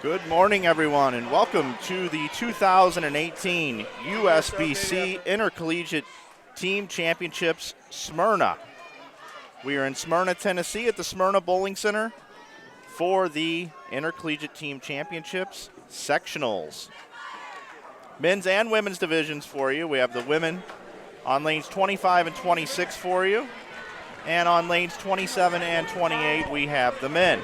Good morning, everyone, and welcome to the 2018 USBC Intercollegiate Team Championships, Smyrna. We are in Smyrna, Tennessee at the Smyrna Bowling Center for the Intercollegiate Team Championships, Sectionals. Men's and women's divisions for you. We have the women on lanes 25 and 26 for you. And on lanes 27 and 28, we have the men.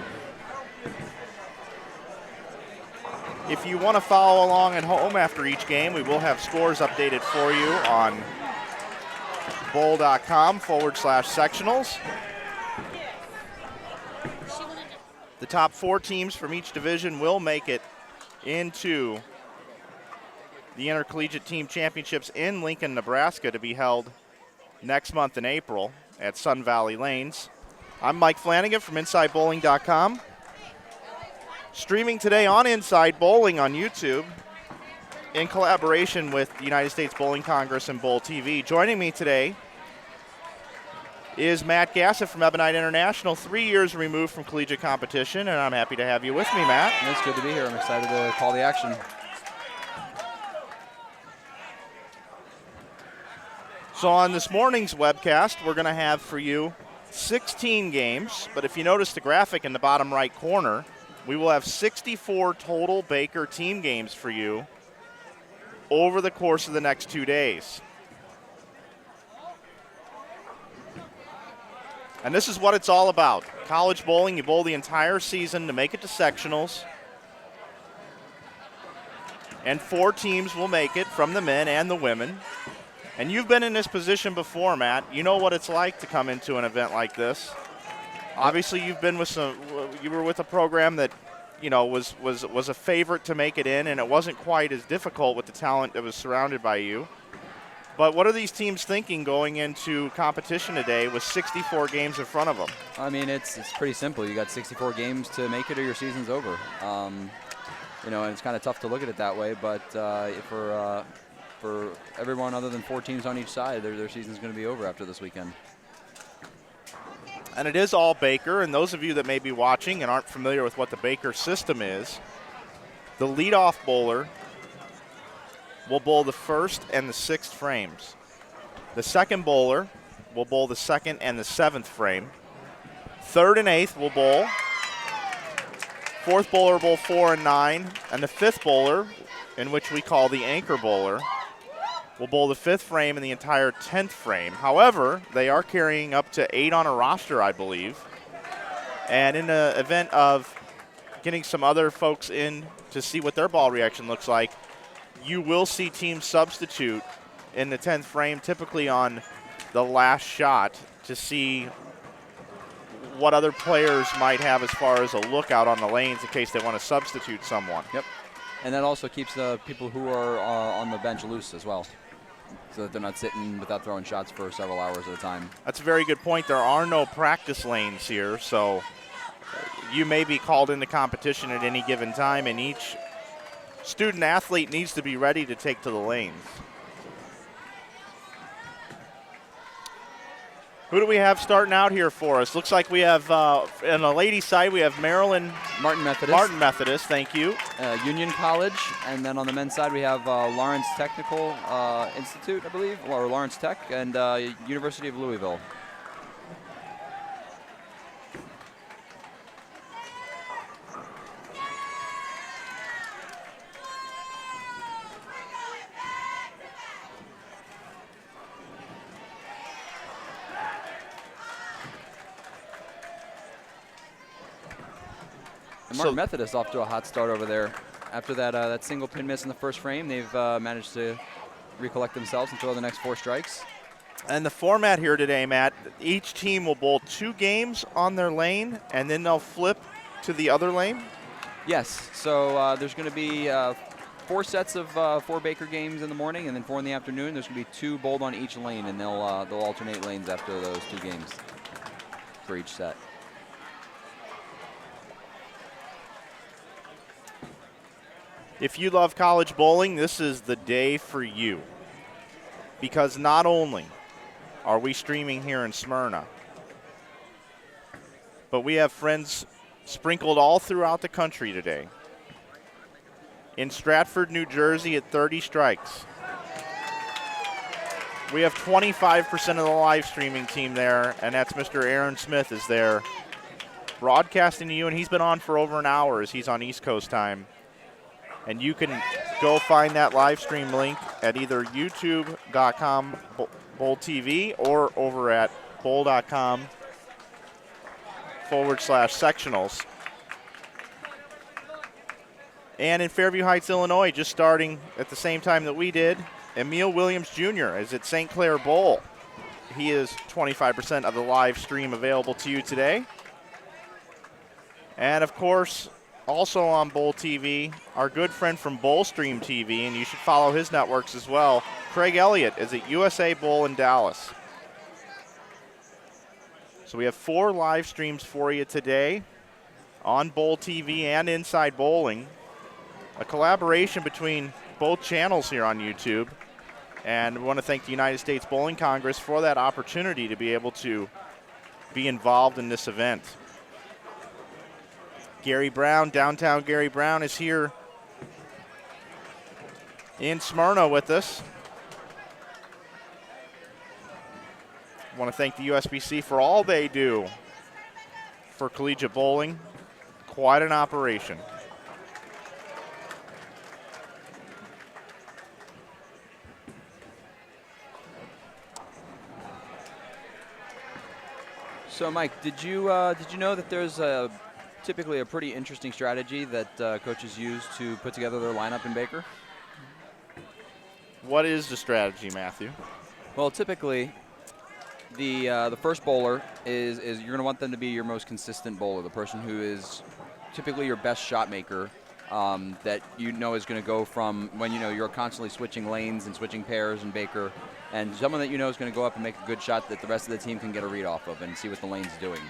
If you want to follow along at home after each game, we will have scores updated for you on bowl.com/sectionals. The top 4 teams from each division will make it into the Intercollegiate Team Championships in Lincoln, Nebraska, to be held next month in April at Sun Valley Lanes. I'm Mike Flanagan from InsideBowling.com. Streaming today on Inside Bowling on YouTube in collaboration with the United States Bowling Congress and Bowl TV. Joining me today is Matt Gassett from Ebonite International, 3 years removed from collegiate competition, and I'm happy to have you with me, Matt. It's good to be here. I'm excited to call the action. So on this morning's webcast, we're going to have for you 16 games, but if you notice the graphic in the bottom right corner, we will have 64 total Baker team games for you over the course of the next 2 days. And this is what it's all about. College bowling, you bowl the entire season to make it to sectionals. And 4 teams will make it from the men and the women. And you've been in this position before, Matt. You know what it's like to come into an event like this. Obviously, you were with a program that, you know, was a favorite to make it in, and it wasn't quite as difficult with the talent that was surrounded by you. But what are these teams thinking going into competition today with 64 games in front of them? I mean, it's pretty simple. You got 64 games to make it, or your season's over. You know, and it's kind of tough to look at it that way. But for everyone other than 4 teams on each side, their season's going to be over after this weekend. And it is all Baker, and those of you that may be watching and aren't familiar with what the Baker system is, the leadoff bowler will bowl the first and the 6th frames. The second bowler will bowl the 2nd and the 7th frame. 3rd and 8th will bowl. 4th bowler will bowl 4 and 9, and the 5th bowler, in which we call the anchor bowler, will bowl the 5th frame and the entire 10th frame. However, they are carrying up to 8 on a roster, I believe. And in the event of getting some other folks in to see what their ball reaction looks like, you will see teams substitute in the 10th frame, typically on the last shot, to see what other players might have as far as a lookout on the lanes in case they want to substitute someone. Yep. And that also keeps the people who are on the bench loose as well, so that they're not sitting without throwing shots for several hours at a time. That's a very good point. There are no practice lanes here, so you may be called into competition at any given time, and each student athlete needs to be ready to take to the lanes. Who do we have starting out here for us? Looks like we have, on the ladies' side, we have Martin Methodist, thank you. Union College, and then on the men's side we have Lawrence Technical Institute, I believe, or Lawrence Tech, and University of Louisville. Martin Methodist off to a hot start over there. After that single pin miss in the first frame, they've managed to recollect themselves and throw the next 4 strikes. And the format here today, Matt, each team will bowl 2 games on their lane, and then they'll flip to the other lane? Yes. So there's going to be 4 sets of 4 Baker games in the morning, and then 4 in the afternoon. There's going to be 2 bowled on each lane, and they'll alternate lanes after those 2 games for each set. If you love college bowling, this is the day for you. Because not only are we streaming here in Smyrna, but we have friends sprinkled all throughout the country today in Stratford, New Jersey at 30 strikes. We have 25% of the live streaming team there, and that's Mr. Aaron Smith is there broadcasting to you, and he's been on for over an hour as he's on East Coast time. And you can go find that live stream link at either youtube.com Bowl TV or over at bowl.com/sectionals. And in Fairview Heights, Illinois, just starting at the same time that we did, Emil Williams Jr. is at St. Clair Bowl. He is 25% of the live stream available to you today. And, of course, also on Bowl TV, our good friend from Bowlstream TV, and you should follow his networks as well, Craig Elliott is at USA Bowl in Dallas. So we have 4 live streams for you today on Bowl TV and Inside Bowling. A collaboration between both channels here on YouTube. And we want to thank the United States Bowling Congress for that opportunity to be able to be involved in this event. Gary Brown, downtown Gary Brown, is here in Smyrna with us. I want to thank the USBC for all they do for collegiate bowling. Quite an operation. So, Mike, did you know that there's typically a pretty interesting strategy that coaches use to put together their lineup in Baker? What is the strategy, Matthew? Well, typically, the first bowler is you're going to want them to be your most consistent bowler, the person who is typically your best shot maker, that you know is going to go from when you're constantly switching lanes and switching pairs in Baker, and someone that you know is going to go up and make a good shot that the rest of the team can get a read off of and see what the lane's doing.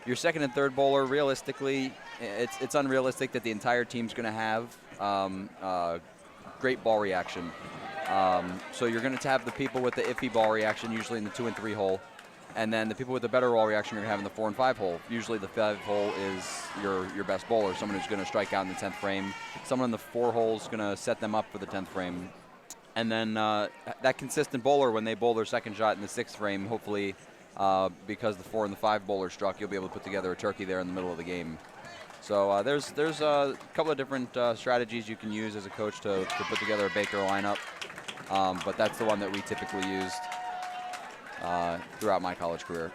Your second and third bowler, realistically, it's unrealistic that the entire team's going to have great ball reaction. So you're going to have the people with the iffy ball reaction, usually in the 2 and 3 hole, and then the people with the better ball reaction you're going to have in the 4 and 5 hole. Usually the 5 hole is your best bowler, someone who's going to strike out in the 10th frame. Someone in the 4 hole is going to set them up for the 10th frame. And then that consistent bowler, when they bowl their second shot in the 6th frame, hopefully because the 4 and the 5 bowler struck, you'll be able to put together a turkey there in the middle of the game. So there's a couple of different strategies you can use as a coach to put together a Baker lineup. But that's the one that we typically used throughout my college career.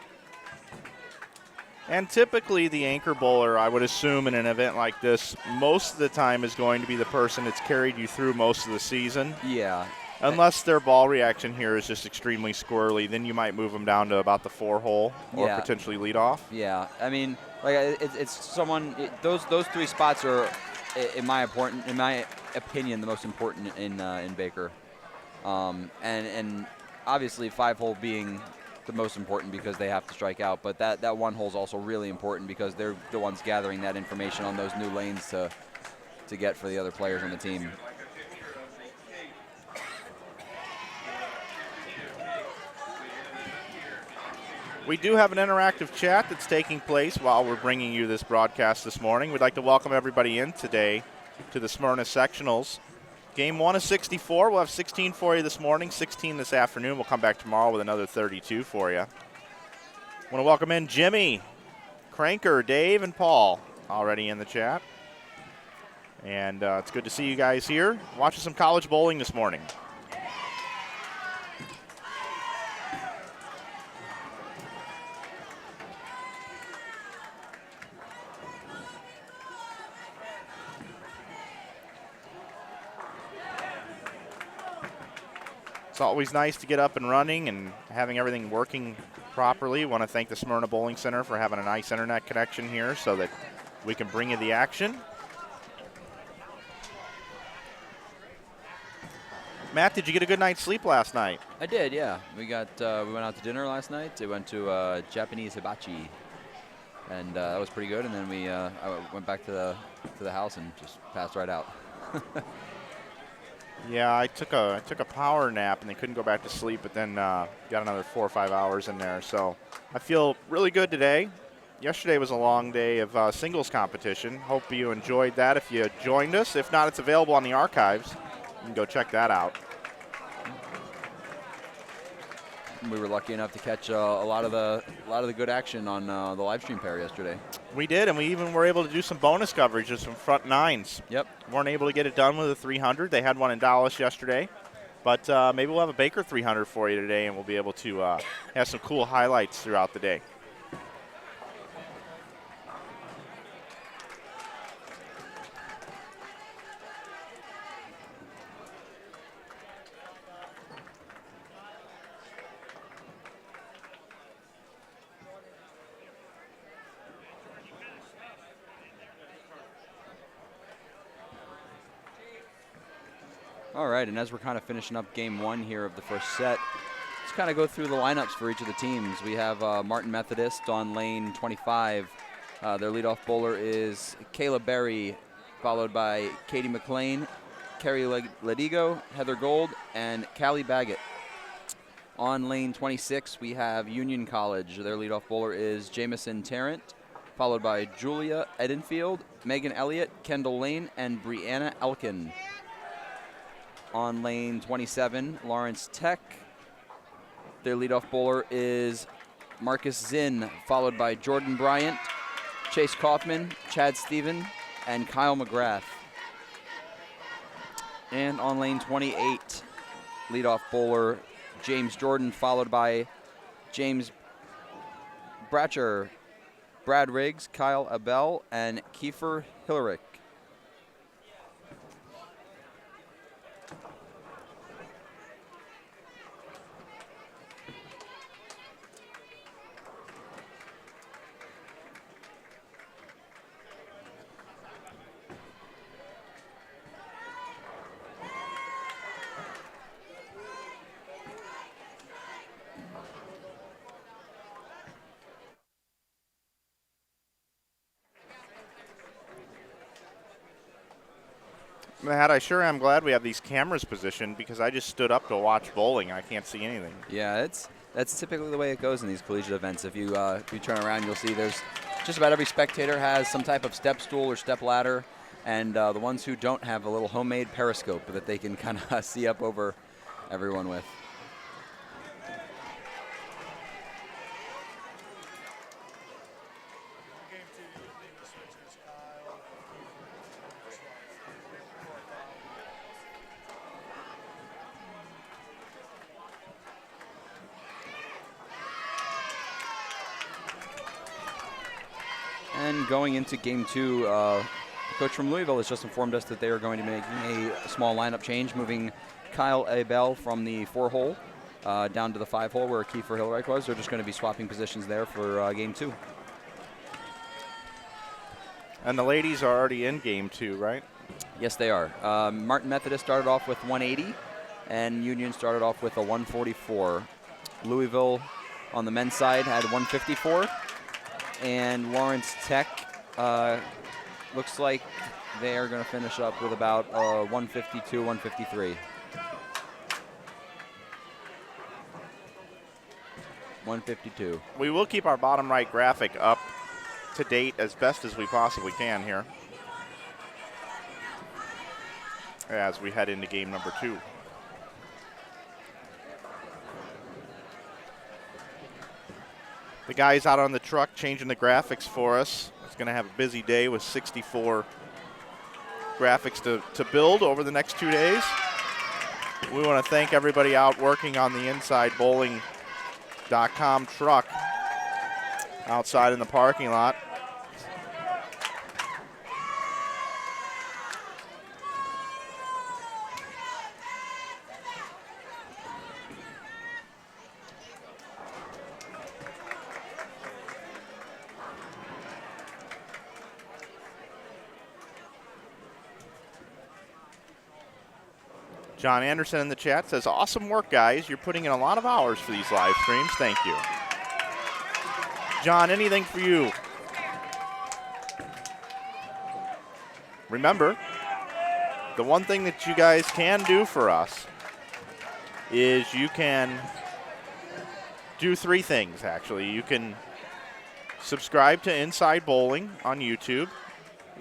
And typically the anchor bowler, I would assume in an event like this, most of the time is going to be the person that's carried you through most of the season. Yeah. Unless their ball reaction here is just extremely squirrely, then you might move them down to about the 4 hole or potentially lead off. Yeah, I mean, like it's someone. Those 3 spots are, in my opinion, the most important in Baker. And obviously 5 hole being the most important because they have to strike out, but that 1 hole is also really important because they're the ones gathering that information on those new lanes to get for the other players on the team. We do have an interactive chat that's taking place while we're bringing you this broadcast this morning. We'd like to welcome everybody in today to the Smyrna Sectionals. Game 1 of 64. We'll have 16 for you this morning, 16 this afternoon. We'll come back tomorrow with another 32 for you. I want to welcome in Jimmy, Cranker, Dave, and Paul already in the chat. And it's good to see you guys here watching some college bowling this morning. It's always nice to get up and running and having everything working properly. Want to thank the Smyrna Bowling Center for having a nice internet connection here so that we can bring you the action. Matt, did you get a good night's sleep last night? I did, yeah. We went out to dinner last night. We went to Japanese hibachi, and that was pretty good. And then I went back to the house and just passed right out. Yeah, I took a power nap and then couldn't go back to sleep, but then got another 4 or 5 hours in there. So I feel really good today. Yesterday was a long day of singles competition. Hope you enjoyed that if you joined us. If not, it's available on the archives. You can go check that out. We were lucky enough to catch a lot of the good action on the live stream pair yesterday. We did, and we even were able to do some bonus coverage of some front nines. Yep. Weren't able to get it done with a 300. They had one in Dallas yesterday. But maybe we'll have a Baker 300 for you today, and we'll be able to have some cool highlights throughout the day. All right, and as we're kind of finishing up game one here of the first set, let's kind of go through the lineups for each of the teams. We have Martin Methodist on lane 25. Their leadoff bowler is Kayla Berry, followed by Katie McLean, Carrie Ledigo, Heather Gold, and Callie Baggett. On lane 26, we have Union College. Their leadoff bowler is Jamison Tarrant, followed by Julia Edenfield, Megan Elliott, Kendall Lane, and Brianna Elkin. On lane 27, Lawrence Tech. Their leadoff bowler is Marcus Zinn, followed by Jordan Bryant, Chase Kaufman, Chad Steven, and Kyle McGrath. And on lane 28, leadoff bowler James Jordan, followed by James Bratcher, Brad Riggs, Kyle Abel, and Kiefer Hillerick. Matt, I sure am glad we have these cameras positioned because I just stood up to watch bowling and I can't see anything. Yeah, that's typically the way it goes in these collegiate events. If you turn around, you'll see there's just about every spectator has some type of step stool or step ladder, and the ones who don't have a little homemade periscope that they can kind of see up over everyone with. And going into game two, the coach from Louisville has just informed us that they are going to be making a small lineup change, moving Kyle Abel from the 4-hole down to the 5-hole where Kiefer Hillerick was. They're just going to be swapping positions there for game two. And the ladies are already in game two, right? Yes, they are. Martin Methodist started off with 180, and Union started off with a 144. Louisville on the men's side had 154. And Lawrence Tech looks like they are going to finish up with about 152, 153. 152. We will keep our bottom right graphic up to date as best as we possibly can here as we head into game number two. The guys out on the truck changing the graphics for us. It's going to have a busy day with 64 graphics to build over the next 2 days. We want to thank everybody out working on the InsideBowling.com truck outside in the parking lot. John Anderson in the chat says, awesome work, guys. You're putting in a lot of hours for these live streams. Thank you. John, anything for you? Remember, the one thing that you guys can do for us is you can do three things, actually. You can Subscribe to Inside Bowling on YouTube,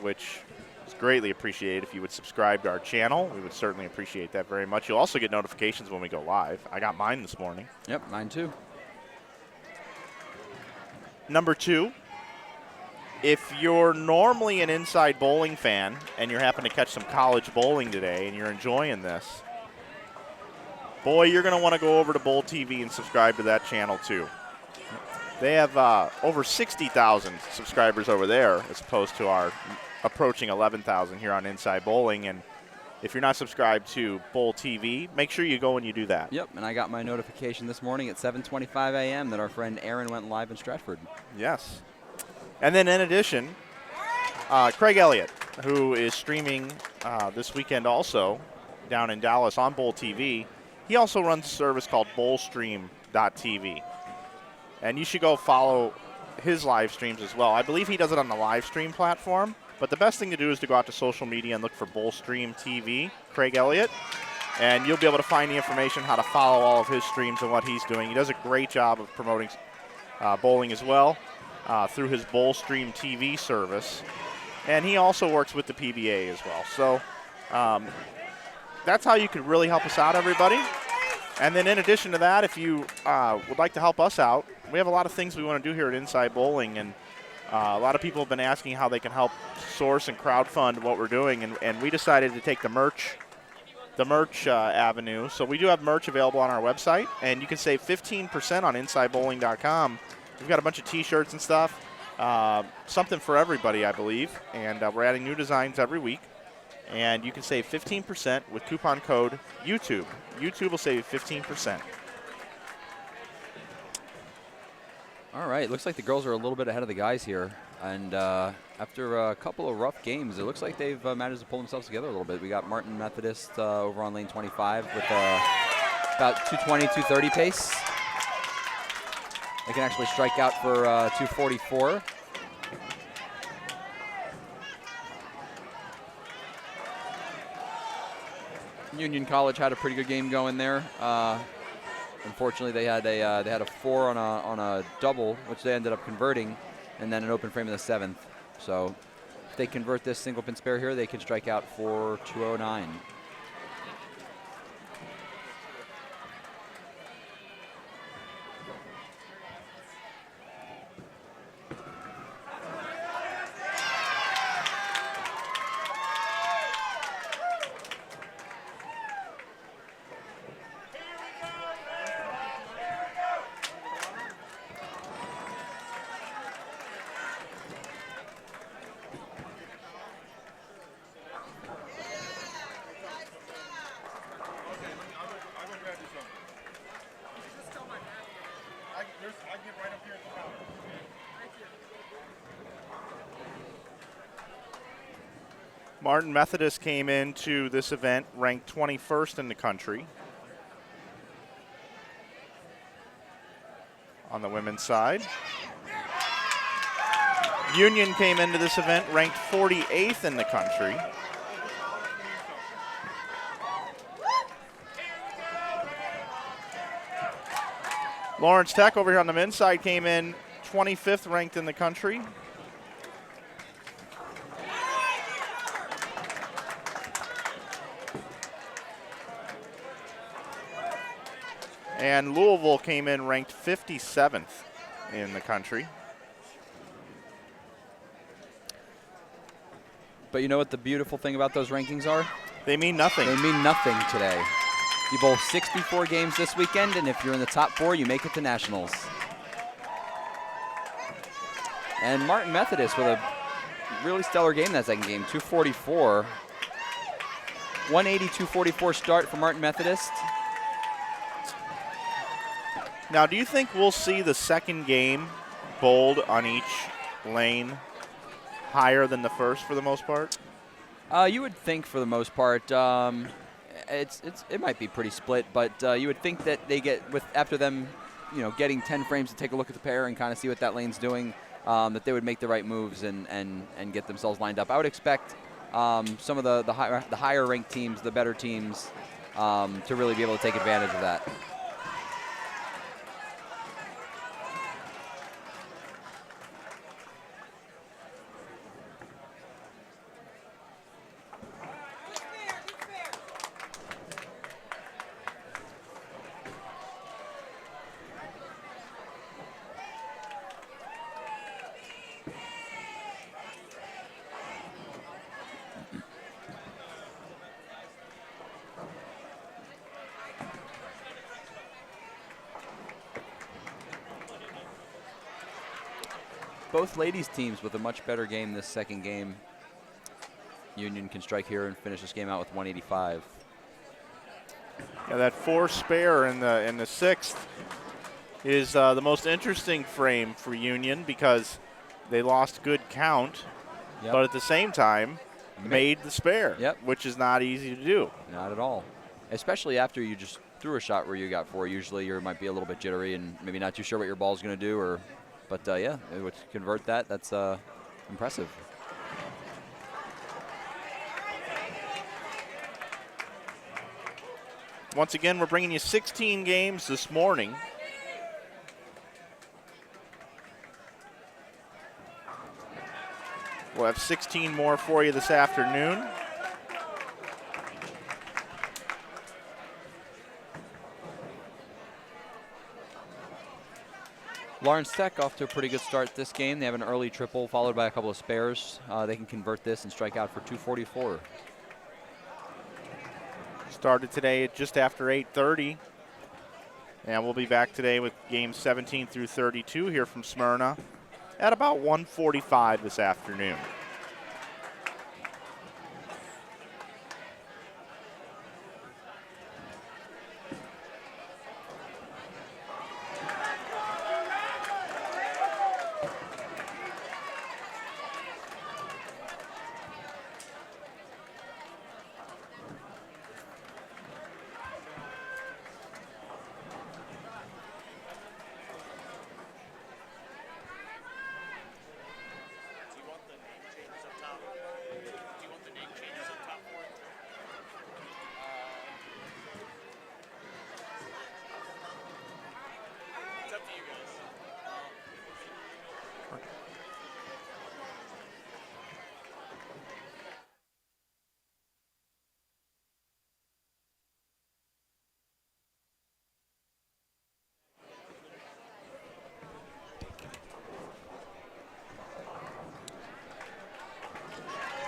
which is greatly appreciated if you would subscribe to our channel. We would certainly appreciate that very much. You'll also get notifications when we go live. I got mine this morning. Yep, mine too. Number 2, if you're normally an Inside Bowling fan and you happen to catch some college bowling today and you're enjoying this, boy, you're going to want to go over to Bowl TV and subscribe to that channel too. They have over 60,000 subscribers over there as opposed to our approaching 11,000 here on Inside Bowling. And if you're not subscribed to Bowl TV, make sure you go and you do that. Yep, and I got my notification this morning at 7:25 a.m. that our friend Aaron went live in Stratford. Yes. And then in addition, Craig Elliott, who is streaming this weekend also down in Dallas on Bowl TV, he also runs a service called bowlstream.tv. And you should go follow his live streams as well. I believe he does it on the live stream platform, but the best thing to do is to go out to social media and look for Bowlstream TV, Craig Elliott, and you'll be able to find the information how to follow all of his streams and what he's doing. He does a great job of promoting bowling as well through his Bowlstream TV service, and he also works with the PBA as well. So that's how you could really help us out, everybody. And then in addition to that, if you would like to help us out, we have a lot of things we want to do here at Inside Bowling, and a lot of people have been asking how they can help source and crowdfund what we're doing, and we decided to take the merch avenue. So we do have merch available on our website, and you can save 15% on InsideBowling.com. We've got a bunch of T-shirts and stuff, something for everybody, I believe, and we're adding new designs every week. And you can save 15% with coupon code YouTube. YouTube will save you 15%. All right, looks like the girls are a little bit ahead of the guys here. And after a couple of rough games, it looks like they've managed to pull themselves together a little bit. We got Martin Methodist over on lane 25 with about 220, 230 pace. They can actually strike out for 244. Union College had a pretty good game going there. Unfortunately, they had a 4 on a double, which they ended up converting, and then an open frame in the 7th. So if they convert this single pin spare here, they can strike out for 209. Martin Methodist came into this event ranked 21st in the country on the women's side. Union came into this event ranked 48th in the country. Lawrence Tech over here on the men's side came in 25th ranked in the country. And Louisville came in ranked 57th in the country. But you know what the beautiful thing about those rankings are? They mean nothing. They mean nothing today. You bowl 64 games this weekend, and if you're in the top 4, you make it to nationals. And Martin Methodist with a really stellar game that second game, 244. 180-244 start for Martin Methodist. Now, do you think we'll see the second game bowled on each lane higher than the first for the most part? You would think for the most part. It might be pretty split, but you would think that they get after them, getting 10 frames to take a look at the pair and kind of see what that lane's doing, that they would make the right moves and get themselves lined up. I would expect some of the higher ranked teams, the better teams, to really be able to take advantage of that. both ladies teams with a much better game this second game. Union can strike here and finish this game out with 185. Yeah, that 4 spare in the 6th is the most interesting frame for Union because they lost good count, but at the same time made the spare, which is not easy to do. Not at all, especially after you just threw a shot where you got 4. Usually you might be a little bit jittery and maybe not too sure what your ball's going to do, but yeah, to convert that, that's impressive. Once again, we're bringing you 16 games this morning. We'll have 16 more for you this afternoon. Lawrence Tech off to a pretty good start this game. They have an early triple followed by a couple of spares. They can convert this and strike out for 244. Started today at just after 8:30. And we'll be back today with games 17 through 32 here from Smyrna at about 1:45 this afternoon.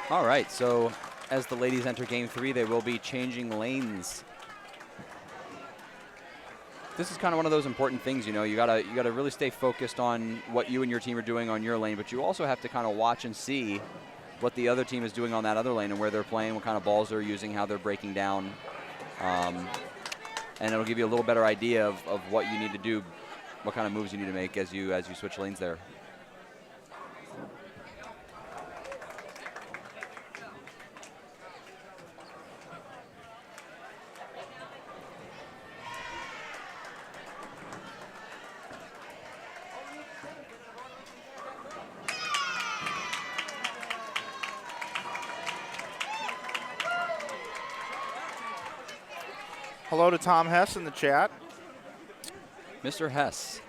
All right, so as the ladies enter game 3, they will be changing lanes. This is kind of one of those important things, you know. You gotta really stay focused on what you and your team are doing on your lane, but you also have to kind of watch and see what the other team is doing on that other lane and where they're playing, what kind of balls they're using, how they're breaking down, and it'll give you a little better idea of what you need to do, what kind of moves you need to make as you switch lanes there. Hello to Tom Hess in the chat. Mr. Hess.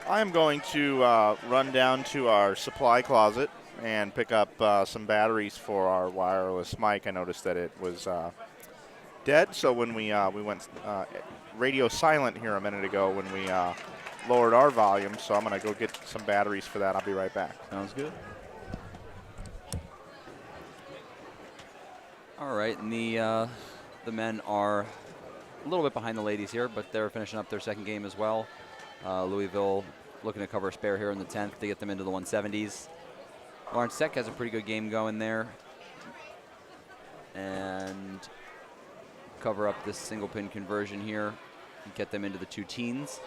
I am going to run down to our supply closet and pick up some batteries for our wireless mic. I noticed that it was dead, so when we went radio silent here a minute ago when we lowered our volume, so I'm going to go get some batteries for that. I'll be right back. Sounds good. All right, and the men are a little bit behind the ladies here, but they're finishing up their second game as well. Louisville looking to cover a spare here in the 10th to get them into the 170s. Lawrence Tech has a pretty good game going there. And cover up this single pin conversion here and get them into the 2 teens.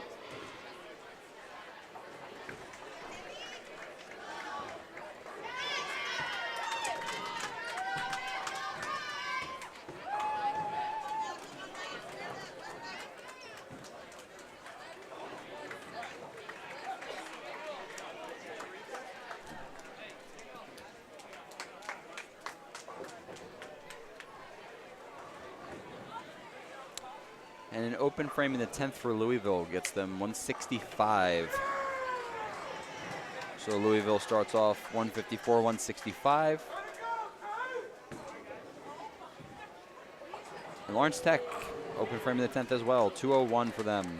And an open frame in the 10th for Louisville gets them 165. So Louisville starts off 154, 165. And Lawrence Tech, open frame in the 10th as well, 201 for them.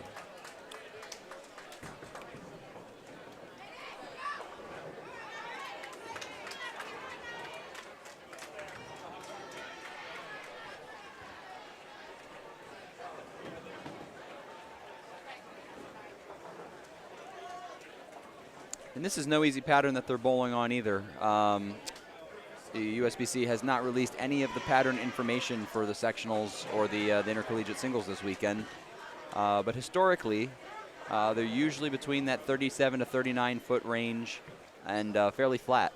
And this is no easy pattern that they're bowling on either. The USBC has not released any of the pattern information for the sectionals or the intercollegiate singles this weekend. But historically, they're usually between that 37 to 39 foot range and fairly flat.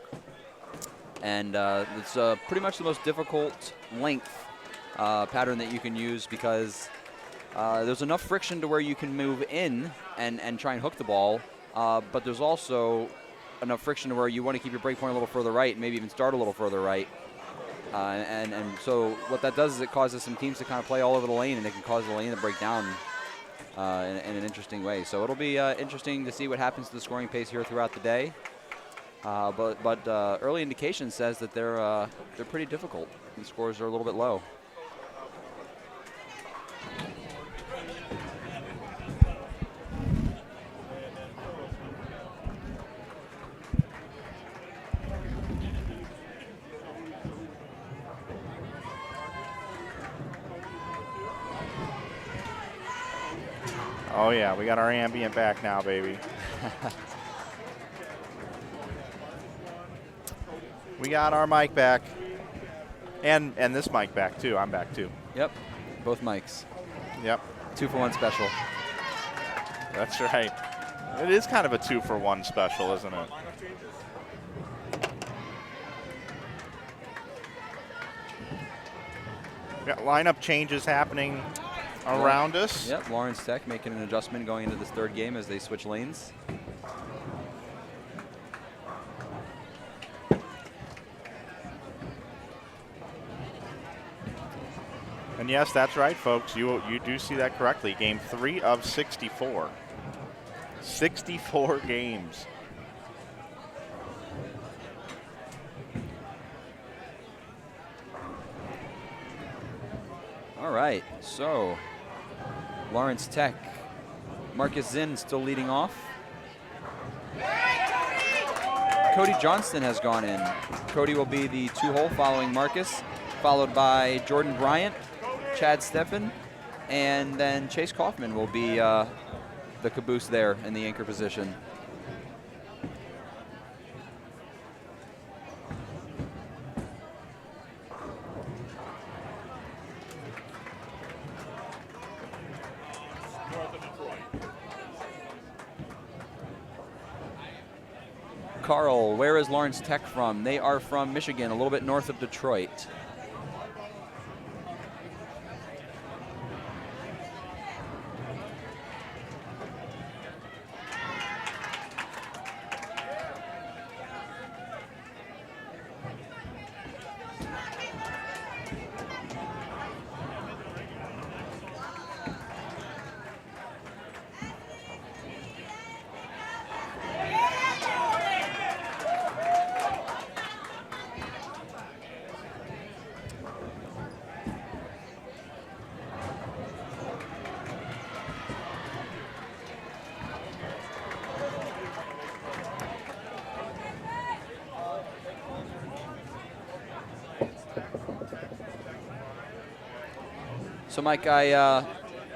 And it's pretty much the most difficult length pattern that you can use because there's enough friction to where you can move in and try and hook the ball, but there's also enough friction to where you want to keep your break point a little further right, maybe even start a little further right. And so what that does is it causes some teams to kind of play all over the lane, and it can cause the lane to break down in an interesting way. So it'll be interesting to see what happens to the scoring pace here throughout the day. But early indication says that they're pretty difficult. The scores are a little bit low. Oh yeah, we got our ambient back now, baby. We got our mic back. And this mic back too. I'm back too. Yep, both mics. Yep. 2-for-1 special. That's right. It is kind of a 2-for-1 special, isn't it? We got lineup changes happening around us. Yep, Lawrence Tech making an adjustment going into this third game as they switch lanes. And yes, that's right, folks. You do see that correctly. Game 3 of 64. 64 games. All right, so Lawrence Tech, Marcus Zinn still leading off. Cody Johnston has gone in. Cody will be the 2-hole following Marcus, followed by Jordan Bryant, Chad Steffen, and then Chase Kaufman will be the caboose there in the anchor position. Carl, where is Lawrence Tech from? They are from Michigan, a little bit north of Detroit. So, Mike,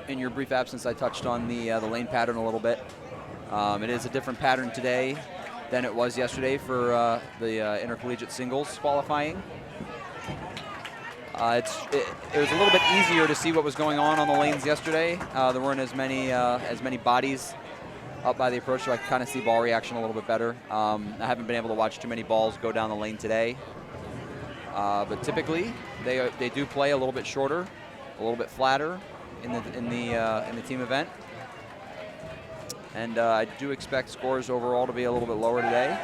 in your brief absence, I touched on the lane pattern a little bit. It is a different pattern today than it was yesterday for the intercollegiate singles qualifying. It was a little bit easier to see what was going on the lanes yesterday. There weren't as many bodies up by the approach, so I could kind of see ball reaction a little bit better. I haven't been able to watch too many balls go down the lane today, but typically they do play a little bit shorter, a little bit flatter in the team event, and I do expect scores overall to be a little bit lower today.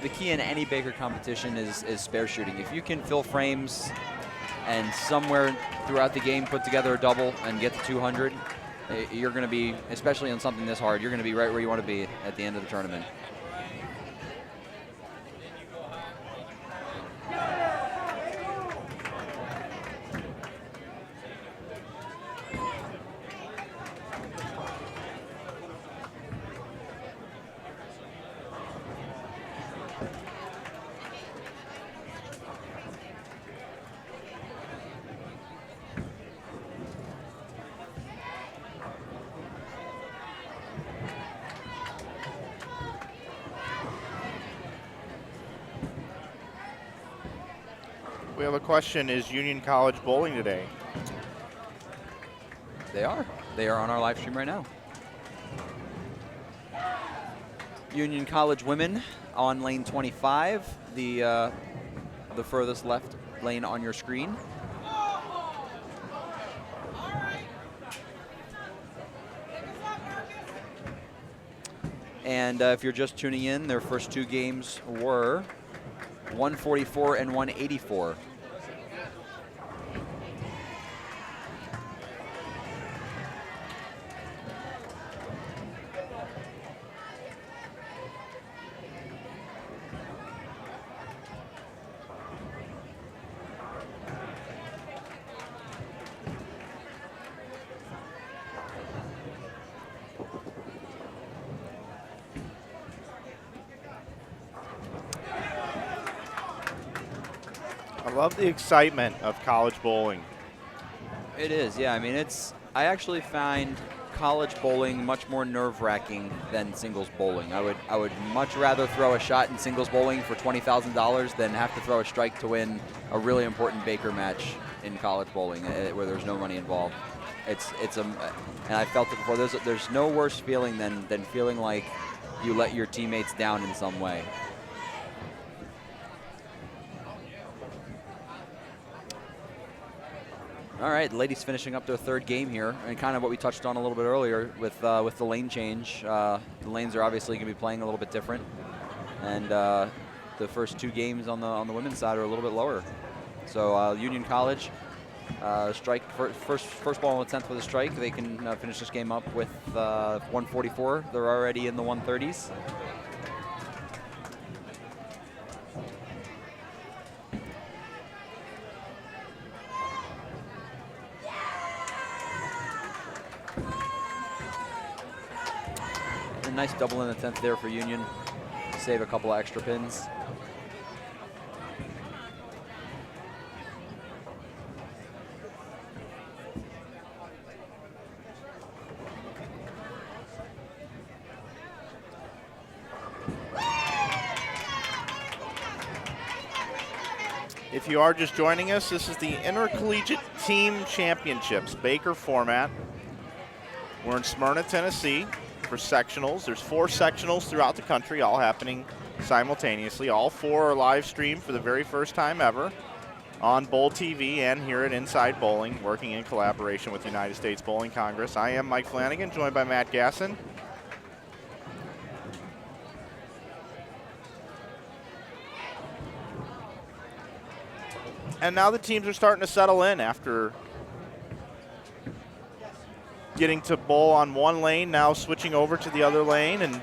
The key in any Baker competition is spare shooting. If you can fill frames and somewhere throughout the game put together a double and get to 200, you're going to be, especially on something this hard, you're going to be right where you want to be at the end of the tournament. We have a question, is Union College bowling today? They are. They are on our live stream right now. Union College women on lane 25, the furthest left lane on your screen. And if you're just tuning in, their first 2 games were 144 and 184. I love the excitement of college bowling. It is, yeah. I mean, I actually find college bowling much more nerve-wracking than singles bowling. I would much rather throw a shot in singles bowling for $20,000 than have to throw a strike to win a really important Baker match in college bowling where there's no money involved. And I felt it before. There's no worse feeling than feeling like you let your teammates down in some way. All right, the ladies finishing up their 3rd game here, and kind of what we touched on a little bit earlier with the lane change. The lanes are obviously going to be playing a little bit different, and the first 2 games on the women's side are a little bit lower. So Union College strike first ball on the 10th with a strike. They can finish this game up with 144. They're already in the 130s. Nice double in the 10th there for Union. Save a couple of extra pins. If you are just joining us, this is the Intercollegiate Team Championships Baker format. We're in Smyrna, Tennessee for sectionals. There's 4 sectionals throughout the country, all happening simultaneously. All 4 are live streamed for the very first time ever on Bowl TV and here at Inside Bowling, working in collaboration with the United States Bowling Congress. I am Mike Flanagan, joined by Matt Gasson. And now the teams are starting to settle in after getting to bowl on one lane, now switching over to the other lane, and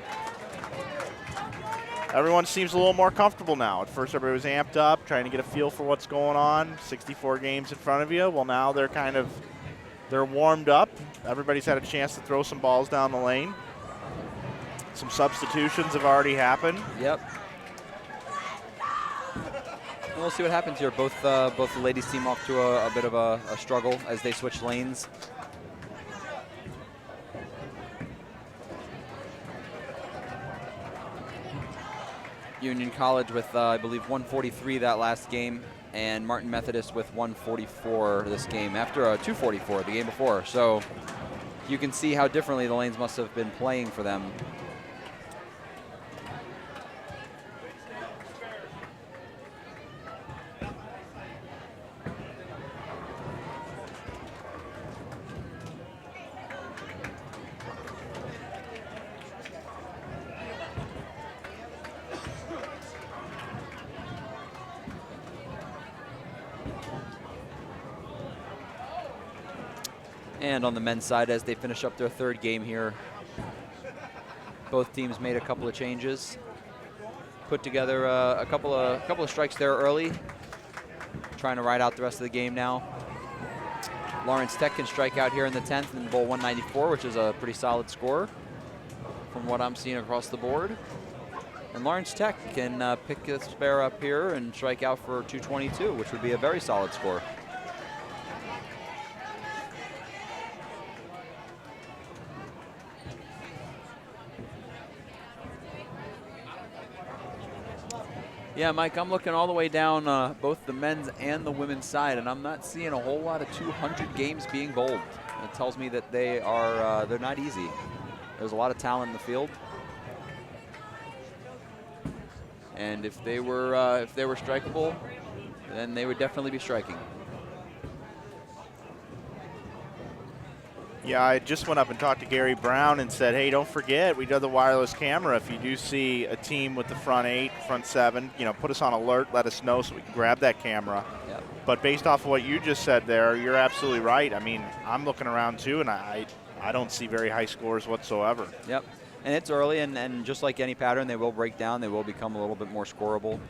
everyone seems a little more comfortable now. At first everybody was amped up, trying to get a feel for what's going on. 64 games in front of you. Well, now they're warmed up. Everybody's had a chance to throw some balls down the lane. Some substitutions have already happened. Yep. We'll see what happens here. Both the ladies team off to a bit of a struggle as they switch lanes. Union College with, I believe, 143 that last game, and Martin Methodist with 144 this game after a 244 the game before. So you can see how differently the lanes must have been playing for them. And on the men's side, as they finish up their 3rd game here, both teams made a couple of changes. Put together a couple of strikes there early, trying to ride out the rest of the game now. Lawrence Tech can strike out here in the 10th and bowl 194, which is a pretty solid score from what I'm seeing across the board. And Lawrence Tech can pick a spare up here and strike out for 222, which would be a very solid score. Yeah, Mike, I'm looking all the way down both the men's and the women's side, and I'm not seeing a whole lot of 200 games being bowled. It tells me that they are they're not easy. There's a lot of talent in the field, and if they were strikeable, then they would definitely be striking. Yeah, I just went up and talked to Gary Brown and said, hey, don't forget, we do the wireless camera. If you do see a team with the front 8, front 7, put us on alert, let us know so we can grab that camera. Yep. But based off of what you just said there, you're absolutely right. I mean, I'm looking around too, and I don't see very high scores whatsoever. Yep, and it's early, and just like any pattern, they will break down. They will become a little bit more scoreable.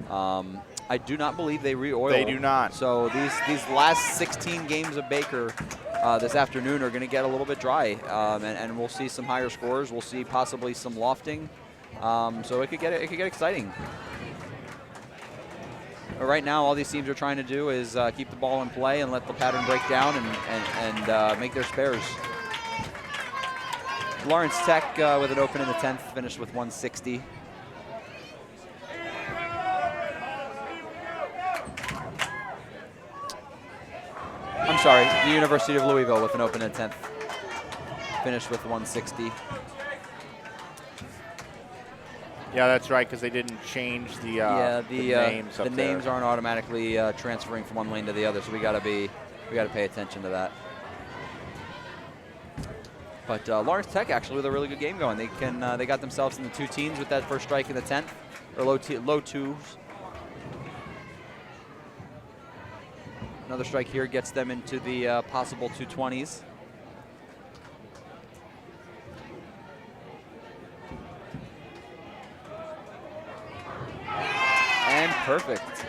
I do not believe they re-oil. They do not. So these last 16 games of Baker this afternoon are going to get a little bit dry, and we'll see some higher scores. We'll see possibly some lofting. So it could get exciting. But right now, all these teams are trying to do is keep the ball in play and let the pattern break down and make their spares. Lawrence Tech with an open in the 10th, finished with 160. I'm sorry, the University of Louisville with an open in the 10th, finished with 160. Yeah, that's right, because they didn't change the names up the there. names aren't automatically transferring from one lane to the other, so we got to pay attention to that. But Lawrence Tech actually with a really good game going. They got themselves in the 2 teens with that first strike in the 10th, or low twos. Another strike here gets them into the possible 220s. And perfect.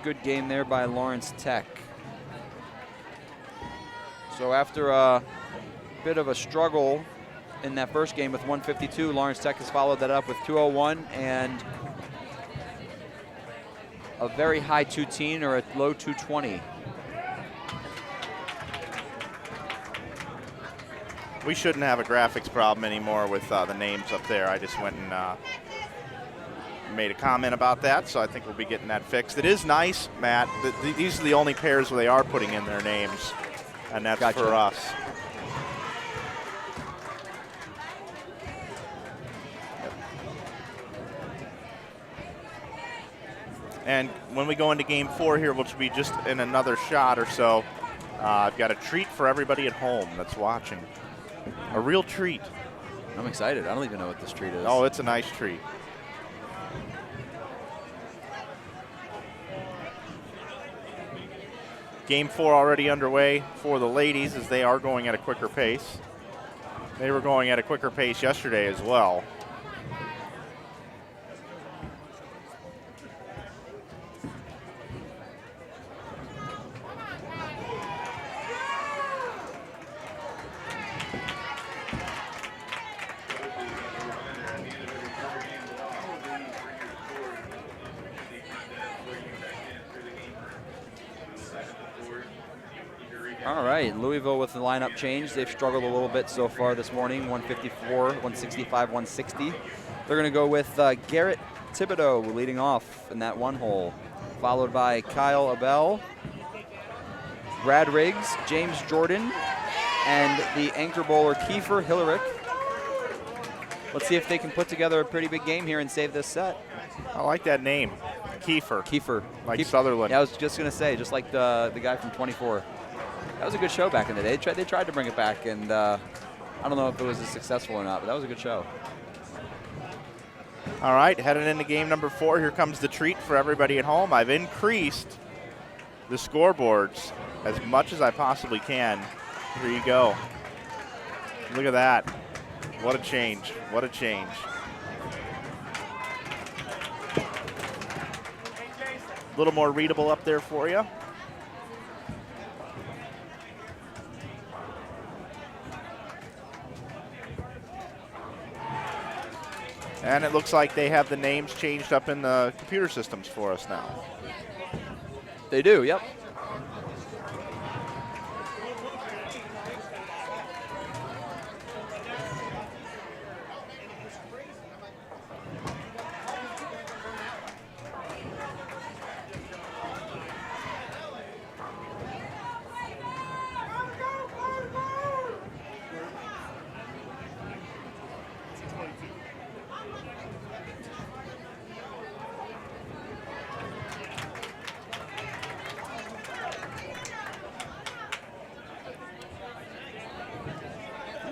Good game there by Lawrence Tech. So after a bit of a struggle in that first game with 152, Lawrence Tech has followed that up with 201 and a very high 210 or a low 220. We shouldn't have a graphics problem anymore with the names up there. I just went and made a comment about that, so I think we'll be getting that fixed. It is nice, Matt. These are the only pairs where they are putting in their names, and that's Gotcha. for us. And when we go into game 4 here, which will be just in another shot or so, I've got a treat for everybody at home that's watching. A real treat. I'm excited. I don't even know what this treat is. Oh, it's a nice treat. Game 4 already underway for the ladies as they are going at a quicker pace. They were going at a quicker pace yesterday as well. All right, Louisville with the lineup change. They've struggled a little bit so far this morning, 154, 165, 160. They're going to go with Garrett Thibodeau leading off in that one hole, followed by Kyle Abell, Brad Riggs, James Jordan, and the anchor bowler Kiefer Hillerick. Let's see if they can put together a pretty big game here and save this set. I like that name, Kiefer. Kiefer. Like Sutherland. Yeah, I was just going to say, just like the guy from 24. That was a good show back in the day. They tried to bring it back, and I don't know if it was as successful or not, but that was a good show. All right, heading into game number 4. Here comes the treat for everybody at home. I've increased the scoreboards as much as I possibly can. Here you go. Look at that. What a change. What a change. A little more readable up there for you. And it looks like they have the names changed up in the computer systems for us now. They do, yep.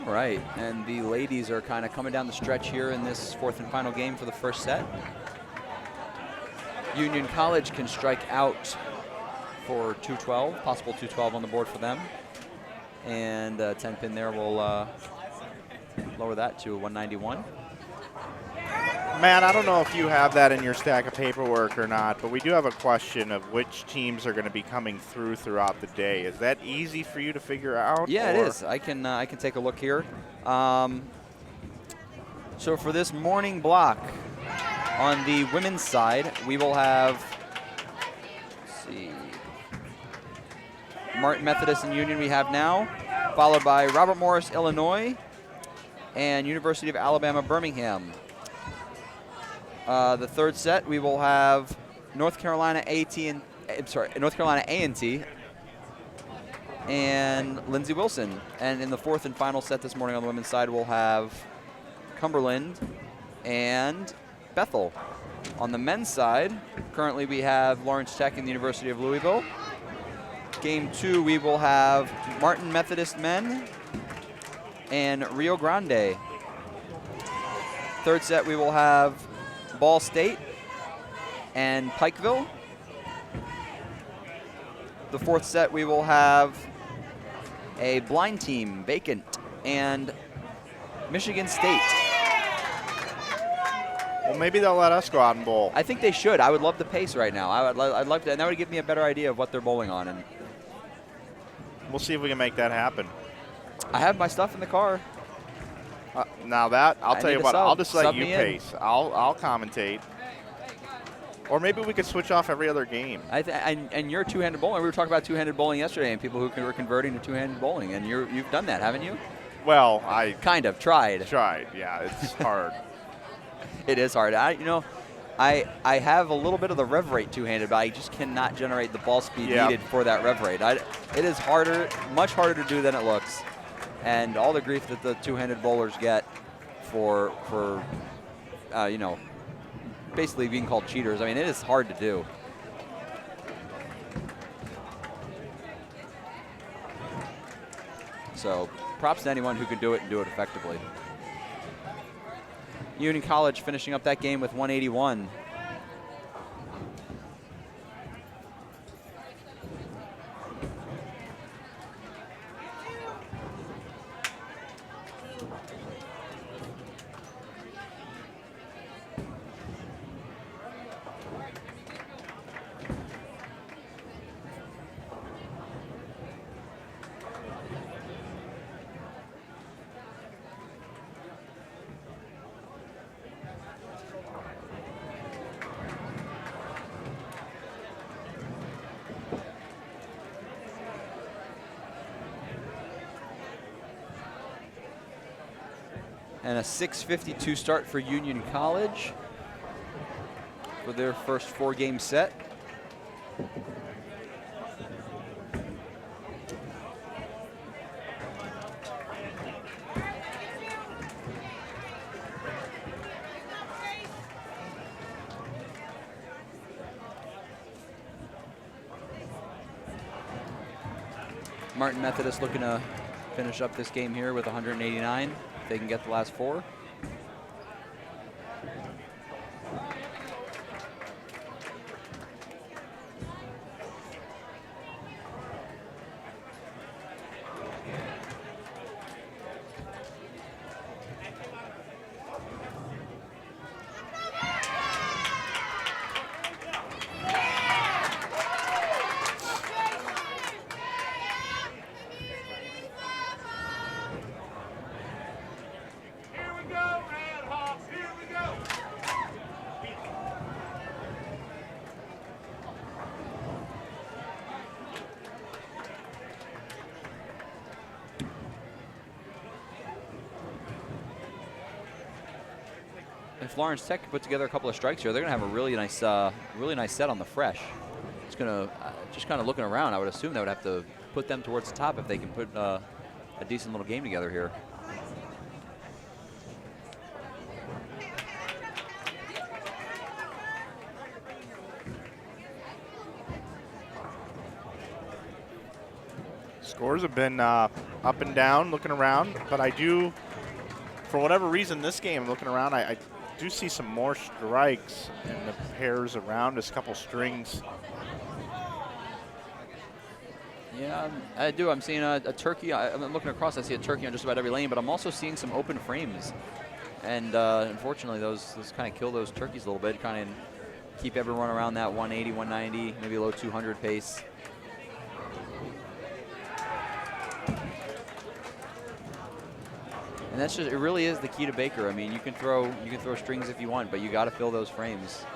All right, and the ladies are kind of coming down the stretch here in this fourth and final game for the first set. Union College can strike out for 212, possible 212 on the board for them. And 10 pin there will lower that to 191. Matt, I don't know if you have that in your stack of paperwork or not, but we do have a question of which teams are going to be coming throughout the day. Is that easy for you to figure out? Yeah, it is. I can take a look here. So for this morning block, on the women's side, we will have, let's see, Martin Methodist and Union we have now, followed by Robert Morris, Illinois, and University of Alabama, Birmingham. The third set, we will have North Carolina A&T and Lindsey Wilson. And in the fourth and final set this morning on the women's side, we'll have Cumberland and Bethel. On the men's side, currently we have Lawrence Tech and the University of Louisville. Game 2, we will have Martin Methodist men and Rio Grande. Third set, we will have Ball State and Pikeville. The fourth set, we will have a blind team, Vacant, and Michigan State. Well, maybe they'll let us go out and bowl. I think they should. I would love the pace right now. I'd love to, and that would give me a better idea of what they're bowling on. And we'll see if we can make that happen. I have my stuff in the car. Now that, I'll tell you what, I'll just let you pace. I'll commentate. Or maybe we could switch off every other game. And you're two-handed bowling. We were talking about two-handed bowling yesterday and people who were converting to two-handed bowling. And you've done that, haven't you? Well, I kind of tried. Yeah, it's hard. It is hard. I have a little bit of the rev rate two-handed, but I just cannot generate the ball speed needed for that rev rate. It is harder, much harder to do than it looks. And all the grief that the two-handed bowlers get for basically being called cheaters. I mean, it is hard to do. So props to anyone who can do it and do it effectively. Union College finishing up that game with 181. And a 6:52 start for Union College for their first four-game set. Martin Methodist looking to finish up this game here with 189. If they can get the last four. If Lawrence Tech put together a couple of strikes here, they're going to have a really nice set on the fresh. It's going to just kind of looking around. I would assume they would have to put them towards the top if they can put a decent little game together here. Scores have been up and down, looking around. But I do, for whatever reason, this game, looking around, I do see some more strikes in the pairs around us, a couple strings. Yeah, I do. I'm seeing a turkey. I'm looking across. I see a turkey on just about every lane, but I'm also seeing some open frames. And unfortunately, those kind of kill those turkeys a little bit, kind of keep everyone around that 180, 190, maybe low 200 pace. And that's just, it really is the key to Baker. I mean, you can throw strings if you want, but you got to fill those frames.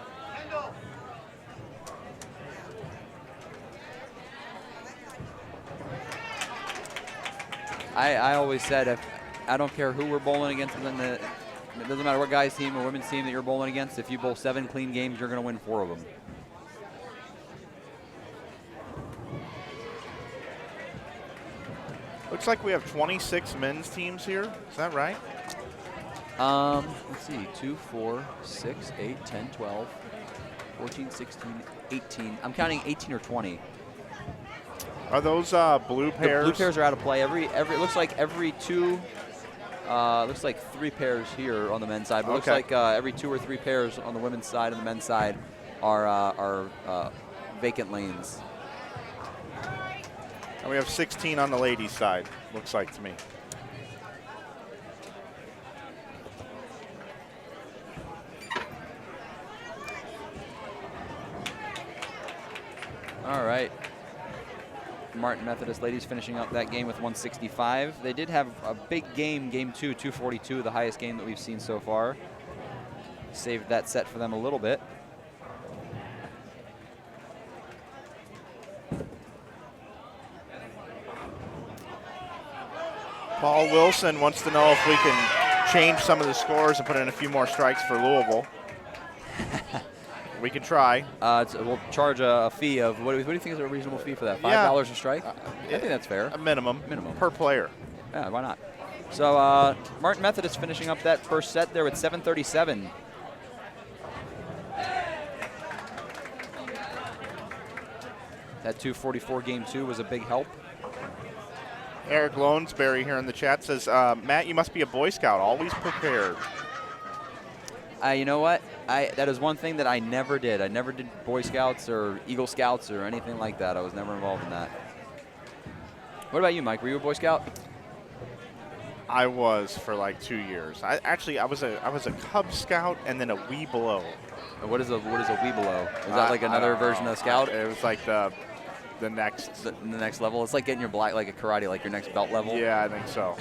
I always said, I don't care who we're bowling against, it doesn't matter what guy's team or women's team that you're bowling against. If you bowl 7 clean games, you're going to win 4 of them. Looks like we have 26 men's teams here. Is that right? Let's see, 2, 4, 6, 8, 10, 12, 14, 16, 18. I'm counting 18 or 20. Are those blue pairs? The blue pairs are out of play. It looks like every 2. Looks like 3 pairs here on the men's side, but looks like every 2 or 3 pairs on the women's side and the men's side are vacant lanes. And we have 16 on the ladies' side, looks like to me. All right. Martin Methodist ladies finishing up that game with 165. They did have a big game, game 2, 242, the highest game that we've seen so far. Saved that set for them a little bit. Paul Wilson wants to know if we can change some of the scores and put in a few more strikes for Louisville. We can try. We'll charge a fee of, what do you think is a reasonable fee for that? $5 a strike? I think that's fair. A minimum. Per player. Yeah, why not? So Martin Methodist finishing up that first set there with 737. That 244 game 2 was a big help. Eric Lonesberry here in the chat says, Matt, you must be a Boy Scout, always prepared. You know what? That is one thing that I never did. I never did Boy Scouts or Eagle Scouts or anything like that. I was never involved in that. What about you, Mike? Were you a Boy Scout? I was for like 2 years. I was a Cub Scout and then a Wee Below. What is a Wee Below? Is that like another version of Scout? It was like the next level. It's like getting your black, like a karate, like your next belt level. Yeah, I think so.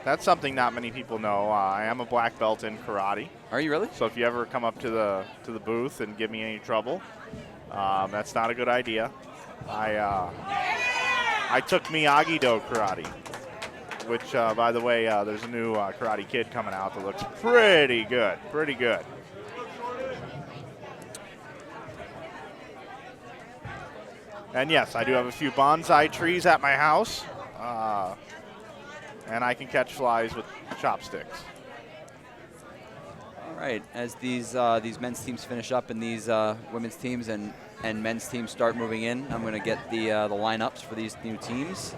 That's something not many people know. I am a black belt in karate. Are you really? So if you ever come up to the booth and give me any trouble, that's not a good idea. I took Miyagi-Do karate, which, by the way, there's a new Karate Kid coming out that looks pretty good. Pretty good. And yes, I do have a few bonsai trees at my house, and I can catch flies with chopsticks. All right, as these men's teams finish up and these women's teams and men's teams start moving in, I'm going to get the lineups for these new teams.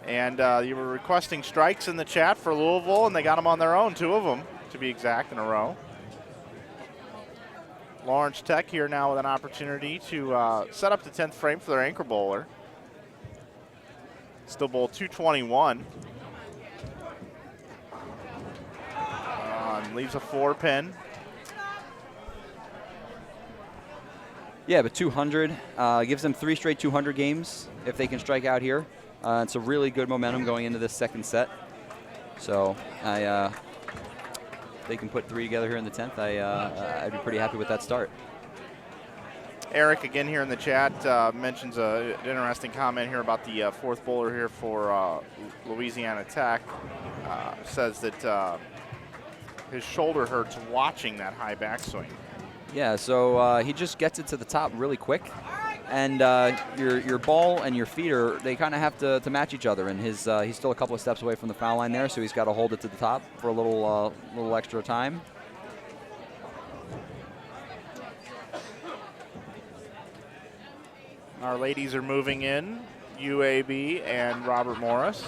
And you were requesting strikes in the chat for Louisville, and they got them on their own, 2 of them, to be exact, in a row. Lawrence Tech here now with an opportunity to set up the 10th frame for their anchor bowler. Still bowl 221. Leaves a 4-pin. Yeah, but 200 gives them 3 straight 200 games if they can strike out here. It's a really good momentum going into this second set. So if they can put 3 together here in the 10th, I'd be pretty happy with that start. Eric, again here in the chat, mentions an interesting comment here about the 4th bowler here for Louisiana Tech. Says that his shoulder hurts watching that high backswing. Yeah, so he just gets it to the top really quick. And your ball and your feeder, they kind of have to match each other. And he's still a couple of steps away from the foul line there, so he's got to hold it to the top for a little extra time. Our ladies are moving in, UAB and Robert Morris.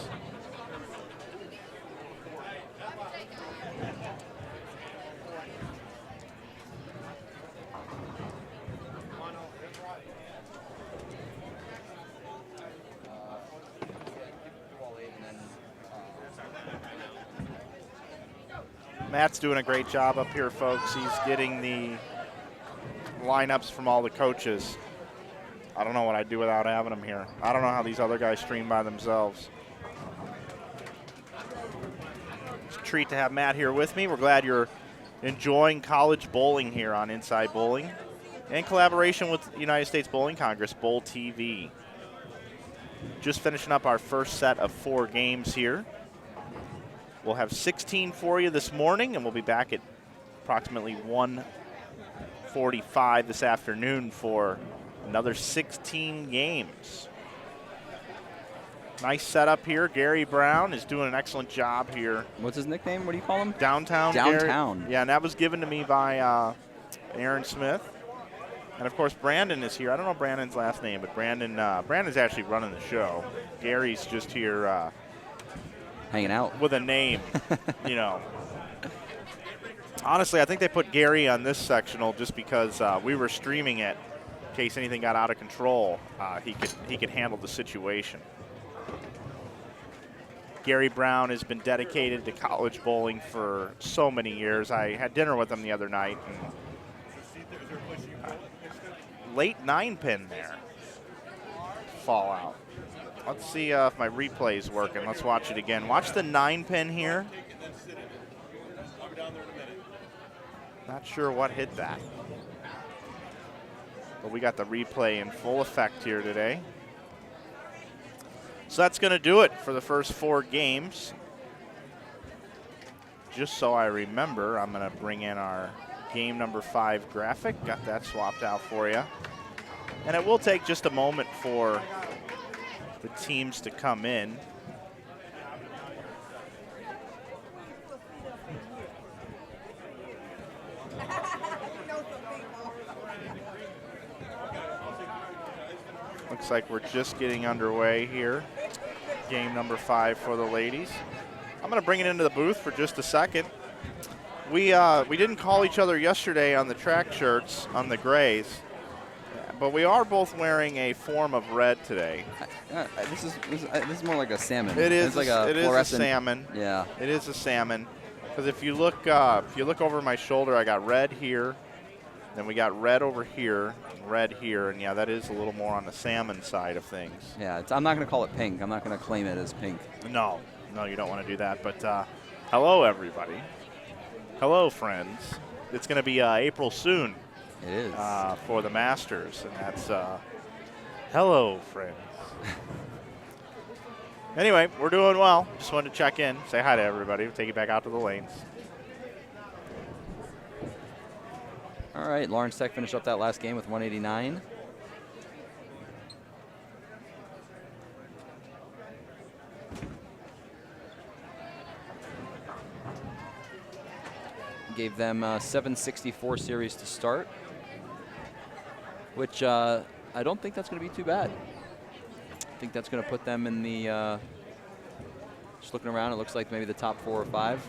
Matt's doing a great job up here, folks. He's getting the lineups from all the coaches. I don't know what I'd do without having them here. I don't know how these other guys stream by themselves. It's a treat to have Matt here with me. We're glad you're enjoying college bowling here on Inside Bowling in collaboration with the United States Bowling Congress, Bowl TV. Just finishing up our first set of 4 games here. We'll have 16 for you this morning, and we'll be back at approximately 1:45 this afternoon for another 16 games. Nice setup here. Gary Brown is doing an excellent job here. What's his nickname? What do you call him? Downtown. Downtown. Gary. Yeah, and that was given to me by Aaron Smith. And, of course, Brandon is here. I don't know Brandon's last name, but Brandon's actually running the show. Gary's just here hanging out with a name, you know. Honestly, I think they put Gary on this sectional just because we were streaming it in case anything got out of control. He could handle the situation. Gary Brown has been dedicated to college bowling for so many years. I had dinner with him the other night. And, late 9-pin there. Fall out. Let's see if my replay's working. Let's watch it again. Watch the 9-pin here. Not sure what hit that. But we got the replay in full effect here today. So that's going to do it for the first 4 games. Just so I remember, I'm going to bring in our game number 5 graphic. Got that swapped out for you. And it will take just a moment for the teams to come in. Looks like we're just getting underway here. Game number 5 for the ladies. I'm going to bring it into the booth for just a second. We didn't call each other yesterday on the track shirts, on the grays, but we are both wearing a form of red today. This is more like a salmon. It is. It's like a fluorescent. Salmon. Yeah. It is a salmon. Because if you look over my shoulder, I got red here, then we got red over here, red here, and yeah, that is a little more on the salmon side of things. Yeah. I'm not going to call it pink. I'm not going to claim it as pink. No, you don't want to do that. But hello, everybody. Hello, friends. It's going to be April soon. It is. For the Masters, and that's hello, friends. Anyway, we're doing well. Just wanted to check in, say hi to everybody, take you back out to the lanes. All right, Lawrence Tech finished up that last game with 189. Gave them 764 series to start, which I don't think that's going to be too bad. I think that's going to put them in the, just looking around, it looks like maybe the top 4 or 5.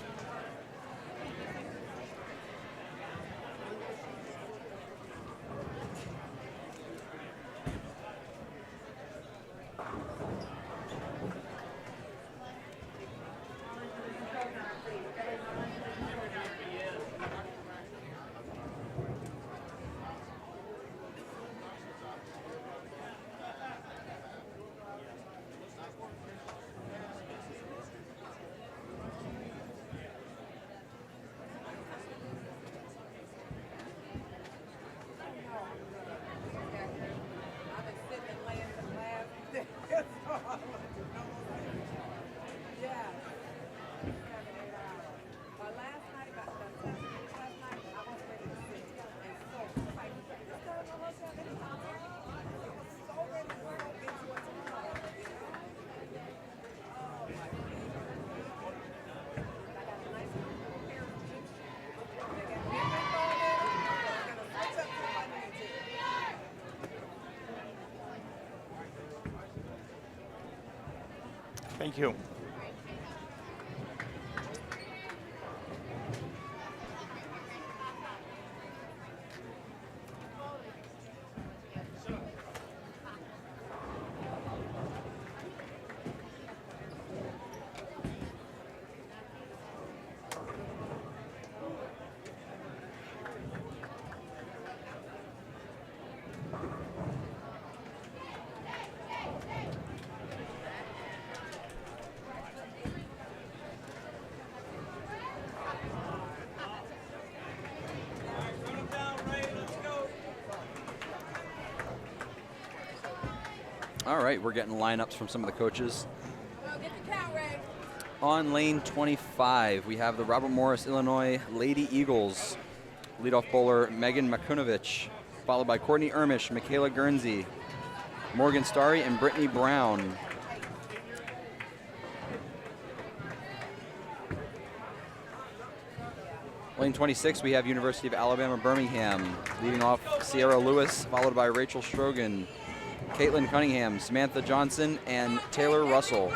Thank you. All right, we're getting lineups from some of the coaches. Get the count, Ray. On lane 25, we have the Robert Morris, Illinois Lady Eagles. Leadoff bowler Megan Makunovich, followed by Courtney Ermish, Michaela Guernsey, Morgan Starry, and Brittany Brown. Lane 26, we have University of Alabama, Birmingham. Leading off Sierra Lewis, followed by Rachel Strogan, Caitlin Cunningham, Samantha Johnson, and Taylor Russell.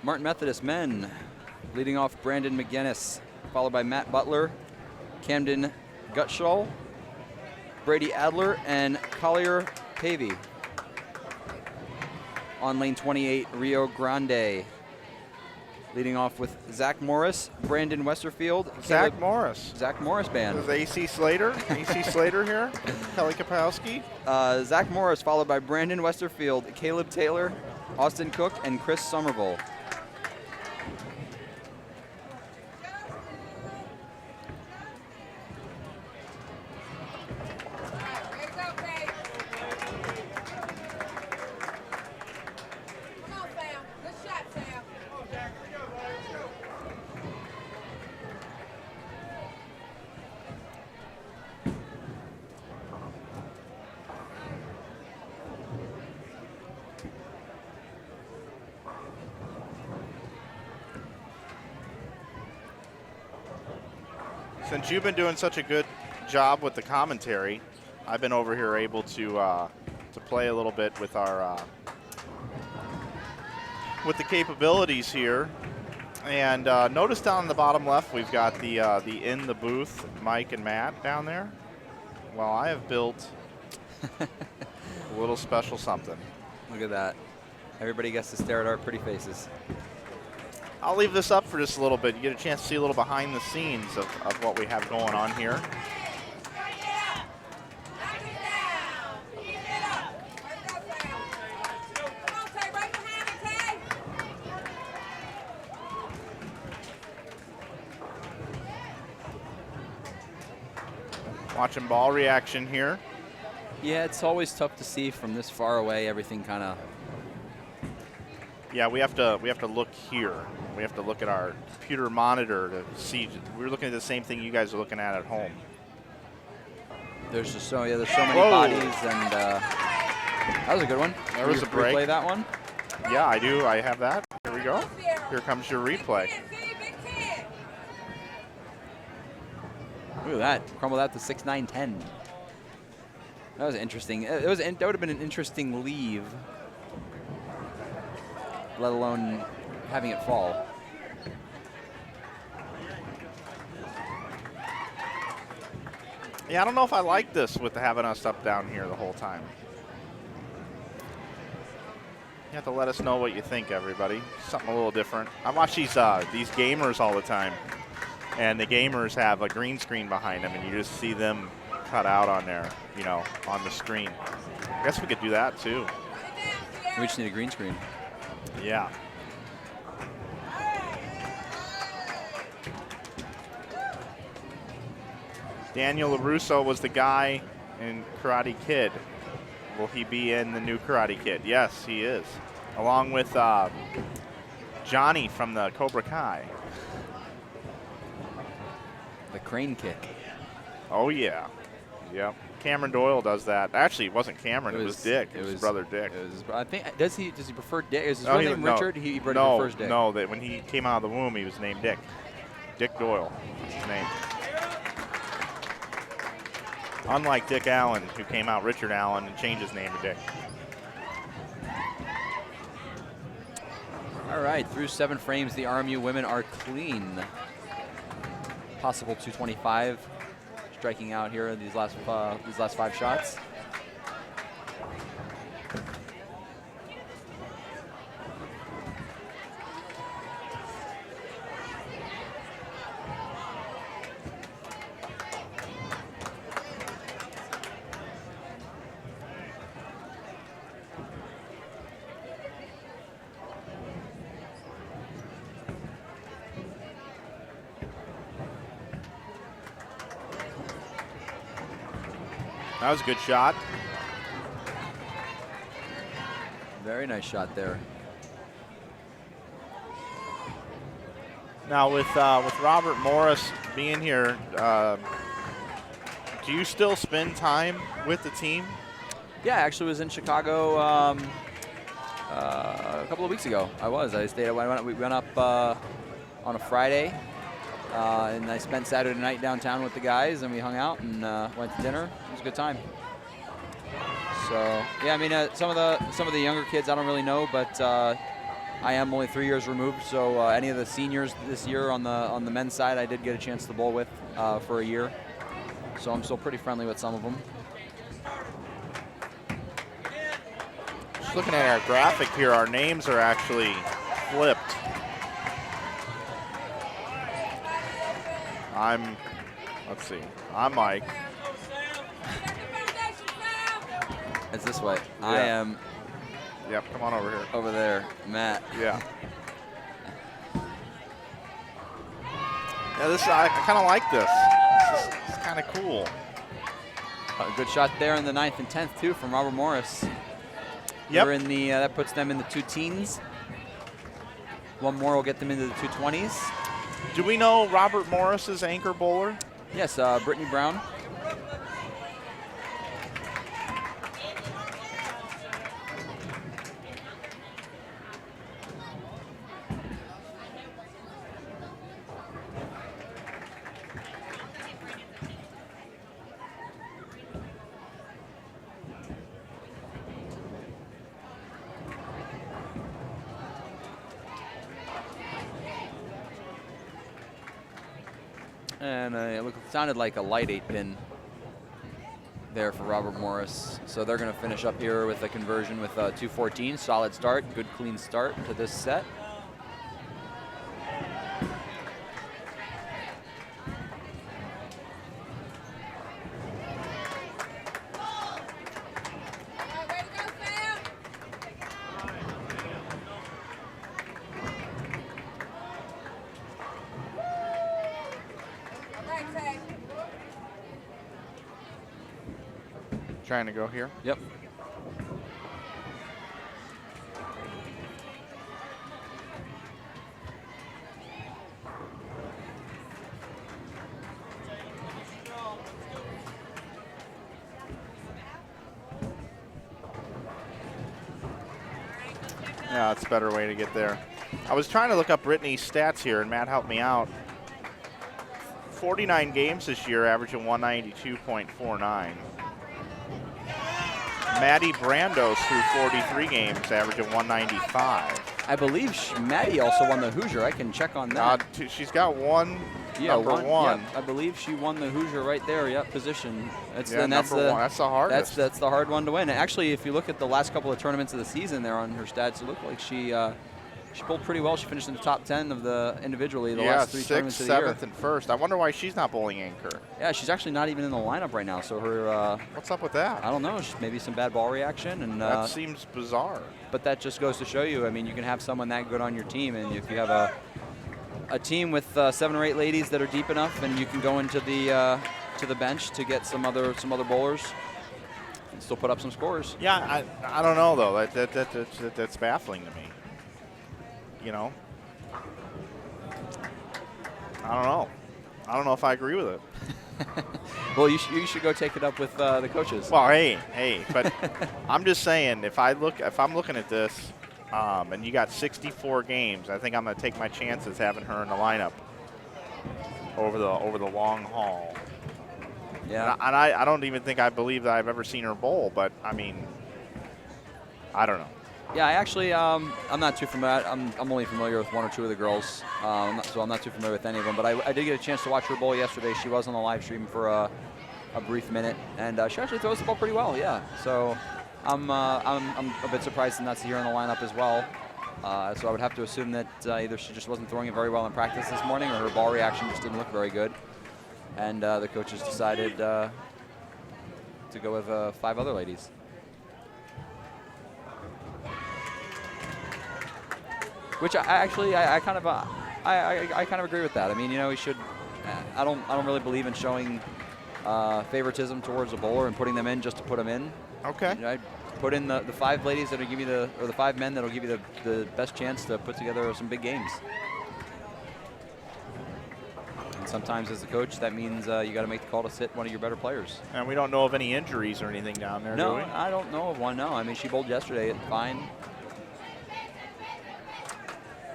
Martin Methodist men, leading off Brandon McGinnis, followed by Matt Butler, Camden Gutschall, Brady Adler, and Collier Pavey. On lane 28, Rio Grande, leading off with Zach Morris, Brandon Westerfield. Zach Morris. Zach Morris band. Is AC Slater? AC Slater here? Kelly Kapowski? Zach Morris, followed by Brandon Westerfield, Caleb Taylor, Austin Cook, and Chris Somerville. Since you've been doing such a good job with the commentary, I've been over here able to play a little bit with our with the capabilities here. And notice down in the bottom left, we've got the in the booth Mike and Matt down there. Well, I have built a little special something. Look at that. Everybody gets to stare at our pretty faces. I'll leave this up for just a little bit. You get a chance to see a little behind the scenes of what we have going on here. Watching ball reaction here. Yeah, it's always tough to see from this far away. Everything kind of. Yeah, we have to look here. We have to look at our computer monitor to see. We're looking at the same thing you guys are looking at home. There's just there's so many bodies, and that was a good one. There was a break. Replay that one. Yeah, I do. I have that. Here we go. Here comes your replay. Look at that. Crumble that to 6-9-10. That was interesting. That would have been an interesting leave, let alone having it fall. Yeah, I don't know if I like this with having us up down here the whole time. You have to let us know what you think, everybody. Something a little different. I watch these gamers all the time, and the gamers have a green screen behind them, and you just see them cut out on there, on the screen. I guess we could do that too. We just need a green screen. Yeah. Daniel LaRusso was the guy in Karate Kid. Will he be in the new Karate Kid? Yes, he is. Along with Johnny from the Cobra Kai. The crane kick. Oh, yeah. Yep. Cameron Doyle does that. Actually, it wasn't Cameron. It was Dick. It was his brother Dick. I think. Does he prefer Dick? Is his real name Richard? He prefers Dick. No, that when he came out of the womb, he was named Dick. Dick Doyle is his name. Unlike Dick Allen, who came out Richard Allen and changed his name to Dick. All right, through 7 frames, the RMU women are clean. Possible 225, striking out here in these last 5 shots. That was a good shot. Very nice shot there. Now with Robert Morris being here, do you still spend time with the team? Yeah, I actually was in Chicago a couple of weeks ago. We went up on a Friday, and I spent Saturday night downtown with the guys, and we hung out and went to dinner. It was a good time. So yeah, I mean, some of the younger kids I don't really know, but I am only 3 years removed. So any of the seniors this year on the men's side, I did get a chance to bowl with for a year. So I'm still pretty friendly with some of them. Just looking at our graphic here, our names are actually flipped. Let's see, I'm Mike. It's this way. Yeah. I am. Yep, come on over here. Over there, Matt. Yeah. Yeah, I kind of like this. It's kind of cool. A good shot there in the 9th and 10th too from Robert Morris. Yep. They're in the that puts them in the 2 teens. One more will get them into the 220s. Do we know Robert Morris's anchor bowler? Yes, Brittany Brown. And it sounded like a light 8-pin there for Robert Morris. So they're going to finish up here with a conversion with 214. Solid start, good clean start to this set. Trying to go here. Yep. Yeah, it's a better way to get there. I was trying to look up Brittany's stats here, and Matt helped me out. 49 games this year, averaging 192.49. Maddie Brandos through 43 games, averaging 195. I believe Maddie also won the Hoosier. I can check on that. She's got one. Yeah, number one. Yep, I believe she won the Hoosier right there. Yep, position. That's one. That's the hardest. That's the hard one to win. And actually, if you look at the last couple of tournaments of the season there on her stats, it looked like she bowled pretty well. She finished in the top 10 of the individually the last 3 tournaments of the year. 6th, 7th, and 1st. I wonder why she's not bowling anchor. Yeah, she's actually not even in the lineup right now. So her. What's up with that? I don't know. Maybe some bad ball reaction, and that seems bizarre. But that just goes to show you. I mean, you can have someone that good on your team, and if you have a team with 7 or 8 ladies that are deep enough, and you can go into the bench to get some other bowlers and still put up some scores. Yeah, I don't know though. That's baffling to me. You know. I don't know if I agree with it. Well, you should go take it up with the coaches. Well, hey, but I'm just saying, if I'm looking at this, and you got 64 games, I think I'm going to take my chances having her in the lineup over the long haul. Yeah. And I don't even think I believe that I've ever seen her bowl, but, I mean, I don't know. Yeah, I actually, I'm not too familiar. I'm only familiar with one or two of the girls, so I'm not too familiar with any of them. But I did get a chance to watch her bowl yesterday. She was on the live stream for a brief minute, and she actually throws the ball pretty well. Yeah, so I'm a bit surprised to not see her in the lineup as well. So I would have to assume that either she just wasn't throwing it very well in practice this morning, or her ball reaction just didn't look very good, and the coaches decided to go with 5 other ladies. Which I kind of agree with that. I mean, you know, we should. I don't really believe in showing favoritism towards a bowler and putting them in just to put them in. Okay. You know, I'd put in the 5 ladies that'll give you the 5 men that'll give you the best chance to put together some big games. And sometimes, as a coach, that means you got to make the call to sit one of your better players. And we don't know of any injuries or anything down there, do No, we? I don't know of one. No, I mean, she bowled yesterday, fine.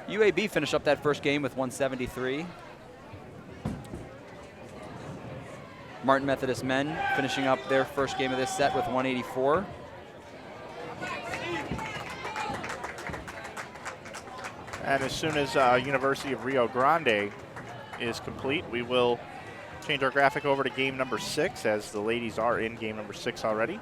UAB finished up that first game with 173. Martin Methodist men finishing up their first game of this set with 184. And as soon as University of Rio Grande is complete, we will change our graphic over to game number 6, as the ladies are in game number 6 already.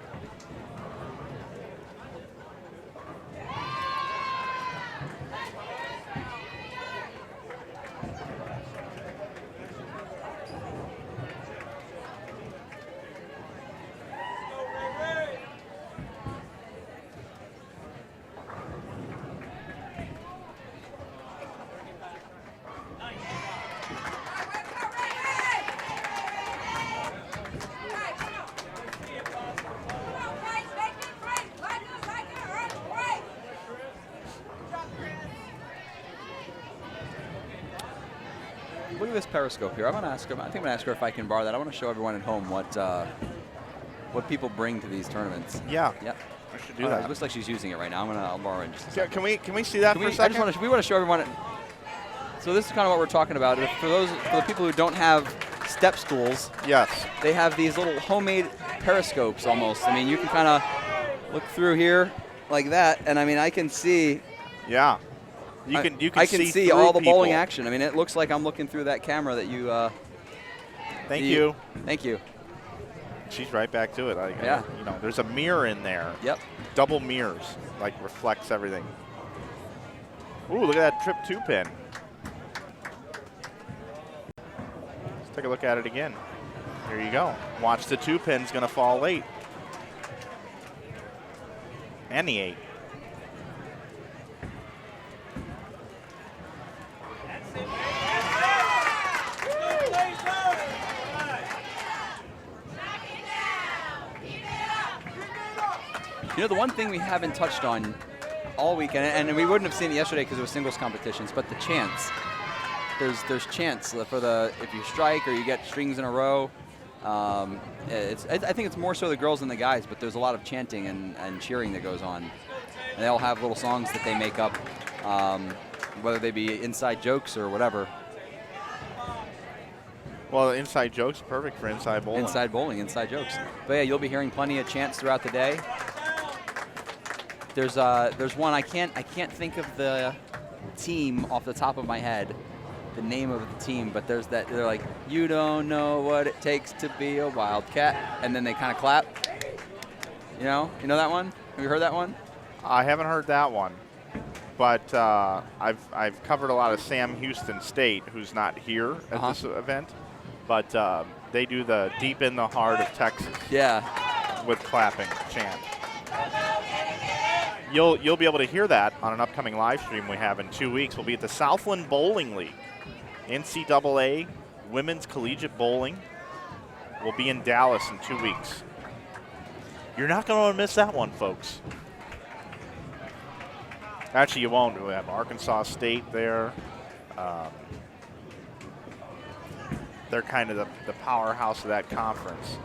Look at this periscope here. I'm gonna ask her. I think I'm gonna ask her if I can borrow that. I want to show everyone at home what people bring to these tournaments. Yeah. Yep. I should do that. It looks like she's using it right now. I'll borrow it in just a second. Can we see that for a second? We want to show everyone. So this is kind of what we're talking about. For the people who don't have step stools, Yes. they have these little homemade periscopes almost. I mean, you can kind of look through here like that, and I mean, I can see. Yeah. You can see all the bowling action. I mean, it looks like I'm looking through that camera that you. Thank you. Thank you. She's right back to it. Yeah. You know, there's a mirror in there. Yep. Double mirrors, like reflects everything. Ooh, look at that trip 2 pin. Let's take a look at it again. Here you go. Watch the 2 pin's gonna fall late. And the 8. You know, the one thing we haven't touched on all weekend, and we wouldn't have seen it yesterday because it was singles competitions, but the chants. There's chants for if you strike or you get strings in a row. I think it's more so the girls than the guys, but there's a lot of chanting and cheering that goes on. And they all have little songs that they make up, whether they be inside jokes or whatever. Well, inside jokes, perfect for inside bowling. Inside bowling, inside jokes. But yeah, you'll be hearing plenty of chants throughout the day. There's one I can't think of the team off the top of my head, the name of the team, but there's that they're like, you don't know what it takes to be a wildcat, and then they kind of clap. You know that one? Have you heard that one? I haven't heard that one, but I've covered a lot of Sam Houston State, who's not here at this event, but they do the Deep in the Heart of Texas. Yeah. With clapping chant. You'll be able to hear that on an upcoming live stream we have in 2 weeks. We'll be at the Southland Bowling League. NCAA Women's Collegiate Bowling will be in Dallas in 2 weeks. You're not going to miss that one, folks. Actually, you won't. We have Arkansas State there. They're kind of the powerhouse of that conference.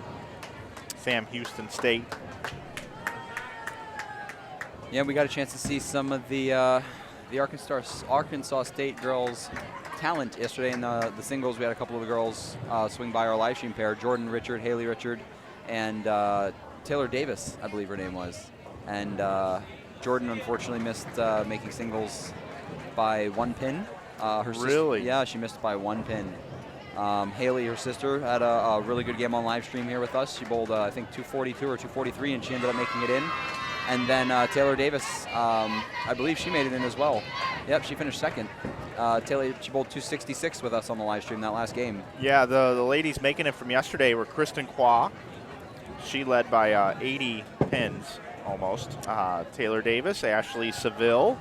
Sam Houston State. Yeah, we got a chance to see some of the Arkansas State girls talent yesterday in the singles. We had a couple of the girls swing by our live stream pair, Jordan Richard, Haley Richard, and Taylor Davis, I believe her name was. And Jordan unfortunately missed making singles by 1 pin. Really? Yeah, she missed by 1 pin. Haley, her sister, had a really good game on live stream here with us. She bowled, I think, 242 or 243, and she ended up making it in. And then Taylor Davis, I believe she made it in as well. Yep, she finished second. Taylor, she bowled 266 with us on the live stream that last game. Yeah, the ladies making it from yesterday were Kristen Qua. She led by 80 pins almost. Taylor Davis, Ashley Seville,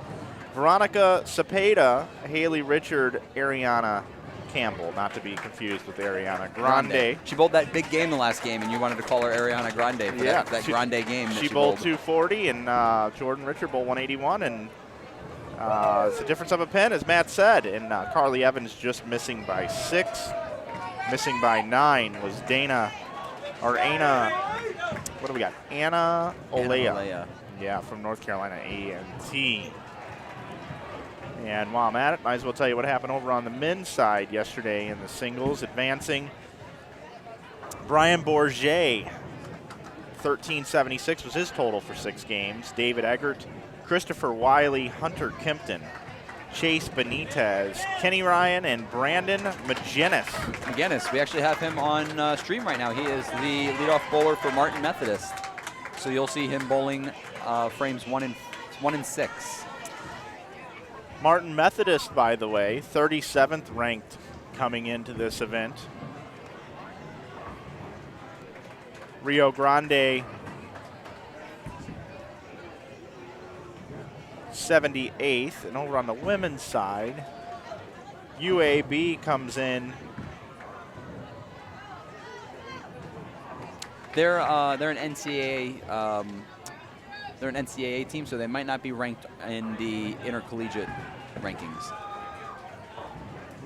Veronica Cepeda, Haley Richard, Ariana Campbell, not to be confused with Ariana Grande. She bowled that big game the last game, and you wanted to call her Ariana Grande for that Grande game. She bowled 240, and Jordan Richard bowled 181, and it's a difference of a pin, as Matt said. And Carly Evans just missing by 6, missing by 9 was Anna. What do we got? Anna Olea. Yeah, from North Carolina A&T. And while I'm at it, might as well tell you what happened over on the men's side yesterday in the singles. Advancing, Brian Bourget, 1376 was his total for 6 games. David Eggert, Christopher Wiley, Hunter Kempton, Chase Benitez, Kenny Ryan, and Brandon McGinnis. We actually have him on stream right now. He is the leadoff bowler for Martin Methodist. So you'll see him bowling frames 1 and 6. Martin Methodist, by the way, 37th ranked coming into this event. Rio Grande, 78th. And over on the women's side, UAB comes in. They're an NCAA. They're an NCAA team, so they might not be ranked in the intercollegiate rankings.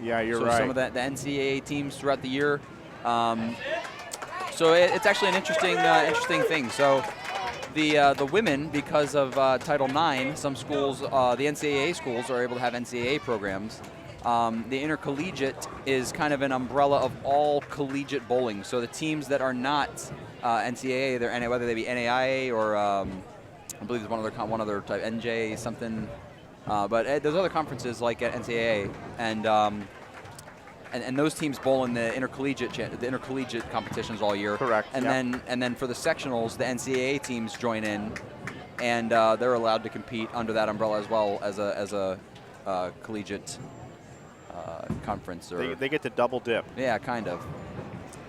Yeah, you're so right. Some of the NCAA teams throughout the year. So it's actually an interesting thing. So the women, because of Title IX, some schools, the NCAA schools, are able to have NCAA programs. The intercollegiate is kind of an umbrella of all collegiate bowling. So the teams that are not NCAA, whether they be NAIA or I believe there's one other type, NJ something, but there's other conferences like at NCAA, and those teams bowl in the intercollegiate competitions all year. Correct. And then for the sectionals, the NCAA teams join in, and they're allowed to compete under that umbrella as well as a collegiate conference. Or they get to double dip. Yeah, kind of.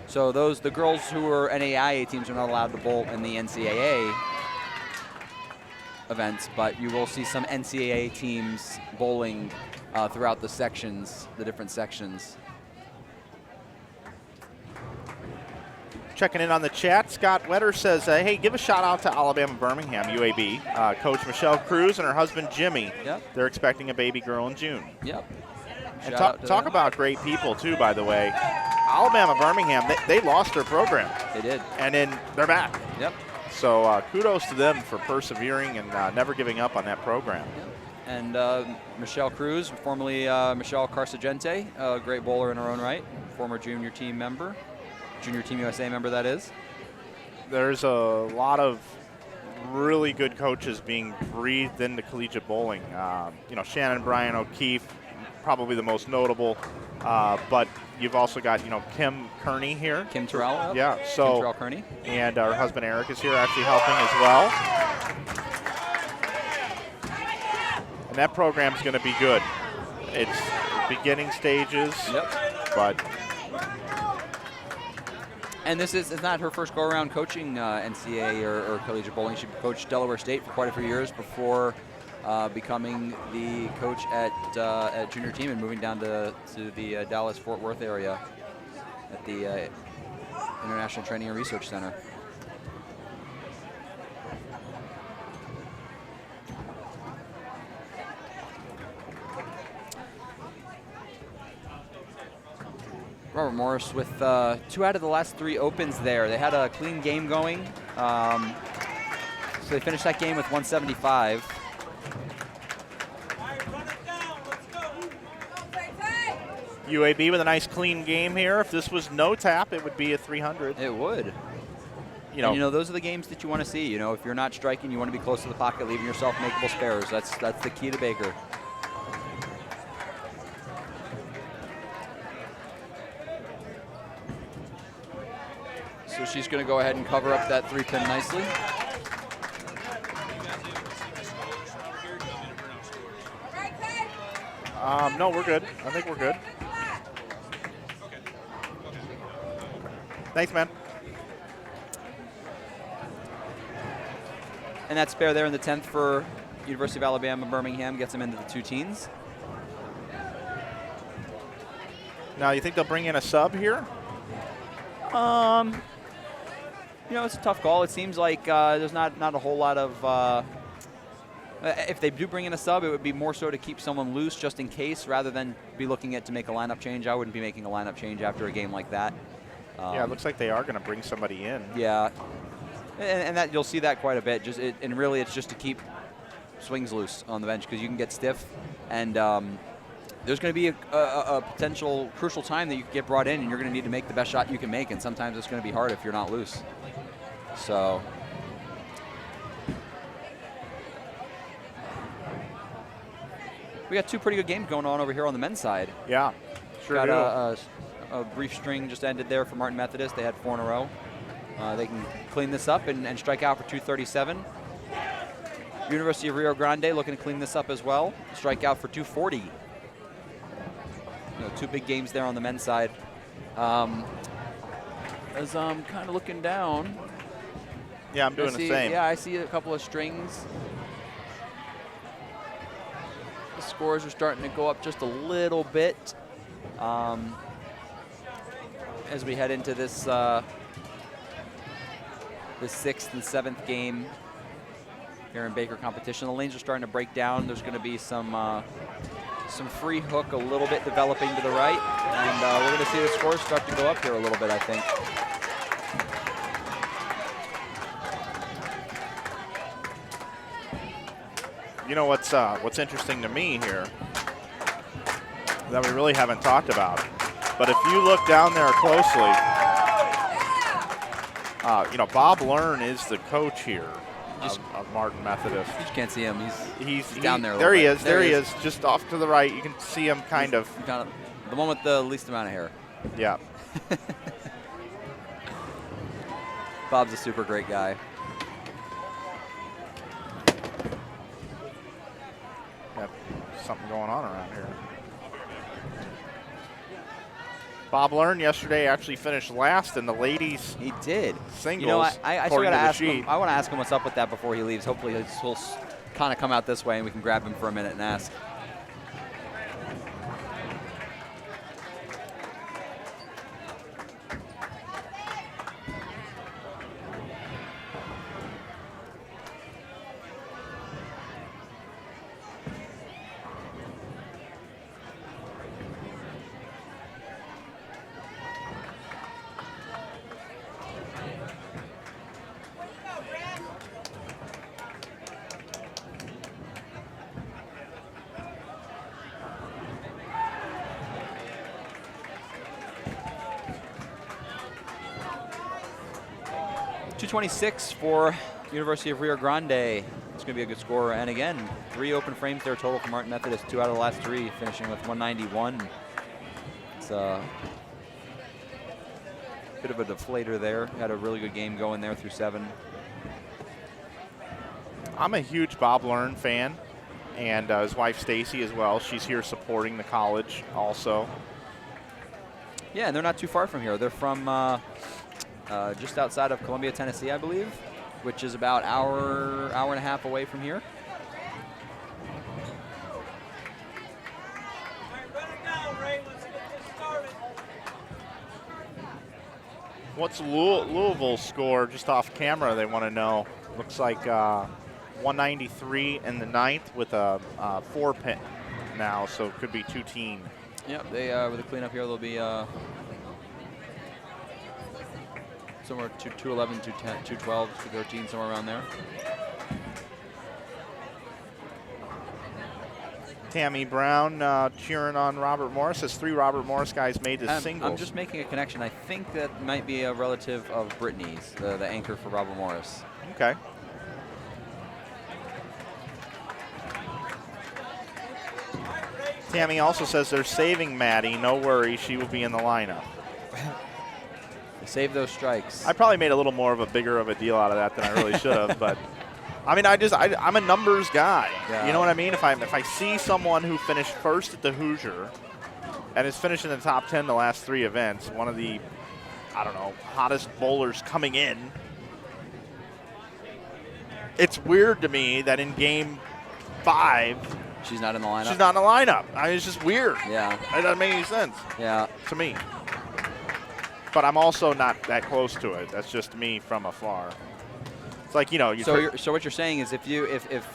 So the girls who are NAIA teams are not allowed to bowl in the NCAA events, but you will see some NCAA teams bowling throughout the sections, the different sections. Checking in on the chat, Scott Wetter says, hey, give a shout out to Alabama Birmingham, UAB. Coach Michelle Cruz and her husband Jimmy. Yep. They're expecting a baby girl in June. Yep. And talk about great people, too, by the way. Alabama Birmingham, they lost their program. They did. And then they're back. Yep. So kudos to them for persevering and never giving up on that program. Yep. And Michelle Cruz, formerly Michelle Carsagente, a great bowler in her own right, former junior team member, Junior Team USA member, that is. There's a lot of really good coaches being breathed into collegiate bowling. Shannon Bryan O'Keefe, probably the most notable, but you've also got, Kim Kearney here. Kim Terrell. Yeah, so Kim Terrell Kearney. And our husband Eric is here actually helping as well. And that program's going to be good. It's beginning stages, but. And it's not her first go-around coaching NCAA or collegiate bowling. She coached Delaware State for quite a few years before becoming the coach at junior team and moving down to the Dallas-Fort Worth area at the International Training and Research Center. Robert Morris with 2 out of the last 3 opens there. They had a clean game going. So they finished that game with 175. UAB with a nice clean game here. If this was no tap, it would be a 300. It would. You know, And, those are the games that you want to see. If you're not striking, you want to be close to the pocket, leaving yourself makeable spares. That's the key to Baker. So she's going to go ahead and cover up that 3-pin nicely. no, we're good. I think we're good. Thanks, man. And that spare there in the 10th for University of Alabama Birmingham gets them into the 2 teens. Now, you think they'll bring in a sub here? It's a tough call. It seems like there's not a whole lot of. If they do bring in a sub, it would be more so to keep someone loose just in case, rather than be looking at to make a lineup change. I wouldn't be making a lineup change after a game like that. Yeah, it looks like they are going to bring somebody in. Yeah, and that you'll see that quite a bit. And really, it's just to keep swings loose on the bench because you can get stiff, and there's going to be a potential crucial time that you can get brought in, and you're going to need to make the best shot you can make. And sometimes it's going to be hard if you're not loose. So. We got 2 pretty good games going on over here on the men's side. Yeah, sure got do. A brief string just ended there for Martin Methodist. They had 4 in a row. They can clean this up and strike out for 237. University of Rio Grande looking to clean this up as well. Strike out for 240. 2 big games there on the men's side. As I'm kind of looking down. Yeah, I'm doing the same. Yeah, I see a couple of strings. The scores are starting to go up just a little bit as we head into this the 6th and 7th game here in Baker competition. The lanes are starting to break down. There's going to be some free hook a little bit developing to the right, and we're going to see the scores start to go up here a little bit, I think. You know what's interesting to me here that we really haven't talked about, but if you look down there closely, Bob Learn is the coach here of Martin Methodist. You just can't see him. He's down there. There he is. There he is, just off to the right. You can see him kind of the one with the least amount of hair. Yeah. Bob's a super great guy. Got something going on around here. Bob Learn yesterday actually finished last in the ladies. He did. Singles. I still got to ask him. I want to ask him what's up with that before he leaves. Hopefully he'll kind of come out this way and we can grab him for a minute and ask. .226 for University of Rio Grande. It's going to be a good score. And again, 3 open frames there total for Martin Methodist. 2 out of the last 3, finishing with 191. It's a bit of a deflator there. Had a really good game going there through 7. I'm a huge Bob Learn fan, and his wife Stacy as well. She's here supporting the college also. Yeah, and they're not too far from here. They're from just outside of Columbia, Tennessee, I believe, which is about hour and a half away from here. What's Louisville's score just off camera? They want to know. Looks like 193 in the 9th with a 4-pin now, so it could be 2-teen. Yep, they with the cleanup here, they'll be somewhere 211, 210, 212, 213, somewhere around there. Tammy Brown cheering on Robert Morris as 3 Robert Morris guys made the singles. I'm just making a connection. I think that might be a relative of Brittany's, the anchor for Robert Morris. Okay. Tammy also says they're saving Maddie. No worry, she will be in the lineup. Save those strikes. I probably made a little more of a bigger of a deal out of that than I really should have, but I mean, I'm a numbers guy. Yeah. You know what I mean? If I see someone who finished first at the Hoosier and is finishing in the top 10 the last 3 events, one of the, I don't know, hottest bowlers coming in, it's weird to me that in game 5, she's not in the lineup. she's not in the lineup. I mean, it's just weird. Yeah. It doesn't make any sense. Yeah. To me. But I'm also not that close to it. That's just me from afar. It's like, you know. So what you're saying is if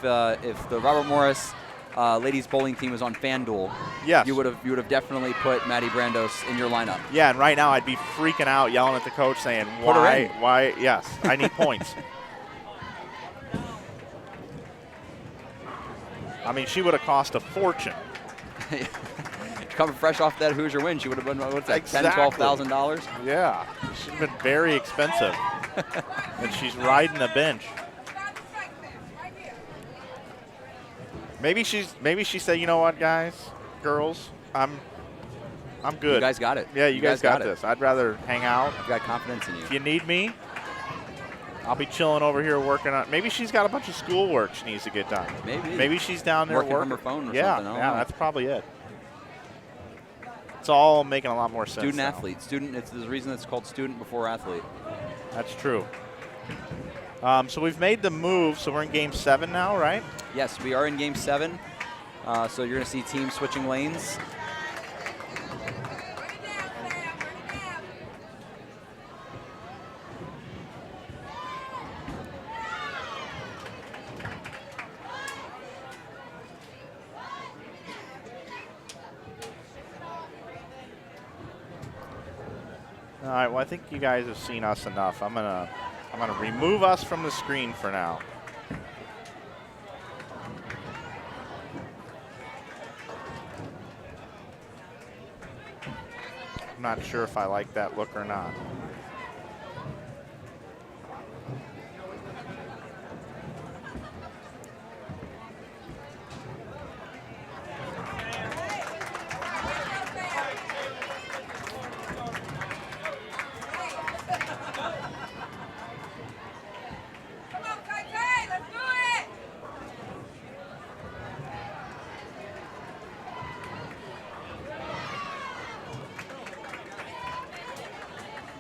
the Robert Morris ladies bowling team was on FanDuel, yes, you would have definitely put Maddie Brandos in your lineup. Yeah, and right now I'd be freaking out, yelling at the coach, saying, Put her in. Why? Yes, I need points. I mean, she would have cost a fortune. Coming fresh off that Hoosier win, she would have been, what's that, Exactly. $10,000, $12,000? Yeah, she's been very expensive. And she's riding the bench. Maybe she said, you know what, guys, girls, I'm good. You guys got it. Yeah, you guys got this. I'd rather hang out. I've got confidence in you. If you need me, I'll be chilling over here working on. Maybe she's got a bunch of schoolwork she needs to get done. Maybe she's down there working from her phone or something. Yeah, that's probably it. It's all making a lot more sense. Student now. athlete. There's a reason it's called student before athlete. That's true. So we've made the move, so we're in game 7 now, right? Yes, we are in game 7. So you're going to see teams switching lanes. All right. Well, I think you guys have seen us enough. I'm gonna remove us from the screen for now. I'm not sure if I like that look or not.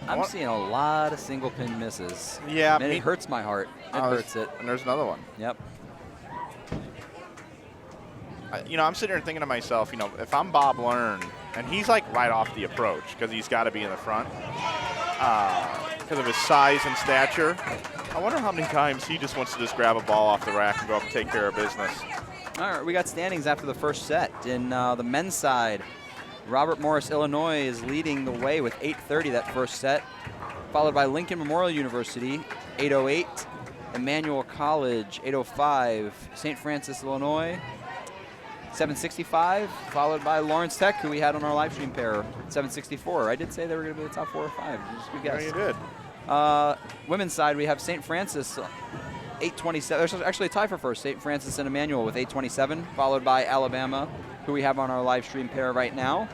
I'm seeing a lot of single pin misses. Yeah. And it hurts my heart. It hurts it. And there's another one. Yep. I'm sitting here thinking to myself, if I'm Bob Learn, and he's like right off the approach because he's got to be in the front because of his size and stature. I wonder how many times he just wants to just grab a ball off the rack and go up and take care of business. All right, we got standings after the first set. In the men's side, Robert Morris, Illinois is leading the way with 8:30 that first set, followed by Lincoln Memorial University, 8:08, Emmanuel College, 8:05, St. Francis, Illinois, 7:65, followed by Lawrence Tech, who we had on our live stream pair, 7:64. I did say they were going to be the top 4 or 5. Just a good guess. Yeah, you did. Women's side, we have St. Francis, 8:27. There's actually a tie for first. St. Francis and Emmanuel with 8:27, followed by Alabama, who we have on our live stream pair right now.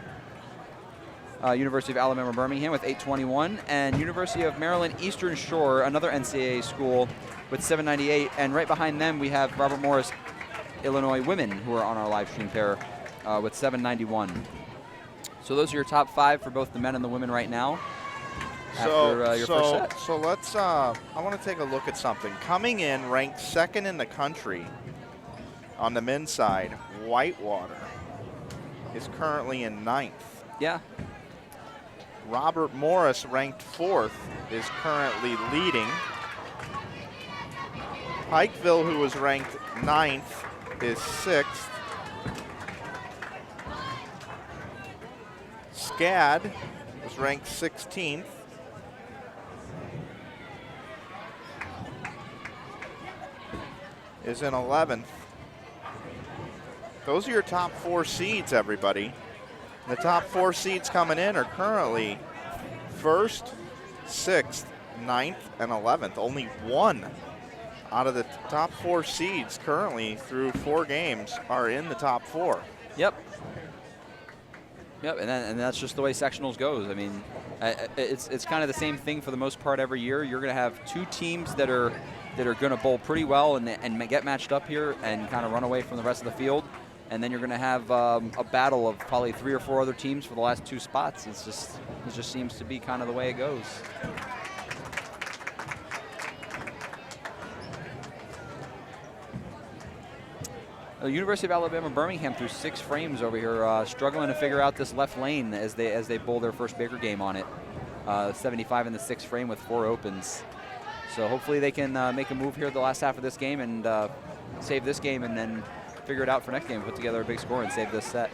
University of Alabama Birmingham with 8:21, and University of Maryland Eastern Shore, another NCAA school, with 7:98. And right behind them, we have Robert Morris, Illinois women, who are on our live stream pair with 7:91. So those are your top 5 for both the men and the women right now. After your first set. So let's. I want to take a look at something. Coming in ranked 2nd in the country on the men's side, Whitewater is currently in 9th. Yeah. Robert Morris, ranked 4th, is currently leading. Pikeville, who was ranked 9th, is 6th. SCAD was ranked 16th. Is in 11th. Those are your top 4 seeds, everybody. The top 4 seeds coming in are currently 1st, 6th, 9th, and 11th. Only one out of the top 4 seeds currently through 4 games are in the top 4. Yep. Yep, and that's just the way sectionals goes. I mean, it's kind of the same thing for the most part every year. You're going to have 2 teams that are going to bowl pretty well and get matched up here and kind of run away from the rest of the field. And then you're going to have a battle of probably 3 or 4 other teams for the last 2 spots. It just seems to be kind of the way it goes. The University of Alabama Birmingham through 6 frames over here, struggling to figure out this left lane as they bowl their first Baker game on it. 75 in the 6th frame with 4 opens. So hopefully they can make a move here the last half of this game and save this game and then figure it out for next game, put together a big score and save this set.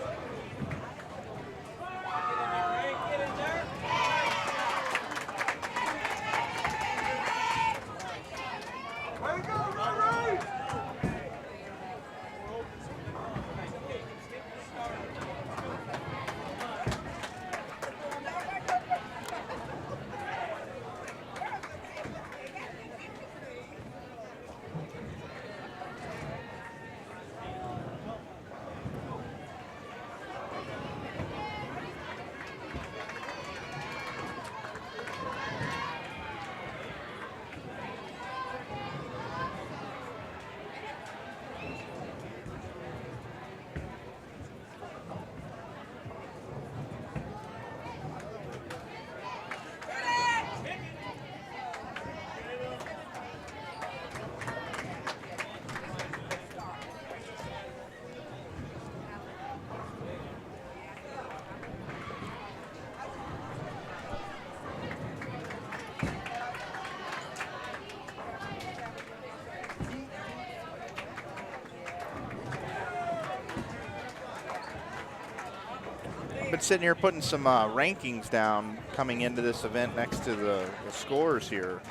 Been sitting here putting some rankings down coming into this event next to the scores here.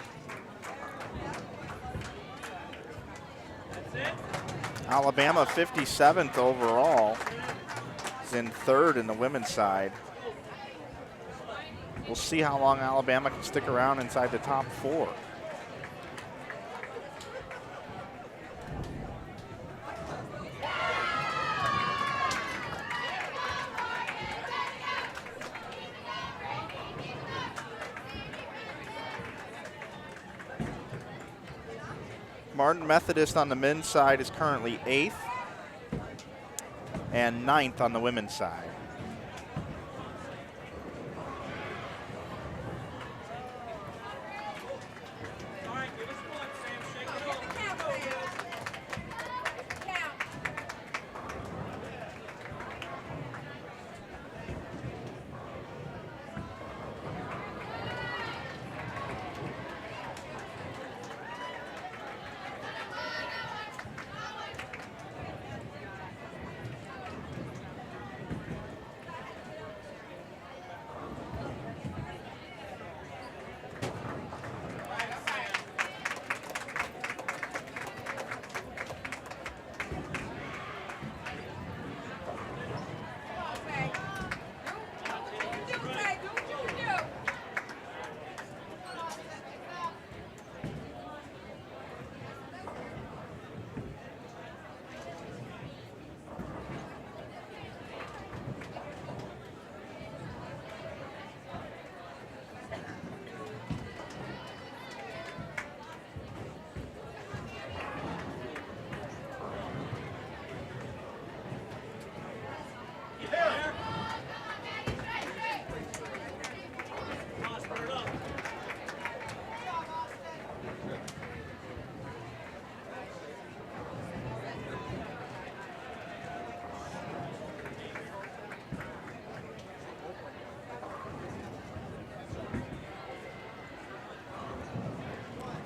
Alabama 57th overall is in 3rd in the women's side. We'll see how long Alabama can stick around inside the top 4. Martin Methodist on the men's side is currently 8th and 9th on the women's side.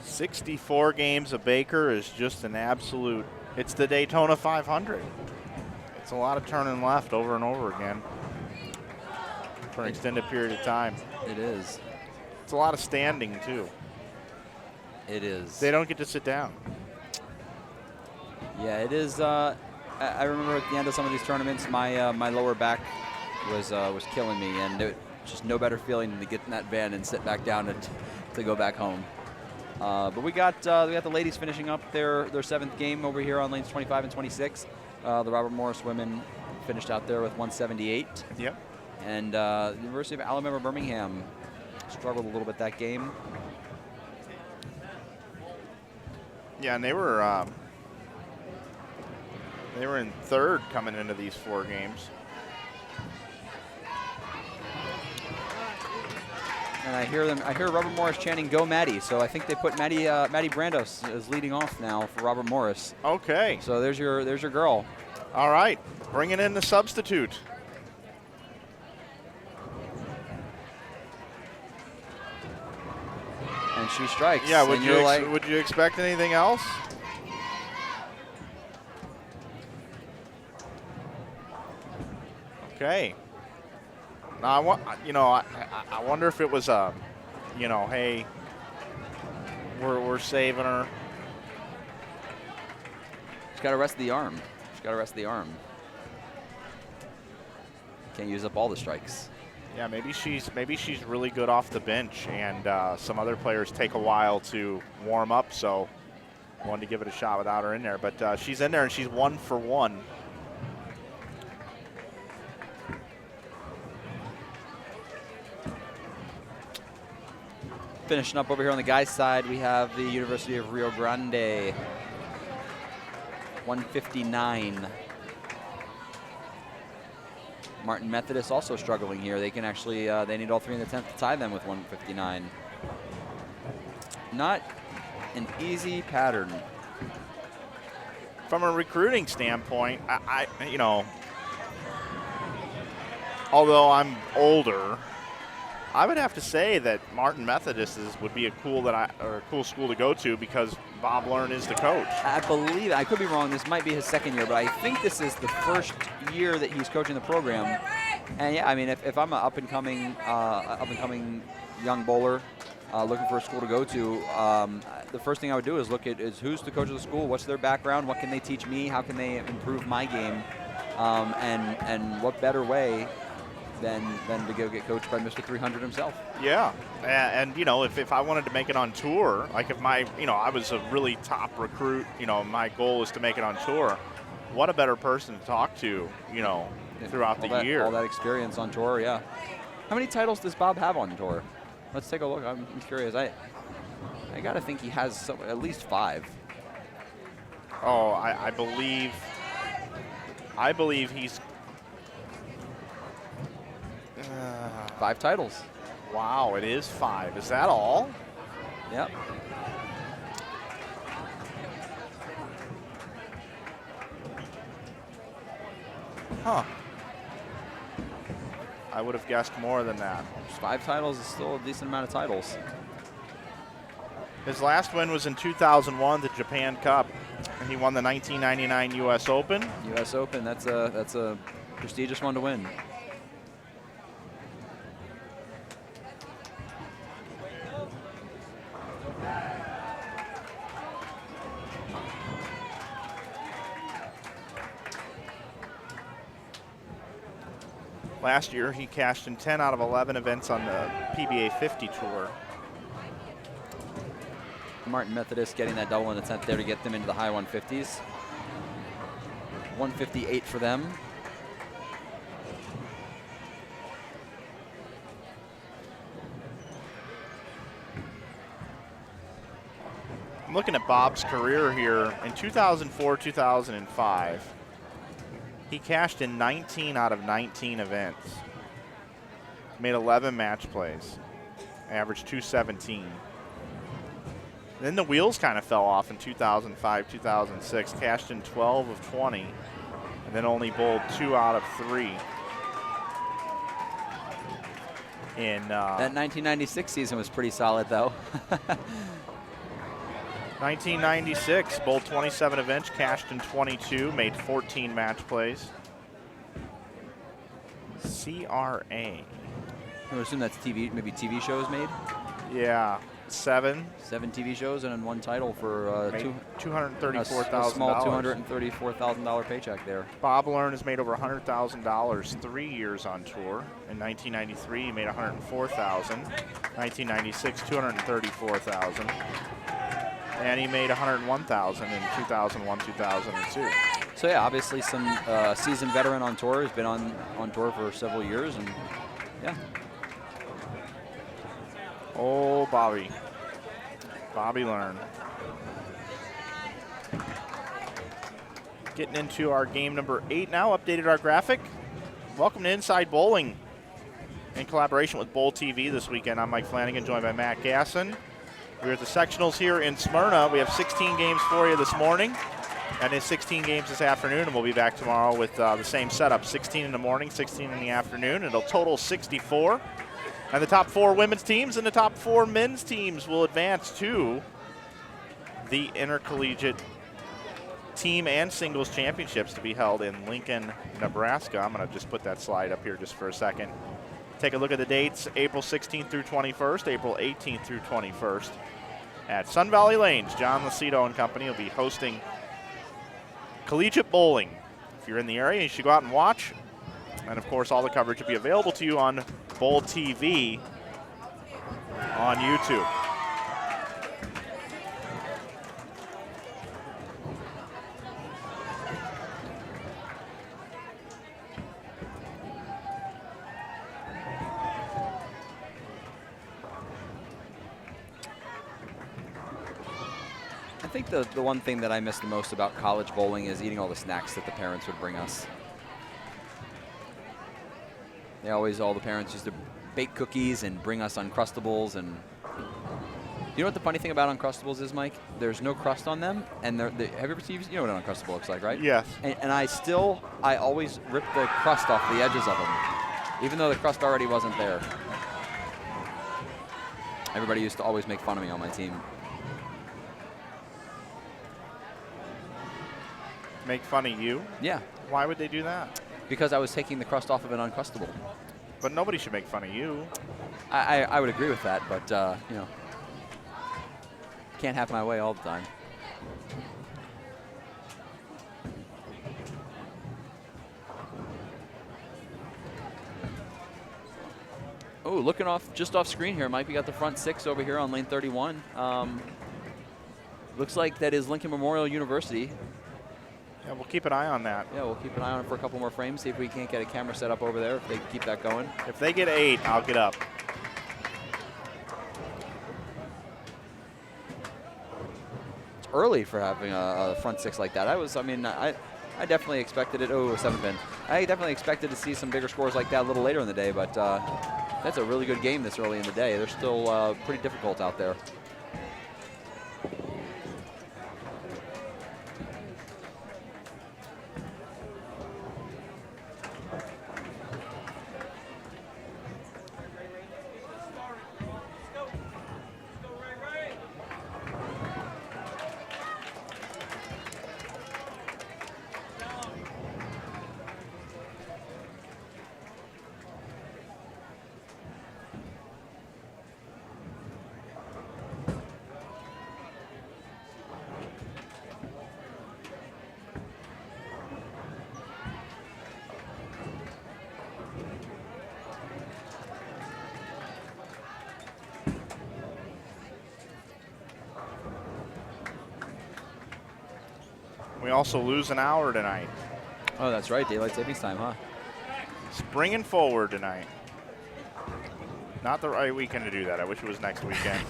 "64 games of Baker is just an absolute, it's the Daytona 500. It's a lot of turning left over and over again for an extended period of time. It is. It's a lot of standing, too. It is. They don't get to sit down. Yeah, it is. I remember at the end of some of these tournaments, my my lower back was killing me, and it, just no better feeling than to get in that van and sit back down to go back home. But we got the ladies finishing up their 7th game over here on lanes 25 and 26. The Robert Morris women finished out there with 178. Yep. And the University of Alabama Birmingham struggled a little bit that game. Yeah, and they were in 3rd coming into these 4 games. And I hear Robert Morris chanting "Go Maddie!" So I think they put Maddie Brandos as leading off now for Robert Morris. Okay. So there's your girl. All right, bringing in the substitute. And she strikes. Yeah, And would you expect anything else? Okay. Now I wonder if it was hey, we're saving her. She's got to rest the arm. She's got to rest the arm. Can't use up all the strikes. Yeah, maybe she's really good off the bench, and some other players take a while to warm up. So wanted to give it a shot without her in there, but she's in there and she's 1 for 1. Finishing up over here on the guys' side, we have the University of Rio Grande, 159. Martin Methodist also struggling here. They can actually, they need all 3 in the 10th to tie them with 159. Not an easy pattern. From a recruiting standpoint, although I'm older, I would have to say that Martin Methodist would be a cool school to go to because Bob Learn is the coach. I believe, I could be wrong, this might be his 2nd year, but I think this is the 1st year that he's coaching the program. And yeah, I mean, if I'm an up-and-coming young bowler looking for a school to go to, the first thing I would do is look at who's the coach of the school, what's their background, what can they teach me, how can they improve my game, and what better way than to go get coached by Mr. 300 himself. Yeah, and if I wanted to make it on tour, like if I was a really top recruit, my goal is to make it on tour, what a better person to talk to, throughout the year. All that experience on tour, yeah. How many titles does Bob have on tour? Let's take a look. I'm curious. I gotta think he has at least 5. Oh, I believe he's 5 titles. Wow, it is 5. Is that all? Yep. Huh. I would have guessed more than that. 5 titles is still a decent amount of titles. His last win was in 2001, the Japan Cup, and he won the 1999 U.S. Open. U.S. Open, that's a prestigious one to win. Last year, he cashed in 10 out of 11 events on the PBA 50 Tour. Martin Methodist getting that double in the 10th there to get them into the high 150s. 158 for them. I'm looking at Bob's career here. In 2004, 2005, he cashed in 19 out of 19 events. Made 11 match plays. Averaged 217. Then the wheels kind of fell off in 2005, 2006. Cashed in 12 of 20. And then only bowled 2 out of 3. That 1996 season was pretty solid, though. 1996, bowled 27 events, cashed in 22, made 14 match plays. CRA. I would assume that's TV, maybe TV shows made. Yeah. 7. 7 TV shows and 1 title for Made a $234,000. small $234,000 paycheck there. Bob Learn has made over $100,000 3 years on tour. In 1993, he made $104,000. 1996, $234,000. And he made $101,000 in 2001, 2002. So yeah, obviously some seasoned veteran on tour. He's been on tour for several years, and yeah. Oh, Bobby Learn. Getting into our game number 8 now. Updated our graphic. Welcome to Inside Bowling in collaboration with Bowl TV this weekend. I'm Mike Flanagan, joined by Matt Gasson. We're at the sectionals here in Smyrna. We have 16 games for you this morning, and then 16 games this afternoon, and we'll be back tomorrow with the same setup, 16 in the morning, 16 in the afternoon. It'll total 64. And the top 4 women's teams and the top 4 men's teams will advance to the Intercollegiate team and singles championships to be held in Lincoln, Nebraska. I'm going to just put that slide up here just for a second. Take a look at the dates, April 16th through 21st, April 18th through 21st. At Sun Valley Lanes, John Lacido and company will be hosting collegiate bowling. If you're in the area, you should go out and watch. And, of course, all the coverage will be available to you on Bowl TV on YouTube. I think the one thing that I miss the most about college bowling is eating all the snacks that the parents would bring us. All the parents used to bake cookies and bring us Uncrustables. And you know what the funny thing about Uncrustables is, Mike? There's no crust on them, and have you ever seen, you know what an Uncrustable looks like, right? Yes. And I always rip the crust off the edges of them, even though the crust already wasn't there. Everybody used to always make fun of me on my team. Make fun of you? Yeah. Why would they do that? Because I was taking the crust off of an Uncrustable. But nobody should make fun of you. I would agree with that, but, you know, can't have my way all the time. Oh, looking just off screen here, Mike, we got the front 6 over here on lane 31. Looks like that is Lincoln Memorial University. Yeah, we'll keep an eye on that. Yeah, we'll keep an eye on it for a couple more frames, see if we can't get a camera set up over there, if they keep that going. If they get 8, I'll get up. It's early for having a front 6 like that. I definitely expected it. Oh, a 7-pin. I definitely expected to see some bigger scores like that a little later in the day, but that's a really good game this early in the day. They're still pretty difficult out there. We also lose an hour tonight. Oh, that's right, daylight savings time, huh? Springing forward tonight. Not the right weekend to do that. I wish it was next weekend.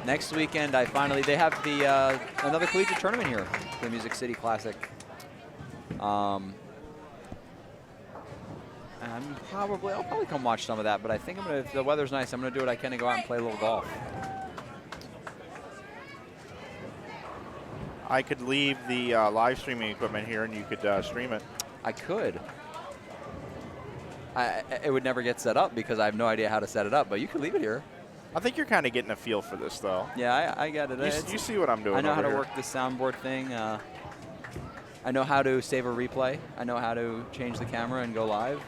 Next weekend, they have the another collegiate tournament here, the Music City Classic. I'll probably come watch some of that, but I think if the weather's nice, I'm gonna do what I can to go out and play a little golf. I could leave the live streaming equipment here and you could stream it. I could. It would never get set up because I have no idea how to set it up, but you could leave it here. I think you're kind of getting a feel for this, though. Yeah, I get it. You see what I'm doing. I know how to here. work this soundboard thing. I know how to save a replay. I know how to change the camera and go live.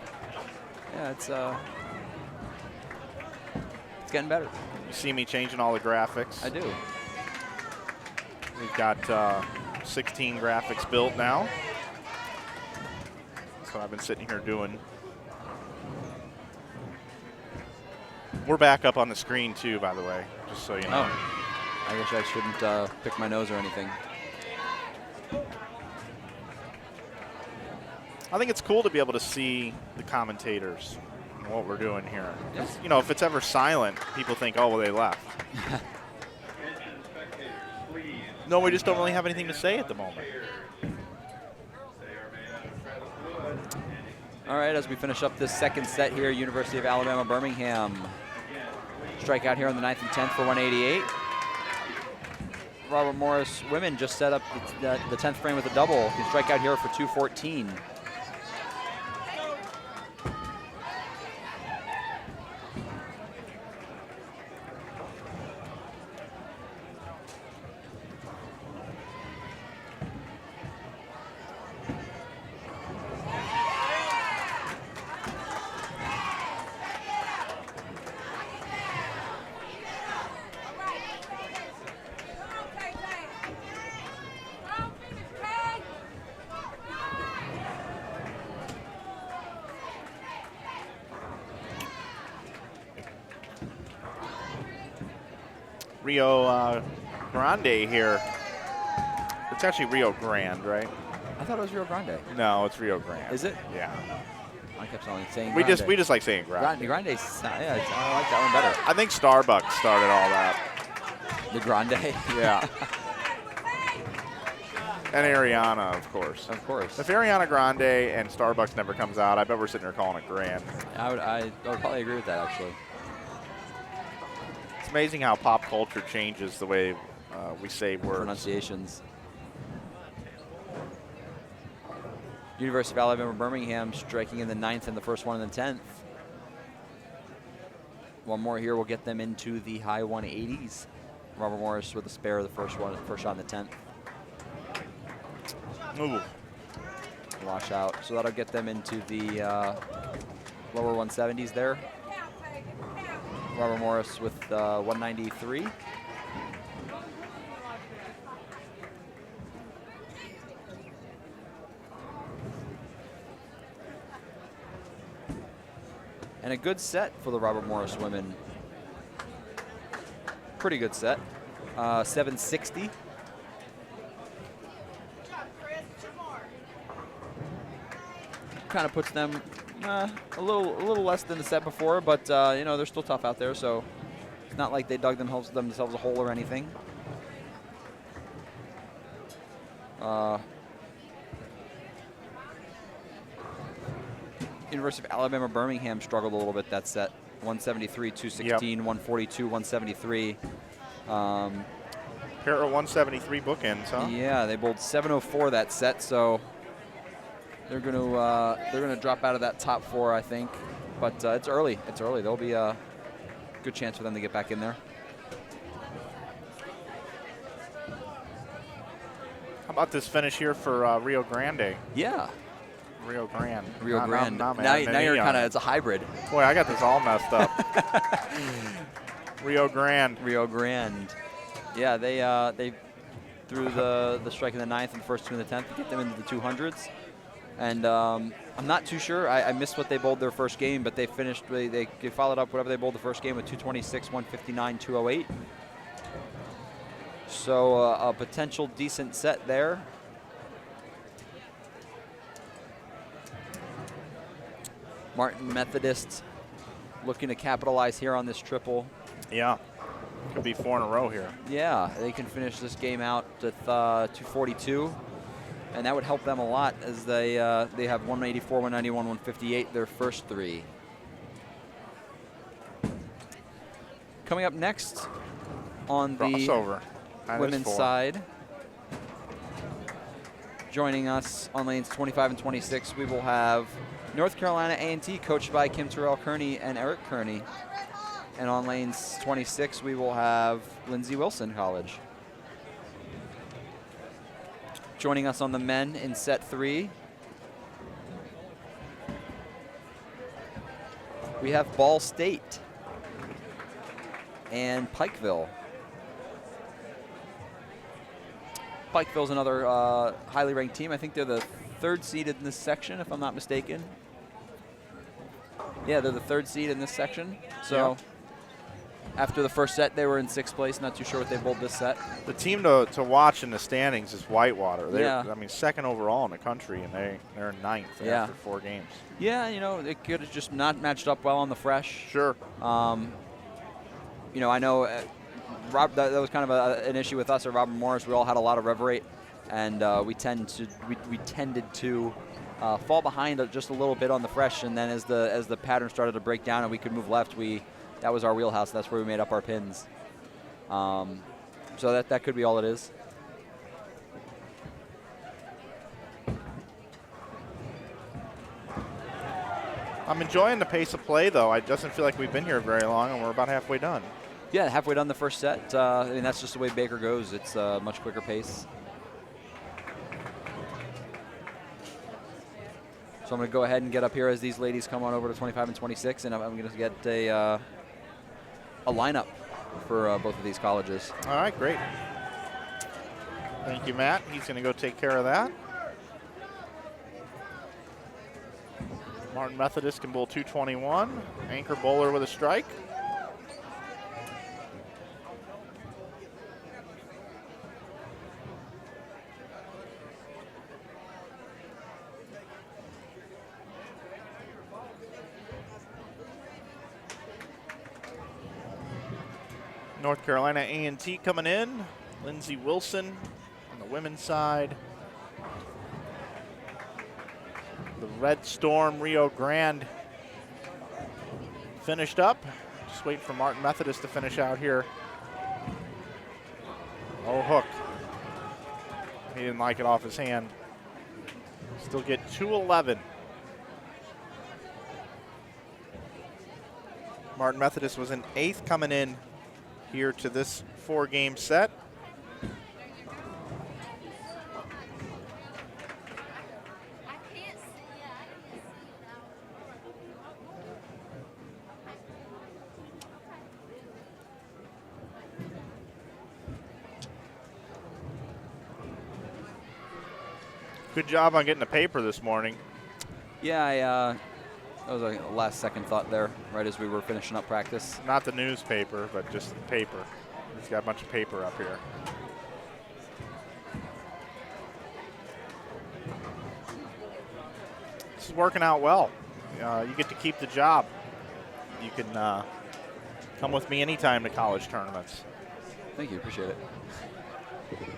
Yeah, it's It's getting better. You see me changing all the graphics. I do. We've got 16 graphics built now. That's what I've been sitting here doing. We're back up on the screen too, by the way, just so you know. Oh, I guess I shouldn't pick my nose or anything. I think it's cool to be able to see the commentators and what we're doing here. Yes. You know, if it's ever silent, people think, oh, well, they left. No, we just don't really have anything to say at the moment. All right, as we finish up this second set here, University of Alabama, Birmingham. Strikeout here on the 9th and 10th for 188. Robert Morris women just set up the 10th frame with a double. He strike out here for 214. Rio Grande here. It's actually Rio Grande, right? I thought it was Rio Grande. No, it's Rio Grande. Is it? Yeah. I kept on saying We Grande. just like saying Grande. Grande, yeah, I like that one better. I think Starbucks started all that. The Grande. Yeah. And Ariana, of course. Of course. If Ariana Grande and Starbucks never comes out, I bet we're sitting here calling it Grand. I would probably agree with that, actually. It's amazing how pop culture changes the way we say words. Pronunciations. University of Alabama, Birmingham striking in the 9th and the first one in the 10th. One more here will get them into the high 180s. Robert Morris with a spare of the first shot in the 10th. Ooh. Wash out. So that'll get them into the lower 170s there. Robert Morris with 193. And a good set for the Robert Morris women. Pretty good set. 760. Kind of puts them a little less than the set before, but you know, they're still tough out there, so it's not like they dug themselves a hole or anything. University of Alabama, Birmingham struggled a little bit that set. 173, 216, 142, 173. Pair of 173 bookends, huh? Yeah, they bowled 704 that set, so they're gonna drop out of that top four, I think. But it's early. It's early. There'll be a good chance for them to get back in there. How about this finish here for Rio Grande? Yeah. Rio Grande. Rio Grande. Now Now you're kind of, it's a hybrid. Boy, I got this all messed up. Rio Grande. Rio Grande. Yeah, they threw the strike in the 9th and the first two in the 10th to get them into the 200s. And I'm not too sure. I missed what they bowled their first game, but they finished. They followed up whatever they bowled the first game with 226, 159, 208. So a potential decent set there. Martin Methodist looking to capitalize here on this triple. Yeah. Could be 4 in a row here. Yeah, they can finish this game out with 242. And that would help them a lot as they have 184, 191, 158, their first three. Coming up next on the Crossover. women's side, joining us on lanes 25 and 26, we will have North Carolina A&T, coached by Kim Terrell-Kearney and Eric Kearney. And on lanes 26, we will have Lindsey Wilson College. Joining us on the men in set 3, we have Ball State. and Pikeville. Pikeville's another highly ranked team. I think they're the 3rd seed in this section, if I'm not mistaken. Yeah, they're the 3rd seed in this section. So after the first set, they were in 6th place. Not too sure what they bowled this set. The team to watch in the standings is Whitewater. They're, Yeah. I mean, 2nd overall in the country, and they're 9th after 4 games. Yeah, you know, it could have just not matched up well on the fresh. Sure. You know, I know Rob, that was kind of an issue with us at Robert Morris. We all had a lot of rev rate, and we tended to fall behind just a little bit on the fresh, and then as the pattern started to break down and we could move left, that was our wheelhouse. That's where we made up our pins. So that could be all it is. I'm enjoying the pace of play, though. It doesn't feel like we've been here very long, and we're about halfway done. Yeah, halfway done the first set. I mean, that's just the way Baker goes. It's a much quicker pace. So I'm going to go ahead and get up here as these ladies come on over to 25 and 26, and I'm going to get a lineup for both of these colleges. All right, great. Thank you, Matt. He's going to go take care of that. Martin Methodist can bowl 221. Anchor bowler with a strike. North Carolina A&T coming in. Lindsey Wilson on the women's side. The Red Storm Rio Grande finished up. Just waiting for Martin Methodist to finish out here. Oh, hook. He didn't like it off his hand. Still get 211. Martin Methodist was in 8th coming in here to this 4-game set. Good job on getting the paper this morning. Yeah, that was a last-second thought there, right as we were finishing up practice. Not the newspaper, but just the paper. He's got a bunch of paper up here. This is working out well. You get to keep the job. You can come with me anytime to college tournaments. Thank you, appreciate it.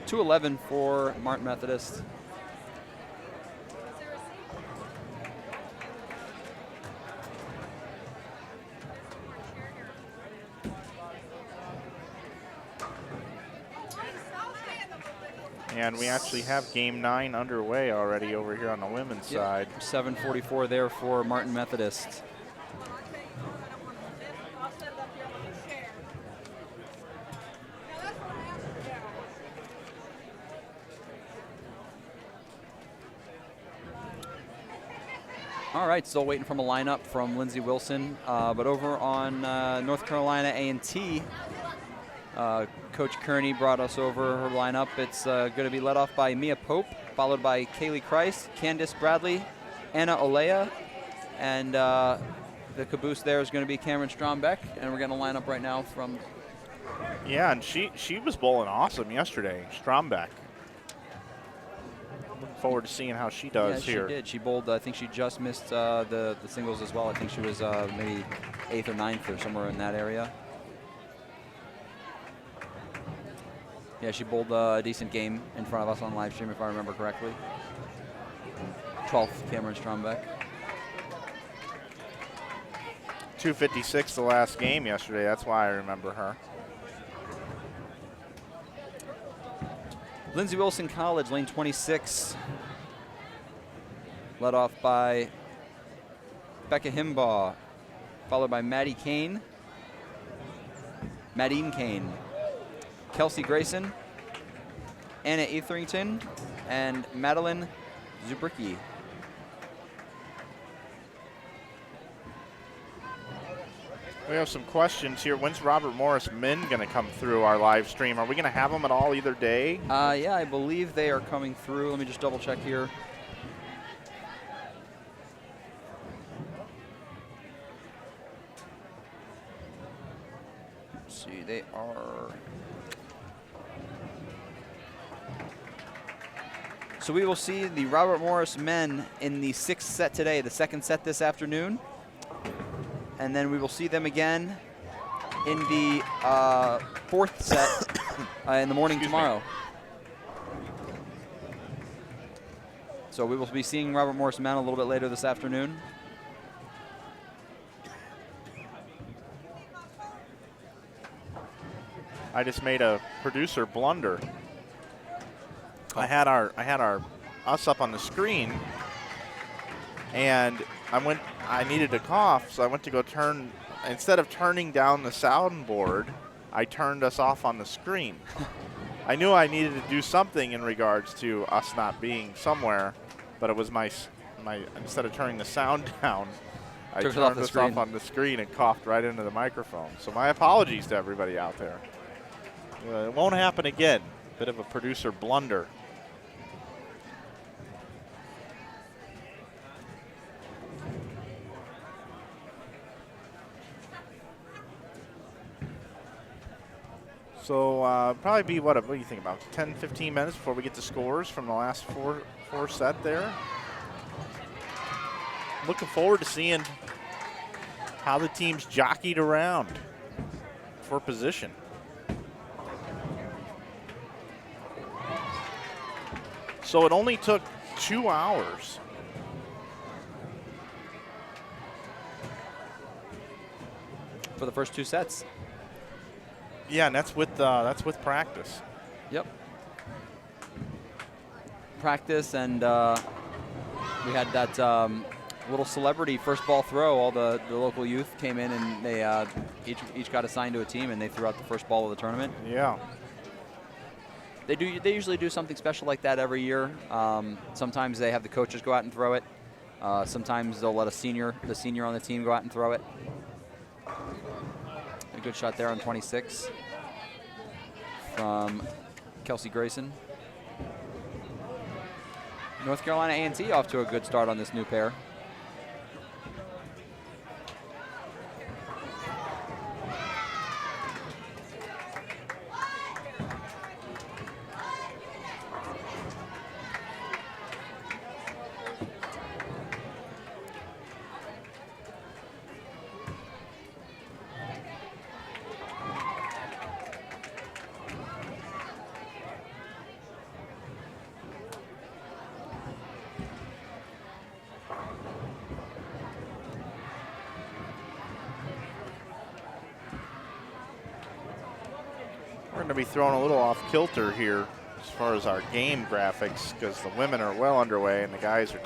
211 for Martin Methodist. And we actually have game 9 underway already over here on the women's side. 7:44 there for Martin Methodist. All right, still waiting from a lineup from Lindsey Wilson, but over on North Carolina A&T, Coach Kearney brought us over her lineup. It's going to be led off by Mia Pope, followed by Kaylee Christ, Candice Bradley, Anna Olea, and the caboose there is going to be Cameron Strombeck, and we're getting a lineup right now from... Yeah, and she was bowling awesome yesterday, Strombeck. Looking forward to seeing how she does here. Yeah, she did. She bowled, I think she just missed the singles as well. I think she was maybe 8th or 9th or somewhere in that area. Yeah, she bowled a decent game in front of us on live stream, if I remember correctly. 12th, Cameron Strombeck. 256 the last game yesterday. That's why I remember her. Lindsey Wilson College, lane 26. Led off by Becca Himbaugh, followed by Maddie Kane. Madeline Kane. Kelsey Grayson, Anna Etherington, and Madeline Zubricki. We have some questions here. When's Robert Morris men going to come through our live stream? Are we going to have them at all either day? Yeah, I believe they are coming through. Let me just double check here. Let's see, they are. So we will see the Robert Morris men in the 6th set today, the 2nd set this afternoon. And then we will see them again in the 4th set in the morning tomorrow. So we will be seeing Robert Morris men a little bit later this afternoon. I just made a producer blunder. I had us up on the screen, and I needed to cough, so I went to go turn. Instead of turning down the soundboard, I turned us off on the screen. I knew I needed to do something in regards to us not being somewhere, but it was my instead of turning the sound down, I turned us off on the screen and coughed right into the microphone. So my apologies to everybody out there. It won't happen again. Bit of a producer blunder. So probably be, what do you think, about 10, 15 minutes before we get the scores from the last four set there. Looking forward to seeing how the teams jockeyed around for position. So it only took 2 hours. For the first 2 sets. Yeah, and that's with practice. Yep. Practice, and we had that little celebrity first ball throw. All the local youth came in, and they each got assigned to a team, and they threw out the first ball of the tournament. Yeah. They usually do something special like that every year. Sometimes they have the coaches go out and throw it. Sometimes they'll let the senior on the team go out and throw it. A good shot there on 26 from Kelsey Grayson. North Carolina A&T off to a good start on this new pair. We're going to be thrown a little off kilter here as far as our game graphics, because the women are well underway and the guys are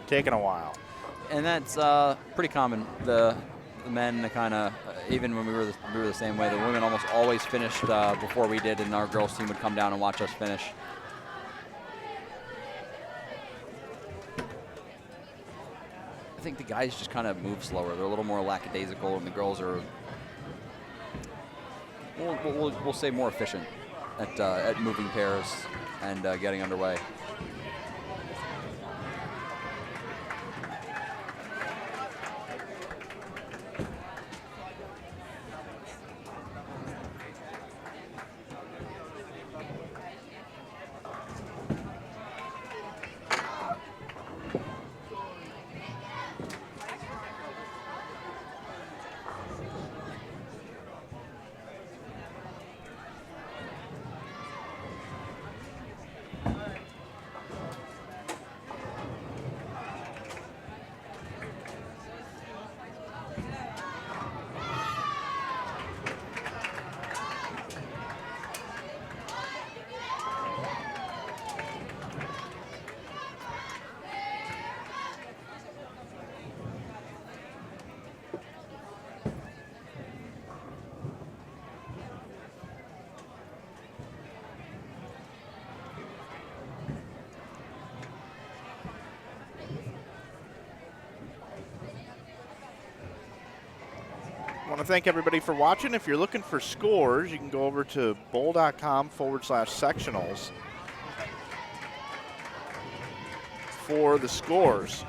taking a while. And that's pretty common. The men kind of, even when we were the same way, the women almost always finished before we did, and our girls team would come down and watch us finish. I think the guys just kind of move slower. They're a little more lackadaisical, and the girls are, we'll say, more efficient at moving pairs and getting underway. want to thank everybody for watching. If you're looking for scores, you can go over to bowl.com/sectionals for the scores.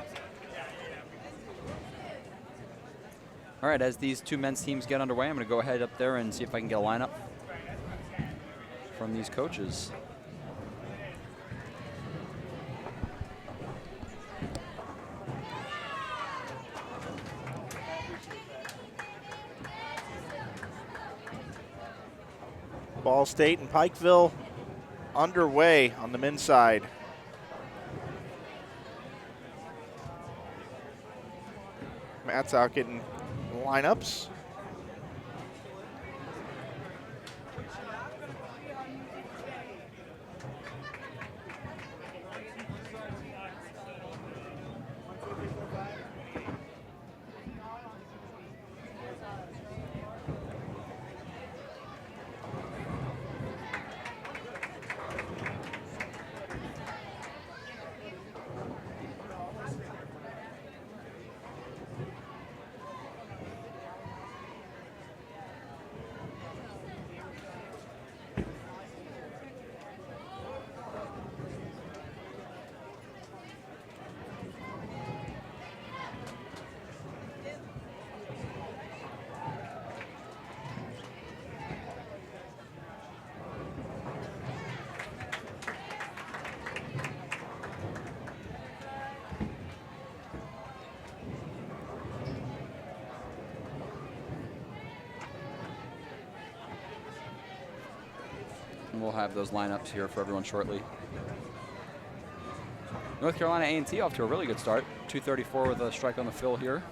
All right, as these two men's teams get underway, I'm going to go ahead up there and see if I can get a lineup from these coaches. Ball State and Pikeville underway on the men's side. Matt's out getting lineups. We'll have those lineups here for everyone shortly. North Carolina A&T off to a really good start. 234 with a strike on the fill here.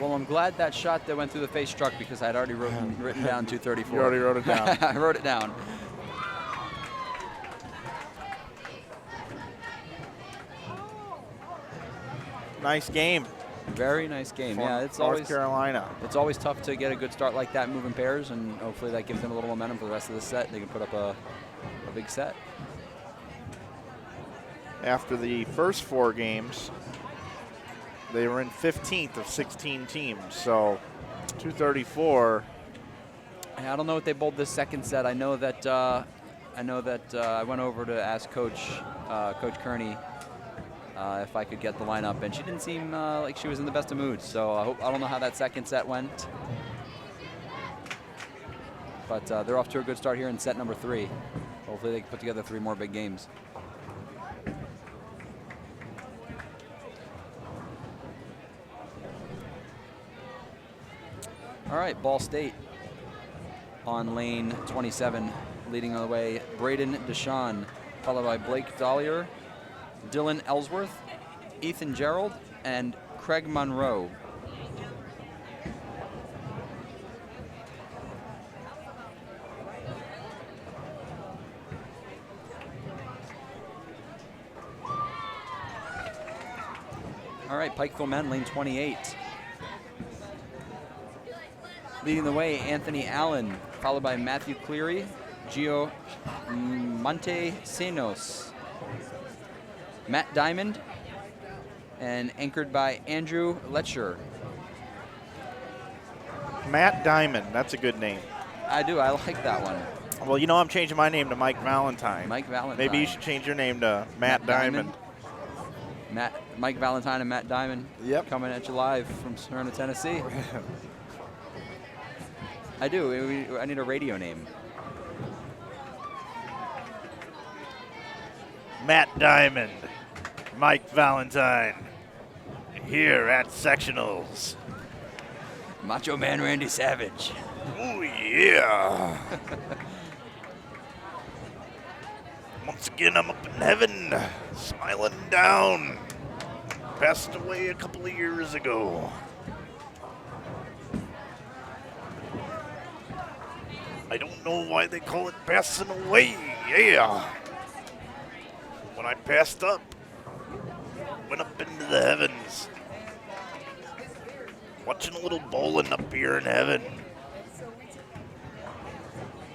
Well, I'm glad that shot that went through the face struck because I'd already written down 234. You already wrote it down. I wrote it down. Nice game. Very nice game. For Yeah, it's North Carolina. It's always tough to get a good start like that moving pairs, and hopefully that gives them a little momentum for the rest of the set. They can put up a big set. After the first 4 games, they were in 15th of 16 teams, so 234. I don't know what they bowled this second set. I know that I went over to ask Coach Kearney if I could get the lineup, and she didn't seem like she was in the best of moods. So I don't know how that second set went, but they're off to a good start here in set number 3. Hopefully they can put together 3 more big games. All right, Ball State on lane 27, leading the way, Braden Deshawn, followed by Blake Dollier, Dylan Ellsworth, Ethan Gerald, and Craig Monroe. All right, Pikeville men, lane 28. Leading the way, Anthony Allen, followed by Matthew Cleary, Gio Montesenos, Matt Diamond, and anchored by Andrew Letcher. Matt Diamond, that's a good name. I do, I like that one. Well, you know I'm changing my name to Mike Valentine. Mike Valentine. Maybe you should change your name to Matt Diamond. Mike Valentine and Matt Diamond. Yep. Coming at you live from Smyrna, Tennessee. I do. I need a radio name. Matt Diamond, Mike Valentine, here at Sectionals. Macho Man Randy Savage. Oh, yeah. Once again, I'm up in heaven, smiling down. Passed away a couple of years ago. I don't know why they call it passing away. Yeah. when I passed up, went up into the heavens. Watching a little bowling up here in heaven.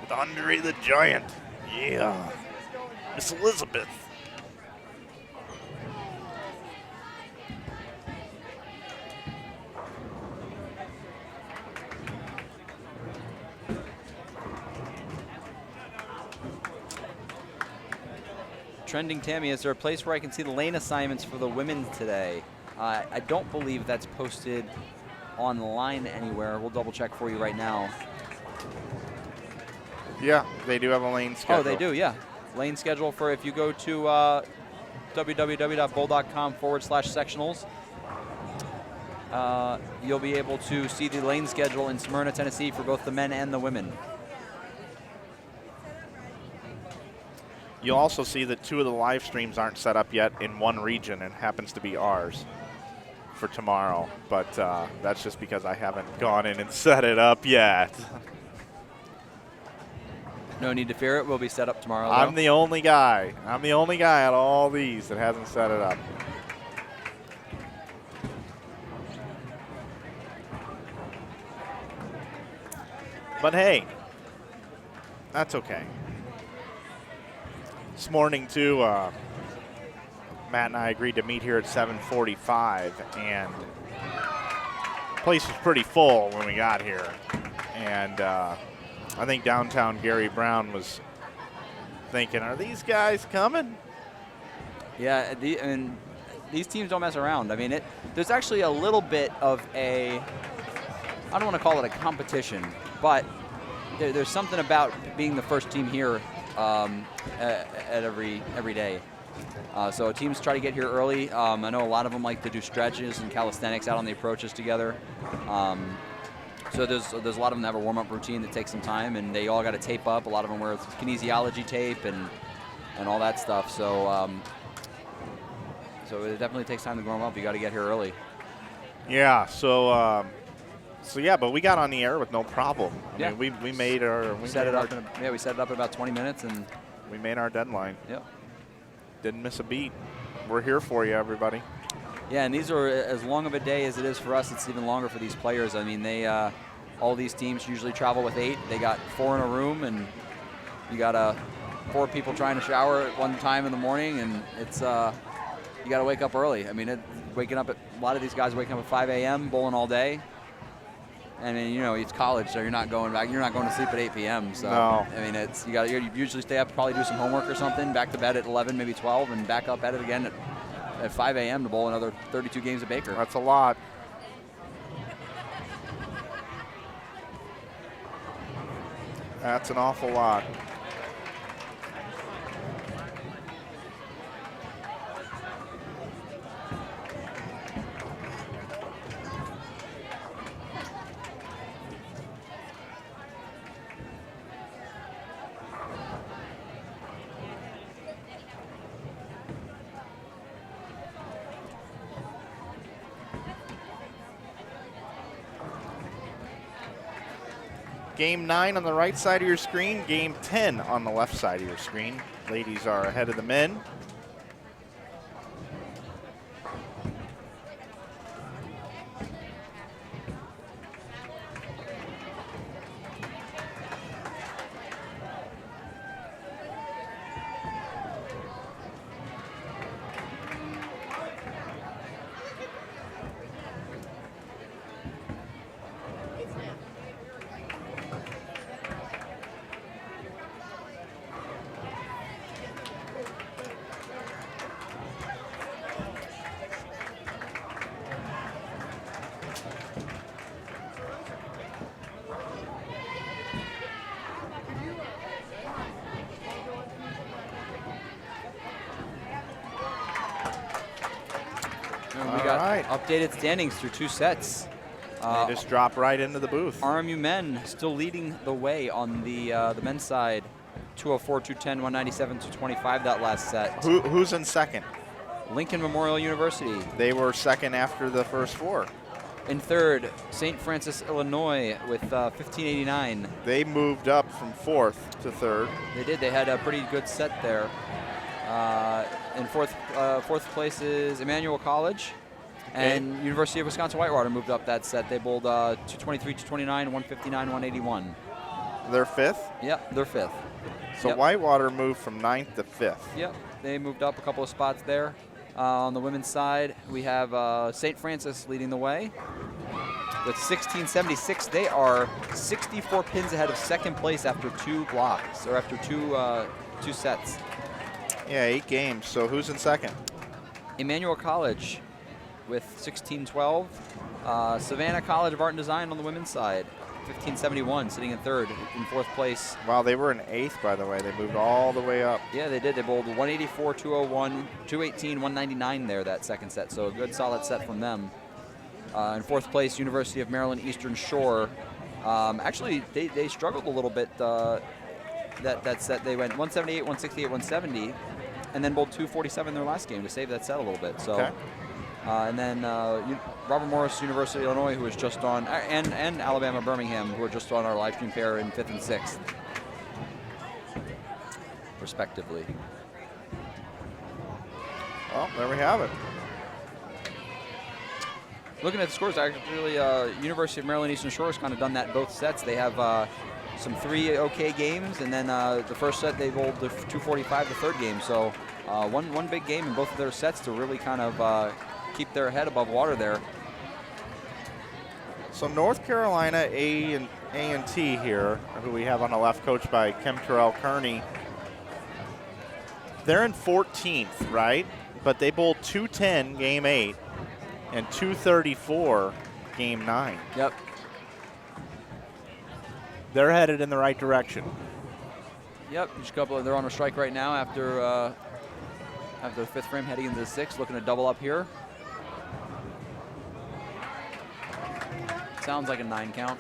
With Andre the Giant. Yeah. Miss Elizabeth. Trending Tammy, is there a place where I can see the lane assignments for the women today? I don't believe that's posted online anywhere. We'll double check for you right now. Yeah, they do have a lane schedule. Oh, they do, yeah. Lane schedule for if you go to www.bowl.com/sectionals. You'll be able to see the lane schedule in Smyrna, Tennessee for both the men and the women. You'll also see that 2 of the live streams aren't set up yet in one region, and happens to be ours for tomorrow. But that's just because I haven't gone in and set it up yet. No need to fear it. We'll be set up tomorrow. I'm the only guy. I'm the only guy out of all these that hasn't set it up. But hey, that's okay. This morning, too, Matt and I agreed to meet here at 7:45, and the place was pretty full when we got here. And I think downtown Gary Brown was thinking, are these guys coming? Yeah, and these teams don't mess around. I mean, there's actually a little bit of I don't want to call it a competition, but there's something about being the first team here at every day. So teams try to get here early. I know a lot of them like to do stretches and calisthenics out on the approaches together. So there's a lot of them that have a warm-up routine that takes some time, and they all got to tape up. A lot of them wear kinesiology tape and all that stuff. So so it definitely takes time to warm up. You got to get here early. Yeah. So yeah, but we got on the air with no problem. I mean, we made our we set it up in about 20 minutes, and we made our deadline. Yep. Didn't miss a beat. We're here for you, everybody. Yeah, and these are as long of a day as it is for us. It's even longer for these players. I mean, they all these teams usually travel with 8. They got 4 in a room, and you got 4 people trying to shower at one time in the morning, and it's you got to wake up early. I mean, a lot of these guys waking up at 5 a.m. bowling all day. I mean, you know, it's college, so you're not going back. You're not going to sleep at 8 p.m. So no. I mean, you usually stay up, probably do some homework or something, back to bed at 11, maybe 12, and back up at it again at 5 a.m. to bowl another 32 games at Baker. That's a lot. That's an awful lot. Game 9 on the right side of your screen, game 10 on the left side of your screen. Ladies are ahead of the men. Updated standings through 2 sets. They just drop right into the booth. RMU men still leading the way on the men's side. 204, 210, 197, 225 that last set. Who's in second? Lincoln Memorial University. They were second after the first 4. In third, St. Francis, Illinois with 1589. They moved up from 4th to 3rd. They did. They had a pretty good set there. in fourth place is Emmanuel College. And University of Wisconsin-Whitewater moved up that set. They bowled 223, 229, 159, 181. They're fifth? Yep, they're fifth. So Whitewater moved from 9th to 5th. Yep, they moved up a couple of spots there. On the women's side, we have St. Francis leading the way with 1676. They are 64 pins ahead of second place after 2 blocks, or after two sets. Yeah, 8 games. So who's in second? Emmanuel College with 1612. Savannah College of Art and Design on the women's side, 1571, sitting in third. In fourth place. Wow, they were in 8th, by the way. They moved all the way up. Yeah, they did. They bowled 184, 201, 218, 199 there that second set. So a good solid set from them. In fourth place, University of Maryland Eastern Shore. Actually, they struggled a little bit that set. They went 178, 168, 170, and then bowled 247 in their last game to save that set a little bit. So. Okay. And then Robert Morris, University of Illinois, who was just on, and Alabama Birmingham, who are just on our live stream pair in 5th and 6th, respectively. Well, there we have it. Looking at the scores, actually, University of Maryland Eastern Shore has kind of done that in both sets. They have some 3 okay games, and then the first set they bowled the 245 the third game. So one big game in both of their sets to really kind of keep their head above water there. So North Carolina A&T here, who we have on the left, coached by Kim Terrell-Kearney. They're in 14th, right? But they bowled 210 game 8 and 234 game 9. Yep. They're headed in the right direction. Yep, just a couple. They're on a strike right now after the 5th frame, heading into the 6th, looking to double up here. Sounds like a 9 count.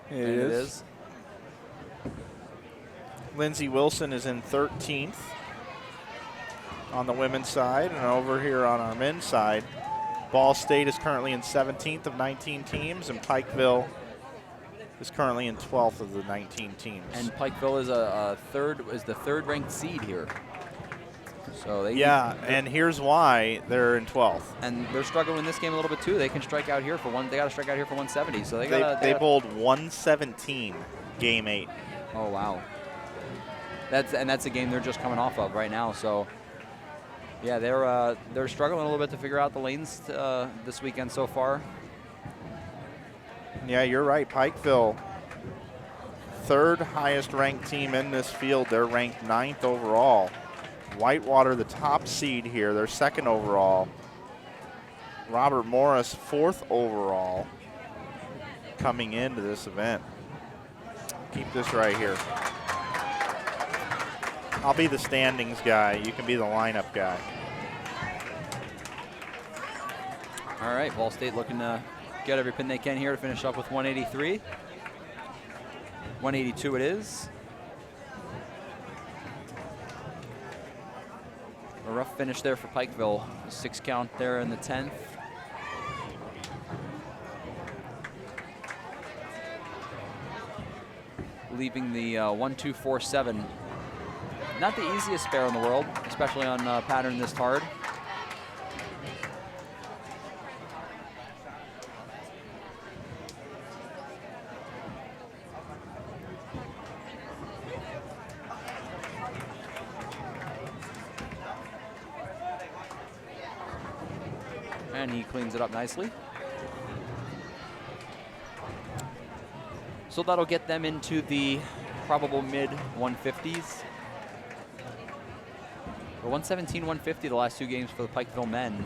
It is. Lindsey Wilson is in 13th on the women's side, and over here on our men's side, Ball State is currently in 17th of 19 teams, and Pikeville is currently in 12th of the 19 teams. And Pikeville is the third ranked seed here. So and here's why they're in 12th. And they're struggling in this game a little bit too. They can strike out here for one. They got to strike out here for 170. So they bowled 117 game 8. Oh wow. That's a game they're just coming off of right now. So yeah, they're struggling a little bit to figure out the lanes this weekend so far. Yeah, you're right. Pikeville, third highest ranked team in this field. They're ranked 9th overall. Whitewater, the top seed here. They're 2nd overall. Robert Morris, 4th overall coming into this event. Keep this right here. I'll be the standings guy. You can be the lineup guy. All right, Ball State looking to get every pin they can here to finish up with 183. 182 it is. A rough finish there for Pikeville. A 6 count there in the 10th. Leaving the 1-2-4-7. Not the easiest spare in the world, especially on a pattern this hard. And he cleans it up nicely. So that'll get them into the probable mid 150s. Or 117, 150 the last 2 games for the Pikeville men.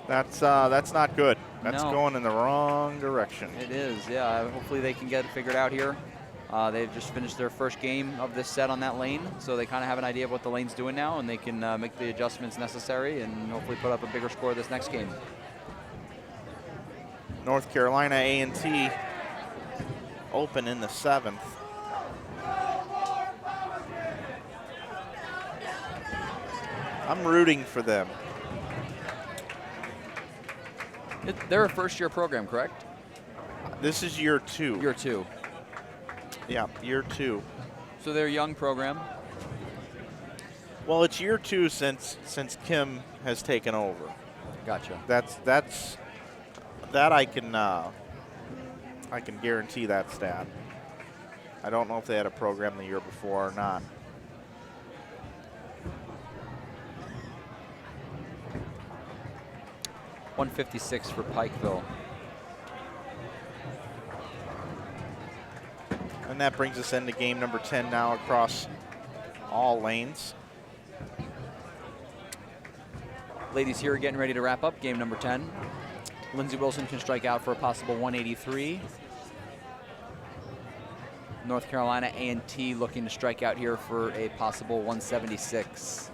That's not good. That's No. going in the wrong direction. It is, yeah. Hopefully they can get it figured out here. They've just finished their first game of this set on that lane, so they kind of have an idea of what the lane's doing now, and they can make the adjustments necessary and hopefully put up a bigger score this next game. North Carolina A&T open in the 7th. I'm rooting for them. They're a first-year program, correct? This is year 2. Year 2. Yeah, year 2. So they're a young program. Well, it's year 2 since Kim has taken over. Gotcha. That I can guarantee that stat. I don't know if they had a program the year before or not. .156 for Pikeville. And that brings us into game number 10 now across all lanes. Ladies here getting ready to wrap up game number 10. Lindsey Wilson can strike out for a possible 183. North Carolina A&T looking to strike out here for a possible 176.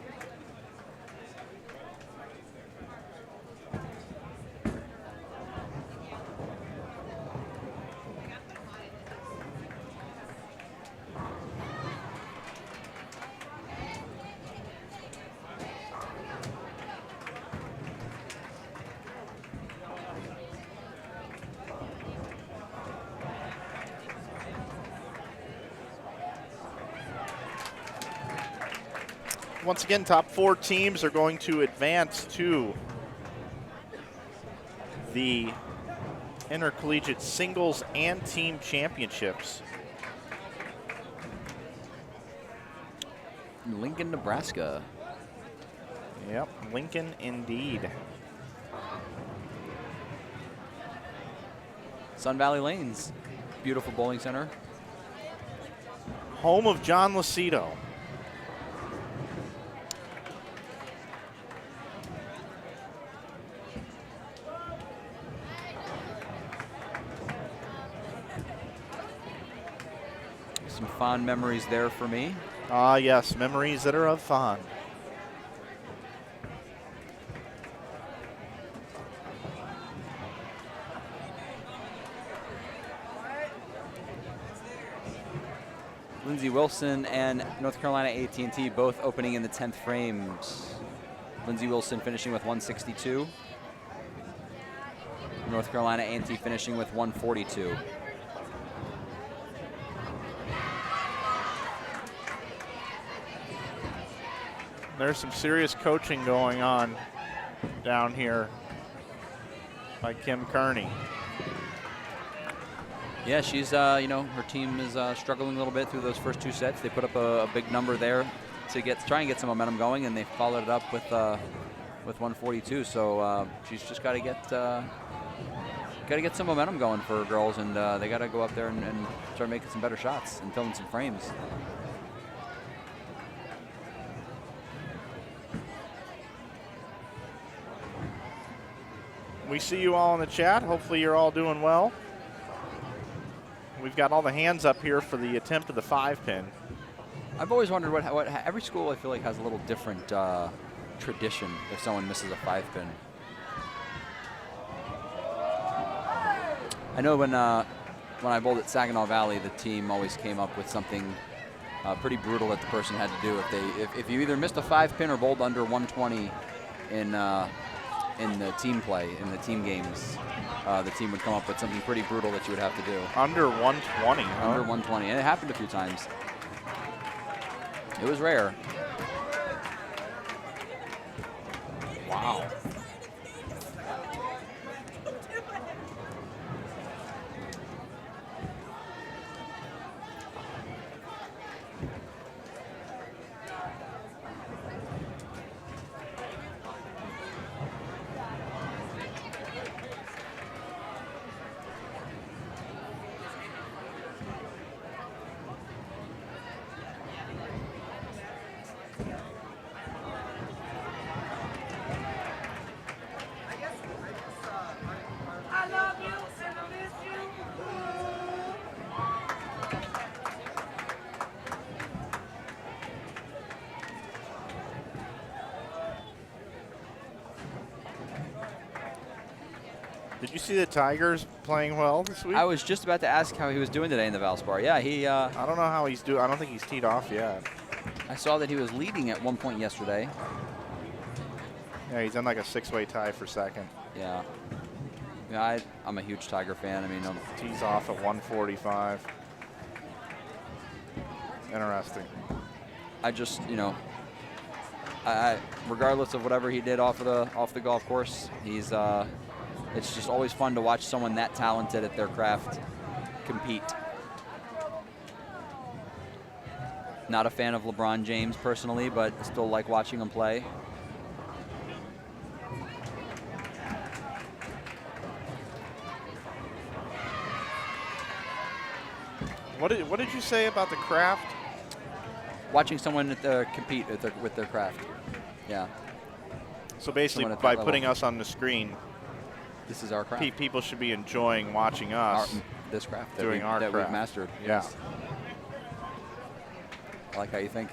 Once again, top 4 teams are going to advance to the Intercollegiate Singles and Team Championships. Lincoln, Nebraska. Yep, Lincoln indeed. Sun Valley Lanes, beautiful bowling center. Home of John Lucido. Some fond memories there for me. Ah, yes, memories that are of fun. Lindsey Wilson and North Carolina A&T both opening in the 10th frames. Lindsey Wilson finishing with 162. North Carolina A&T finishing with 142. There's some serious coaching going on down here by Kim Kearney. Yeah, she's, her team is struggling a little bit through those first 2 sets. They put up a big number there to try and get some momentum going, and they followed it up with 142. So she's just got to get some momentum going for her girls, and they got to go up there and start making some better shots and filling some frames. We see you all in the chat. Hopefully you're all doing well. We've got all the hands up here for the attempt of the 5-pin. I've always wondered what every school I feel like has a little different tradition if someone misses a 5-pin. I know when I bowled at Saginaw Valley, the team always came up with something pretty brutal that the person had to do. If you either missed a 5-pin or bowled under 120 in the team play, in the team games, the team would come up with something pretty brutal that you would have to do. Under 120, huh? Under 120, and it happened a few times. It was rare. Wow. Did you see the Tigers playing well this week? I was just about to ask how he was doing today in the Valspar. Yeah, he. I don't know how he's doing. I don't think he's teed off yet. I saw that he was leading at one point yesterday. Yeah, he's in like a 6-way tie for second. Yeah. Yeah, I'm a huge Tiger fan. I mean, tees off at 145. Interesting. I just, regardless of whatever he did off the golf course, he's it's just always fun to watch someone that talented at their craft compete. Not a fan of LeBron James personally, but still like watching him play. What did you say about the craft? Watching someone compete with their craft. Yeah. So basically, Someone at that by level. putting us on the screen, This is our craft. people should be enjoying watching us. This craft doing our that craft. we've mastered. Yeah. Yes. I like how you think.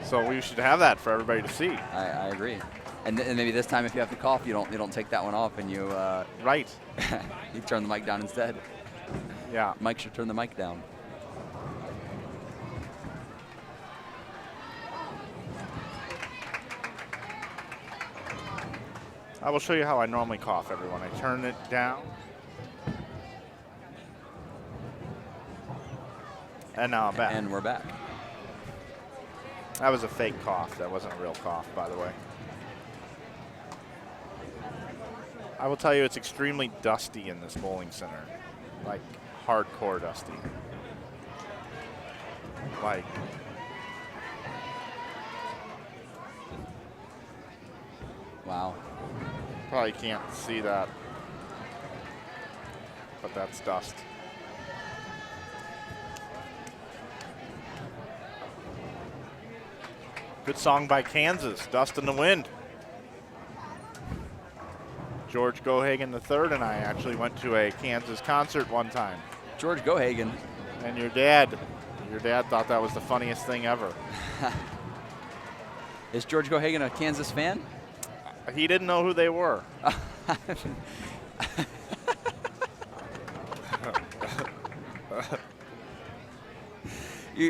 So we should have that for everybody to see. I agree. And maybe this time, if you have to cough, you don't take that one off, and you Right. you turn the mic down instead. Yeah. Mike should turn the mic down. I will show you how I normally cough, everyone. I turn it down. And now I'm back. And we're back. That was a fake cough. That wasn't a real cough, by the way. I will tell you it's extremely dusty in this bowling center. Like, hardcore dusty. Like, Wow. probably can't see that. But that's dust. Good song by Kansas, Dust in the Wind. George Gohagen III and I actually went to a Kansas concert one time. George Gohagen. And your dad thought that was the funniest thing ever. Is George Gohagen a Kansas fan? He didn't know who they were.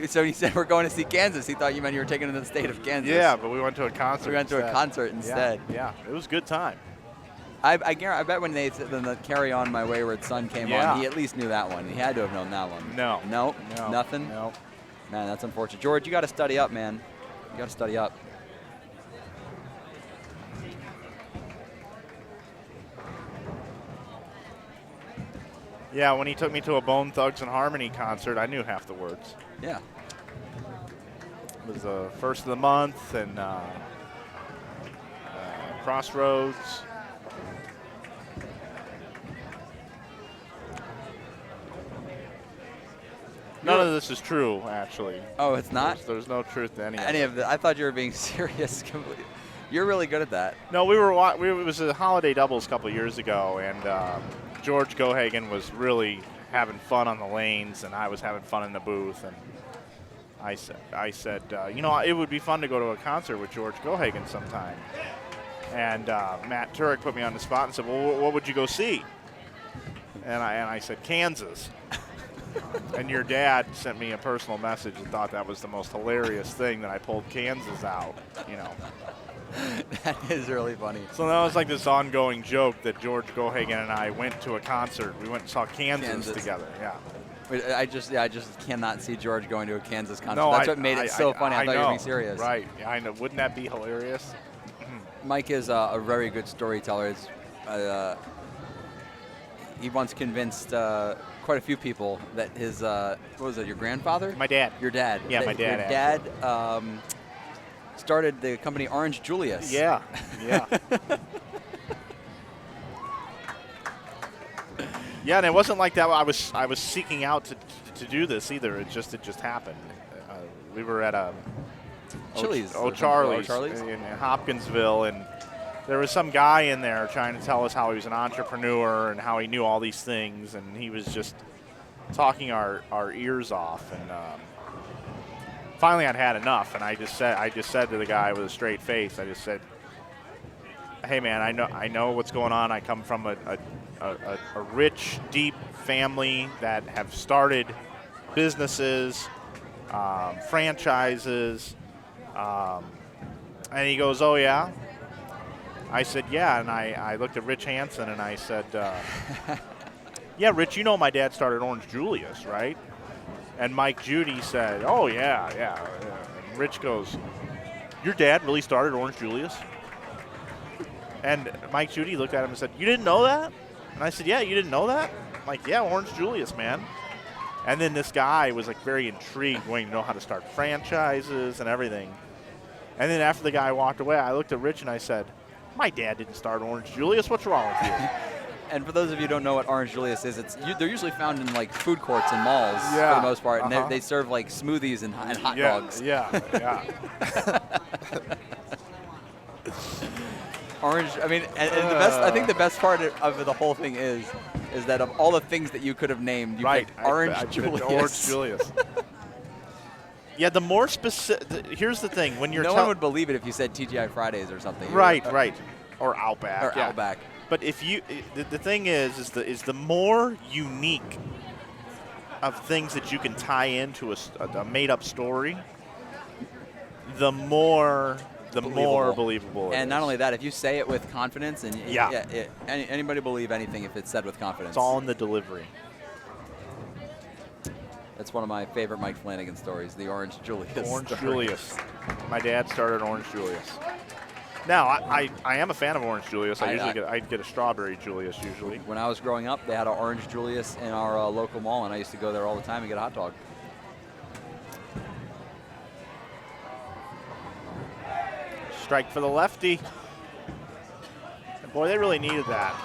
So he said we're going to see Kansas. He thought you meant you were taking him to the state of Kansas. Yeah, but we went to a concert. We went to a instead. concert instead. Yeah, it was a good time. I bet when they said the Carry On My Wayward Son came Yeah. on, he at least knew that one. He had to have known that one. No. Nope. No. Nothing? No. Man, that's unfortunate. George, you got to study up, man. You got to study up. Yeah, when he took me to a Bone Thugs and Harmony concert, I knew half the words. Yeah. It was the first of the month and Crossroads. None of this is true, actually. Oh, it's not? There's no truth to any of Any it. of the, I thought you were being serious. Completely. You're really good at that. No, it was a holiday doubles a couple years ago, and George Gohagen was really having fun on the lanes, and I was having fun in the booth. And I said, you know, it would be fun to go to a concert with George Gohagen sometime. And Matt Turek put me on the spot and said, well, what would you go see? And I said, Kansas. And your dad sent me a personal message and thought that was the most hilarious thing that I pulled Kansas out, you know. That is really funny. So that was like this ongoing joke that George Gohagen and I went to a concert. We went and saw Kansas. Together, yeah. I just cannot see George going to a Kansas concert. No, That's what made it so funny. I thought you were being know. serious. Right, yeah, I know. Wouldn't that be hilarious? Mike is a very good storyteller. He once convinced quite a few people that his, what was it, your grandfather? My dad. Your dad. Yeah, my dad. Your dad started the company Orange Julius. Yeah, yeah. Yeah, and it wasn't like that. I was seeking out to do this either. It just happened. We were at a Chili's. Charlie's Charlie's? in Hopkinsville, and there was some guy in there trying to tell us how he was an entrepreneur and how he knew all these things, and he was just talking our ears off. And finally, I'd had enough, and I just said to the guy with a straight face, I just said, "Hey, man, I know what's going on. I come from a rich, deep family that have started businesses, franchises." And he goes, "Oh, yeah?" I said, "Yeah." And I looked at Rich Hansen and I said, "Yeah, Rich, you know my dad started Orange Julius, right?" And Mike Judy said, "Oh, yeah. And Rich goes, your dad really started Orange Julius? And Mike Judy looked at him and said, you didn't know that? And I said, yeah, you didn't know that? I'm like, yeah, Orange Julius, man. And then this guy was like very intrigued, wanting to know how to start franchises and everything. And then after the guy walked away, I looked at Rich and I said, my dad didn't start Orange Julius. What's wrong with you? And for those of you who don't know what Orange Julius is, they're usually found in like food courts and malls for the most part, and they serve like smoothies and hot dogs. Yeah. Orange. I mean, and the best. I think the best part of the whole thing is that of all the things that you could have named, you picked Orange Julius. Orange Julius. Yeah, the more specific. Here's the thing: when you're no one would believe it if you said TGI Fridays or something. Right. Or Outback. Outback. But if you, the thing is the more unique of things that you can tie into a made-up story, the more believable it is. And not only that, if you say it with confidence, and anybody believe anything if it's said with confidence. It's all in the delivery. That's one of my favorite Mike Flanagan stories, the Orange Julius. Orange Julius. My dad started Orange Julius. Now, I am a fan of Orange Julius. I'd get a strawberry Julius usually. When I was growing up, they had an Orange Julius in our local mall, and I used to go there all the time and get a hot dog. Strike for the lefty. And boy, they really needed that.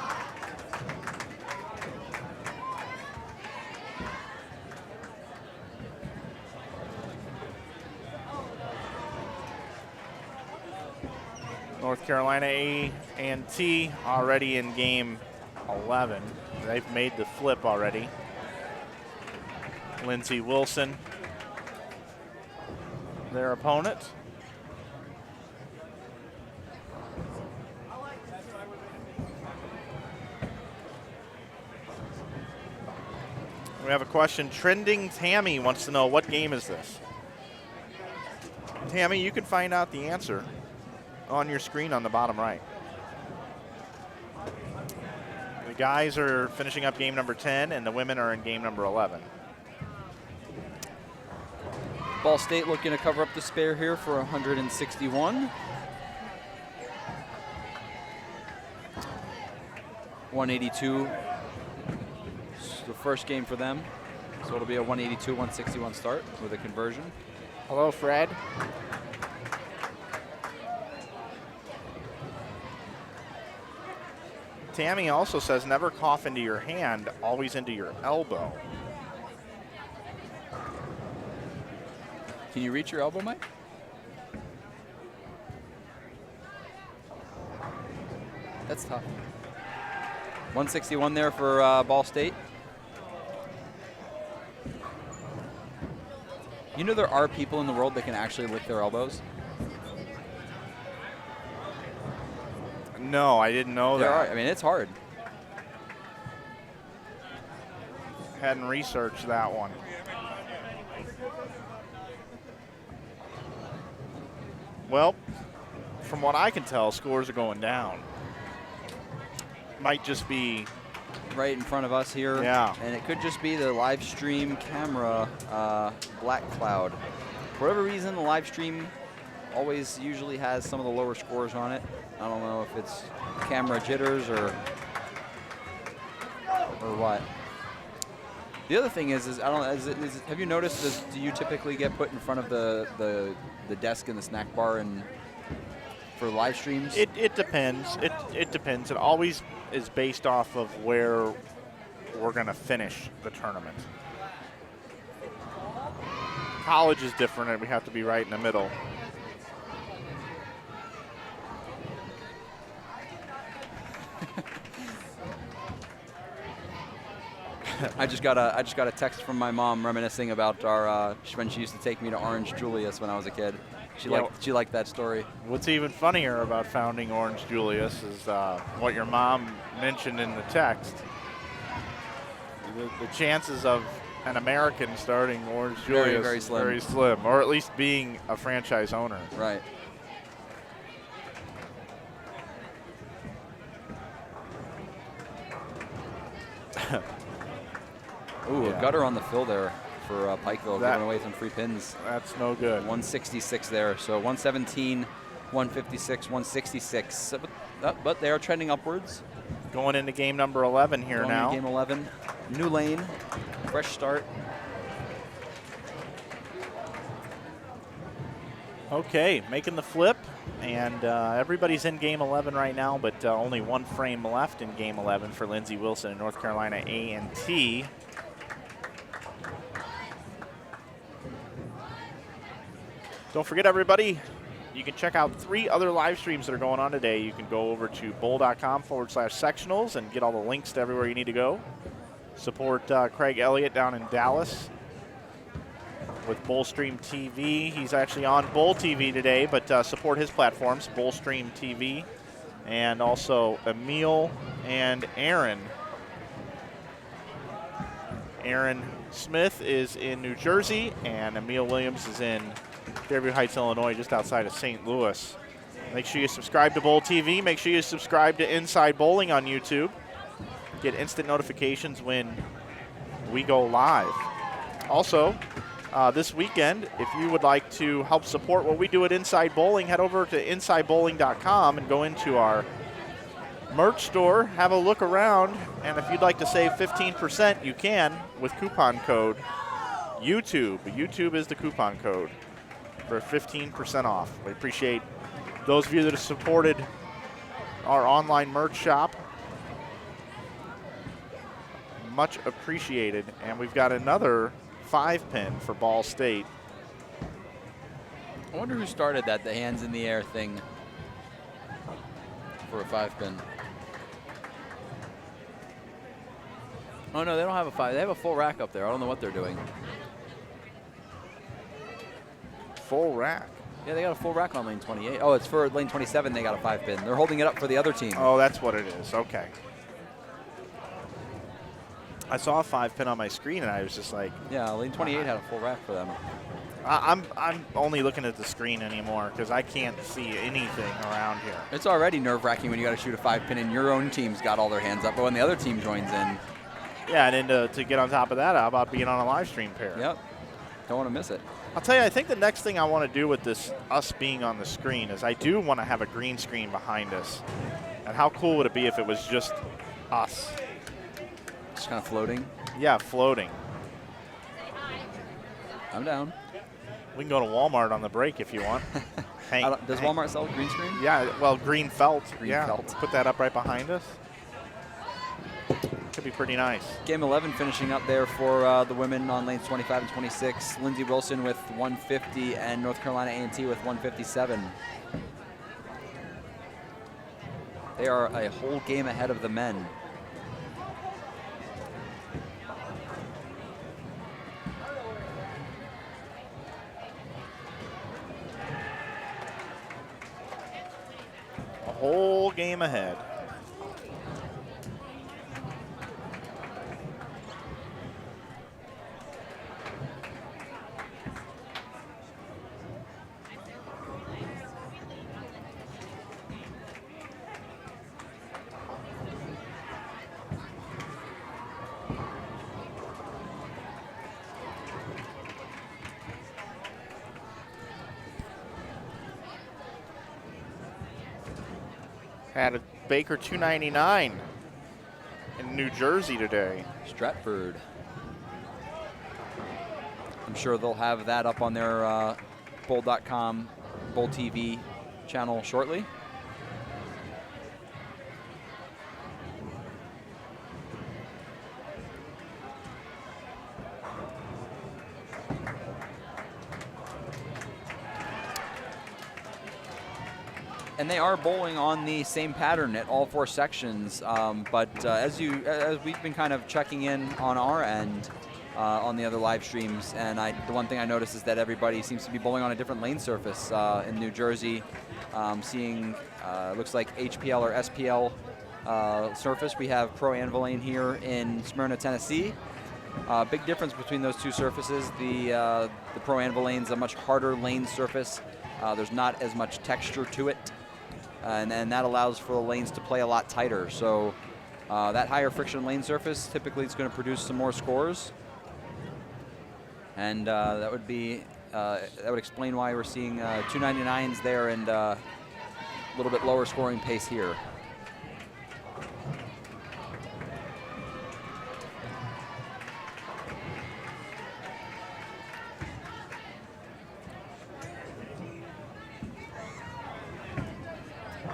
North Carolina A&T already in game 11. They've made the flip already. Lindsey Wilson, their opponent. We have a question. Trending Tammy wants to know, what game is this? Tammy, you can find out the answer on your screen on the bottom right. The guys are finishing up game number 10, and the women are in game number 11. Ball State looking to cover up the spare here for 161. 182. It's the first game for them, so it'll be a 182-161 start with a conversion. Hello, Fred. Tammy also says, never cough into your hand, always into your elbow. Can you reach your elbow, Mike? That's tough. 161 there for Ball State. You know there are people in the world that can actually lick their elbows? No, I didn't know that. There are. I mean, it's hard. Hadn't researched that one. Well, from what I can tell, scores are going down. Might just be right in front of us here. Yeah. And it could just be the live stream camera black cloud. For whatever reason, the live stream always usually has some of the lower scores on it. I don't know if it's camera jitters or what. The other thing is I don't know, have you noticed, do you typically get put in front of the desk in the snack bar and for live streams? It depends. It depends. It always is based off of where we're going to finish the tournament. College is different, and we have to be right in the middle. I just got a text from my mom reminiscing about our when she used to take me to Orange Julius when I was a kid. She liked that story. What's even funnier about founding Orange Julius is what your mom mentioned in the text. The chances of an American starting Orange Julius very is slim. very slim, or at least being a franchise owner. Right. Ooh, Yeah. a gutter on the fill there for Pikeville, giving away some free pins. That's no good. 166 there. So 117, 156, 166. But they are trending upwards. Going into game number 11 here Going now. into game 11. New lane. Fresh start. Okay, making the flip. And everybody's in game 11 right now, but only one frame left in game 11 for Lindsey Wilson and North Carolina A&T. Don't forget, everybody, you can check out 3 other live streams that are going on today. You can go over to bowl.com/sectionals and get all the links to everywhere you need to go. Support Craig Elliott down in Dallas with Bullstream TV. He's actually on Bull TV today, but support his platforms, Bullstream TV, and also Emil and Aaron. Aaron Smith is in New Jersey, and Emil Williams is in Fairview Heights, Illinois, just outside of St. Louis. Make sure you subscribe to Bull TV. Make sure you subscribe to Inside Bowling on YouTube. Get instant notifications when we go live. Also, this weekend, if you would like to help support what we do at Inside Bowling, head over to InsideBowling.com and go into our merch store, have a look around, and if you'd like to save 15%, you can with coupon code YouTube. YouTube is the coupon code for 15% off. We appreciate those of you that have supported our online merch shop. Much appreciated. And we've got another 5-pin for Ball State. I wonder who started that, the hands in the air thing for a 5-pin. Oh, no, they don't have a 5. They have a full rack up there. I don't know what they're doing. Full rack. Yeah, they got a full rack on lane 28. Oh, it's for lane 27. They got a 5-pin. They're holding it up for the other team. Oh, that's what it is. Okay. I saw a 5-pin on my screen, and I was just like... Yeah, lane 28 had a full rack for them. I'm only looking at the screen anymore because I can't see anything around here. It's already nerve-wracking when you got to shoot a 5-pin and your own team's got all their hands up, but when the other team joins in... Yeah, and then to get on top of that, how about being on a live stream pair? Yep. Don't want to miss it. I'll tell you, I think the next thing I want to do with this, us being on the screen, is I do want to have a green screen behind us. And how cool would it be if it was just us? Just kind of floating? Yeah, floating. I'm down. We can go to Walmart on the break if you want. Does Walmart sell green screen? Yeah, well, green felt. Green yeah, felt. Put that up right behind us. Could be pretty nice. Game 11 finishing up there for the women on lanes 25 and 26. Lindsey Wilson with 150 and North Carolina A&T with 157. They are a whole game ahead of the men. A whole game ahead. Had a Baker 299 in New Jersey today. Stratford. I'm sure they'll have that up on their bowl.com, Bowl TV channel shortly. And they are bowling on the same pattern at all 4 sections, but as we've been kind of checking in on our end on the other live streams, and the one thing I noticed is that everybody seems to be bowling on a different lane surface in New Jersey. Seeing looks like HPL or SPL surface. We have Pro Anvil lane here in Smyrna, Tennessee. Big difference between those two surfaces. The Pro Anvil lane's a much harder lane surface. There's not as much texture to it. And that allows for the lanes to play a lot tighter. So that higher friction lane surface typically is going to produce some more scores. And that would explain why we're seeing 299s there and a little bit lower scoring pace here.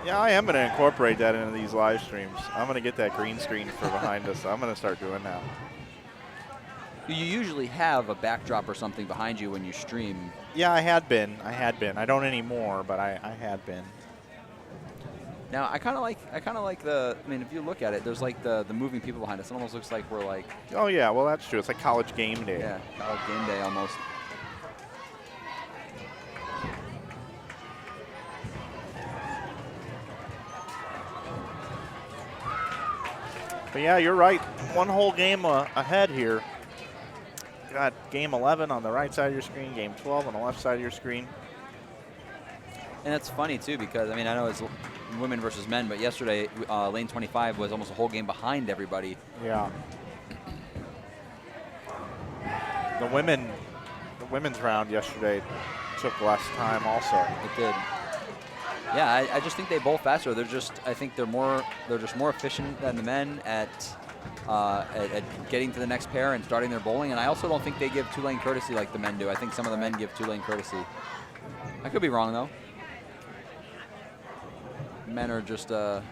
Yeah, I am going to incorporate that into these live streams. I'm going to get that green screen for behind us. I'm going to start doing that. You usually have a backdrop or something behind you when you stream. Yeah, I had been. I don't anymore, but I had been. Now I kind of like the. I mean, if you look at it, there's like the moving people behind us. It almost looks like we're like. Oh yeah, well that's true. It's like college game day. Yeah, college game day almost. But yeah, you're right. One whole game ahead here. Got game 11 on the right side of your screen, game 12 on the left side of your screen. And that's funny too, because I mean I know it's women versus men, but yesterday lane 25 was almost a whole game behind everybody. Yeah. The women's round yesterday took less time also. It did. Yeah, I just think they bowl faster. I think they're just more efficient than the men at getting to the next pair and starting their bowling. And I also don't think they give two-lane courtesy like the men do. I think some of the men give two-lane courtesy. I could be wrong though. Men are just they're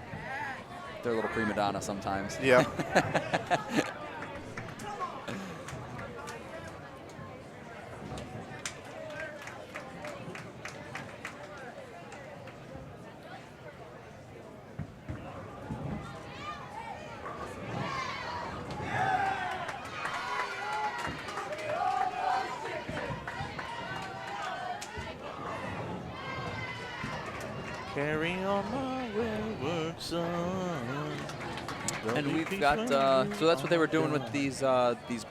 a little prima donna sometimes. Yeah. Carry on my wayward son. And we've got so that's what they were doing with these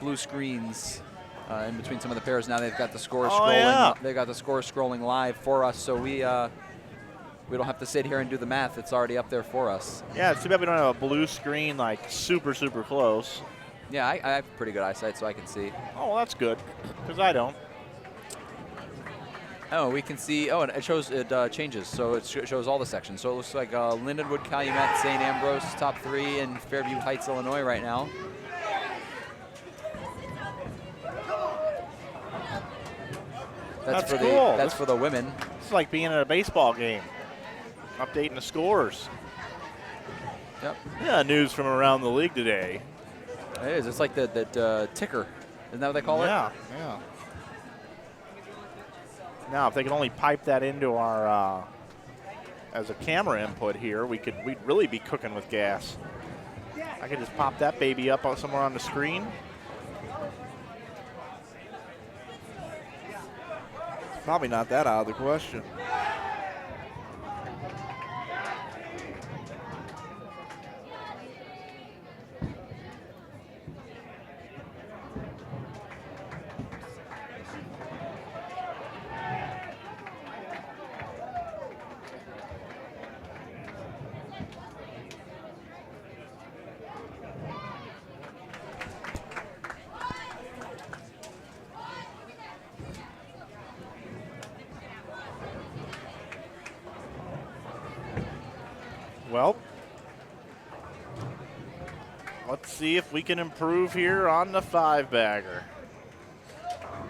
blue screens in between some of the pairs. Now they've got the scores scrolling. Yeah. They got the scores scrolling live for us, so we don't have to sit here and do the math. It's already up there for us. Yeah, it's too bad we don't have a blue screen like super close. Yeah, I have pretty good eyesight, so I can see. Oh, well, that's good, because I don't. Oh, we can see. Oh, and it shows it changes, so it shows all the sections. So it looks like Lindenwood, Calumet, St. Ambrose, top 3 in Fairview Heights, Illinois, right now. That's for cool. That's for the women. It's like being at a baseball game, updating the scores. Yep. Yeah, news from around the league today. It is. It's like the ticker. Isn't that what they call it? Yeah. Now, if they could only pipe that into our as a camera input here, we'd really be cooking with gas. I could just pop that baby up somewhere on the screen. Probably not that out of the question. Well, let's see if we can improve here on the 5-bagger.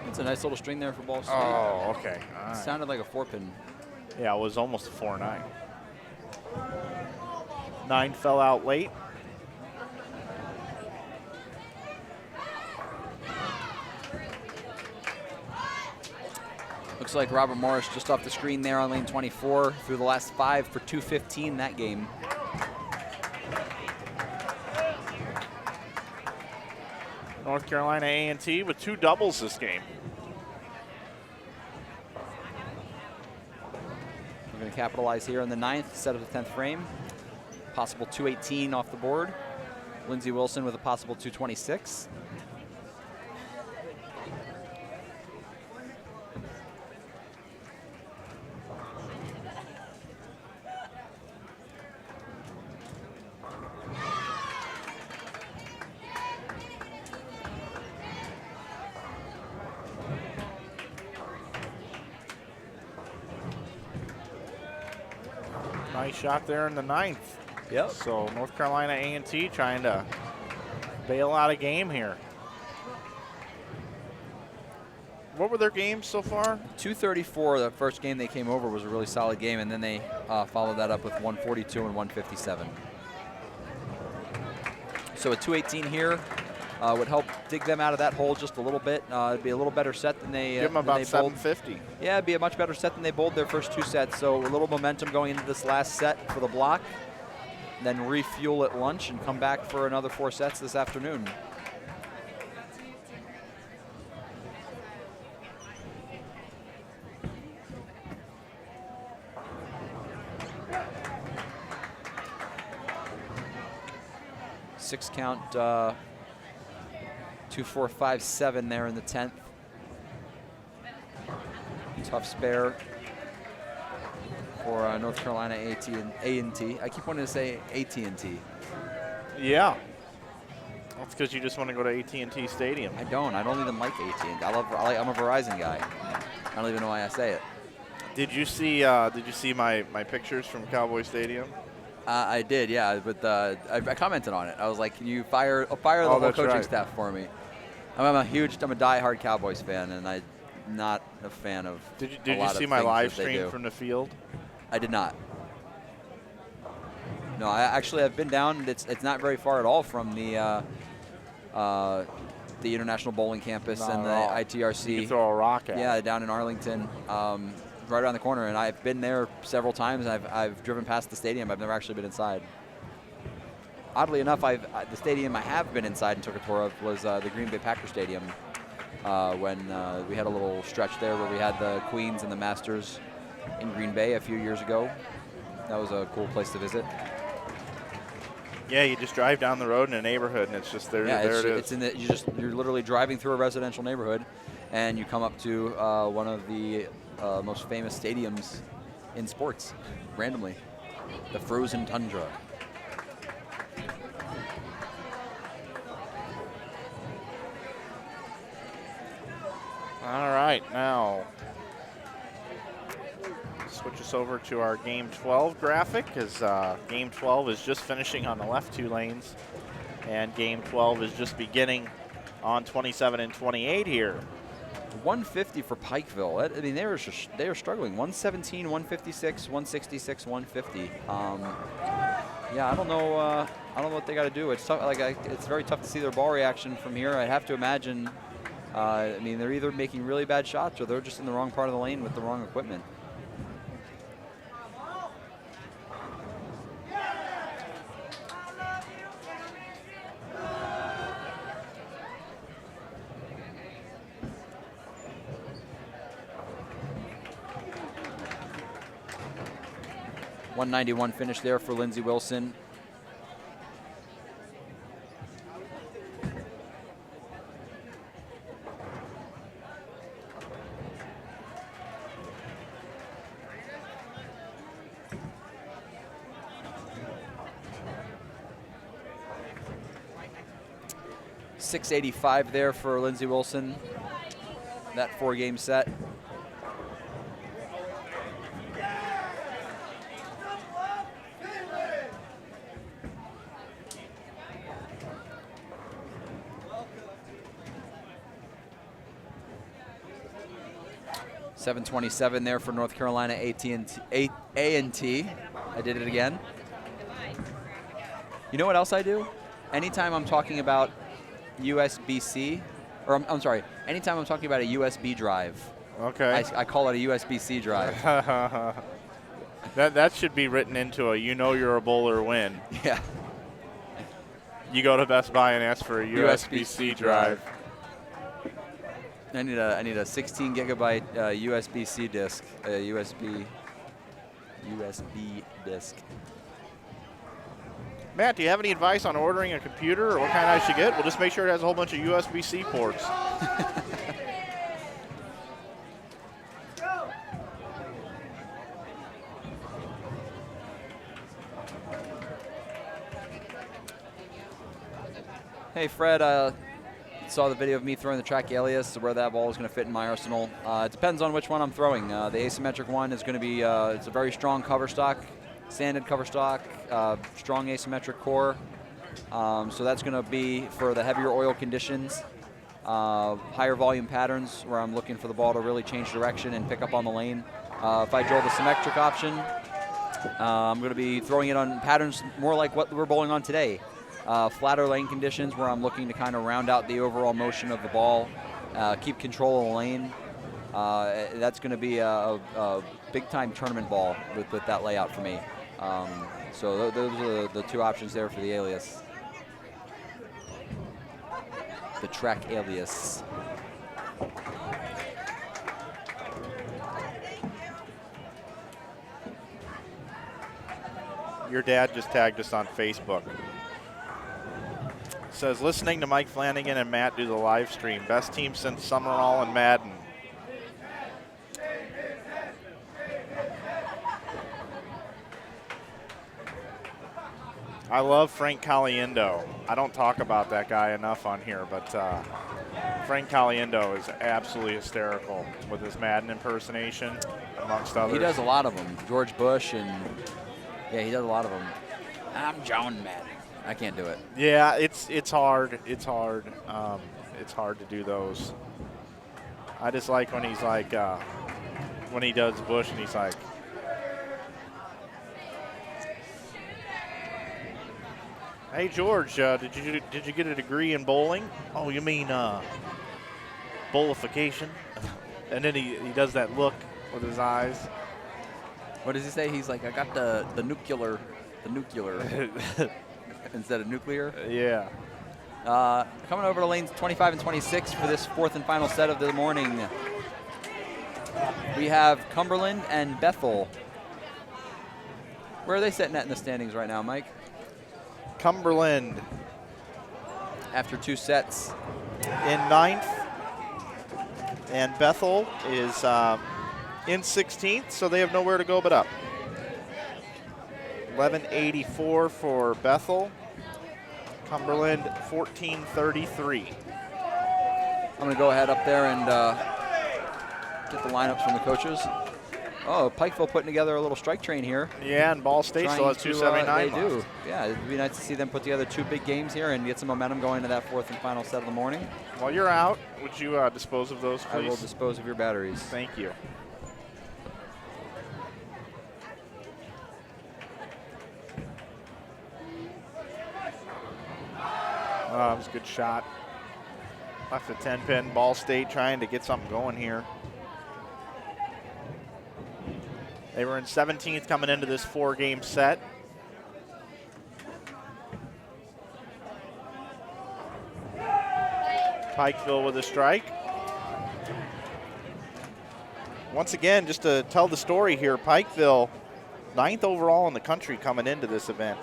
It's a nice little string there for ball straight. Oh, okay. All right. Sounded like a 4-pin. Yeah, it was almost a 4-9. 9 fell out late. Looks like Robert Morris just off the screen there on lane 24 through the last 5 for 215 that game. North Carolina A&T with 2 doubles this game. We're going to capitalize here in the 9th, set of the 10th frame. Possible 218 off the board. Lindsey Wilson with a possible 226. Nice shot there in the 9th. Yep. So North Carolina A&T trying to bail out a game here. What were their games so far? 234, the first game they came over was a really solid game, and then they followed that up with 142 and 157. So a 218 here would help dig them out of that hole just a little bit. It'd be a little better set than they Give them about they bowled. 750. Yeah, it'd be a much better set than they bowled their first 2 sets. So a little momentum going into this last set for the block, then refuel at lunch and come back for another 4 sets this afternoon. Six count, 2, 4, 5, 7 there in the 10th. Tough spare for North Carolina A&T. I keep wanting to say AT&T. Yeah. That's because you just want to go to AT&T Stadium. I don't even like AT&T. I'm a Verizon guy. I don't even know why I say it. Did you see my pictures from Cowboy Stadium? I did, yeah. But I commented on it. I was like, "Can you fire the whole coaching staff for me?" I'm a diehard Cowboys fan, and I'm not a fan of. Did you see my live stream from the field? I did not. No, I've been down. It's not very far at all from the International Bowling Campus and the ITRC. You can throw a rock at. Yeah, down in Arlington. Right around the corner, and I've been there several times. I've driven past the stadium. I've never actually been inside. Oddly enough, the stadium I have been inside and took a tour of was the Green Bay Packers Stadium when we had a little stretch there where we had the Queens and the Masters in Green Bay a few years ago. That was a cool place to visit. Yeah, you just drive down the road in a neighborhood, and it's just there. Yeah, there it is. It's in you're literally driving through a residential neighborhood, and you come up to one of the most famous stadiums in sports, randomly, the Frozen Tundra. All right, now switch us over to our Game 12 graphic, because Game 12 is just finishing on the left 2 lanes, and Game 12 is just beginning on 27 and 28 here. 150 for Pikeville. I mean, they were struggling. 117, 156, 166, 150. Yeah, I don't know what they got to do. It's tough. It's very tough to see their ball reaction from here. I have to imagine. I mean, they're either making really bad shots or they're just in the wrong part of the lane with the wrong equipment. .191 finish there for Lindsey Wilson. .685 there for Lindsey Wilson. That 4-game set. .727 there for North Carolina A&T. I did it again. You know what else I do? Anytime I'm talking about USBC, or I'm sorry, anytime I'm talking about a USB drive, okay, I call it a USBC drive. that should be written into a you're a bowler win. Yeah. You go to Best Buy and ask for a USBC drive. I need a 16 gigabyte USBC disk, USB disk. Matt, do you have any advice on ordering a computer or what kind I should get? We'll just make sure it has a whole bunch of USB-C ports. Hey, Fred, saw the video of me throwing the track alias, where that ball is going to fit in my arsenal. It depends on which one I'm throwing. The asymmetric one is going to be, it's a very strong cover stock, sanded cover stock, strong asymmetric core. So that's going to be for the heavier oil conditions. Higher volume patterns where I'm looking for the ball to really change direction and pick up on the lane. If I drill the symmetric option, I'm going to be throwing it on patterns more like what we're bowling on today. Flatter lane conditions where I'm looking to kind of round out the overall motion of the ball, keep control of the lane. That's going to be a big-time tournament ball with that layout for me. So those are the two options there for the alias. The track alias. Your dad just tagged us on Facebook. Says, listening to Mike Flanagan and Matt do the live stream. Best team since Summerall and Madden. I love Frank Caliendo. I don't talk about that guy enough on here, but Frank Caliendo is absolutely hysterical with his Madden impersonation, amongst others. He does a lot of them. George Bush and, yeah, he does a lot of them. I'm John Madden. I can't do it. Yeah, it's hard. It's hard. It's hard to do those. I just like when he's like, when he does Bush and he's like, hey George, did you get a degree in bowling? Oh, you mean bowlification? And then he does that look with his eyes. What does he say? He's like, I got the nuclear instead of nuclear. Yeah. Coming over to lanes 25 and 26 for this fourth and final set of the morning. We have Cumberland and Bethel. Where are they setting at in the standings right now, Mike? Cumberland after two sets in 9th, and Bethel is in 16th, so they have nowhere to go but up. 1184 for Bethel. Cumberland 1433. I'm going to go ahead up there and get the lineups from the coaches. Oh, Pikeville putting together a little strike train here. Yeah, and Ball State still has 279 They do. Yeah, it'd be nice to see them put together two big games here and get some momentum going to that fourth and final set of the morning. While you're out, would you dispose of those, please? I will dispose of your batteries. Thank you. Oh, that was a good shot. Left a 10-pin. Ball State trying to get something going here. They were in 17th coming into this 4-game set. Pikeville with a strike. Once again, just to tell the story here, Pikeville, 9th overall in the country coming into this event.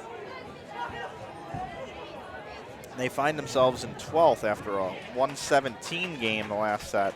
And they find themselves in 12th after a 117 game the last set.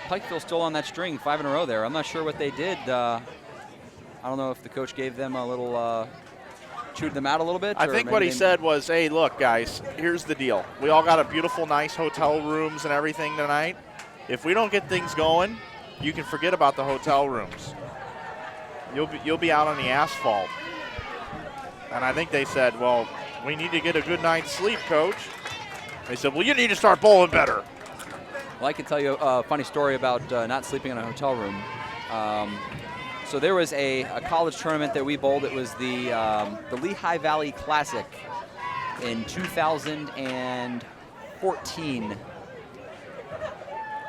Pikeville still on that string, 5 in a row there. I'm not sure what they did. I don't know if the coach gave them a little, chewed them out a little bit. I think what he said was, hey, look, guys, here's the deal. We all got a beautiful, nice hotel rooms and everything tonight. If we don't get things going, you can forget about the hotel rooms. You'll be out on the asphalt. And I think they said, well, we need to get a good night's sleep, coach. They said, well, you need to start bowling better. Well, I can tell you a funny story about not sleeping in a hotel room. So there was a college tournament that we bowled. It was the Lehigh Valley Classic in 2014,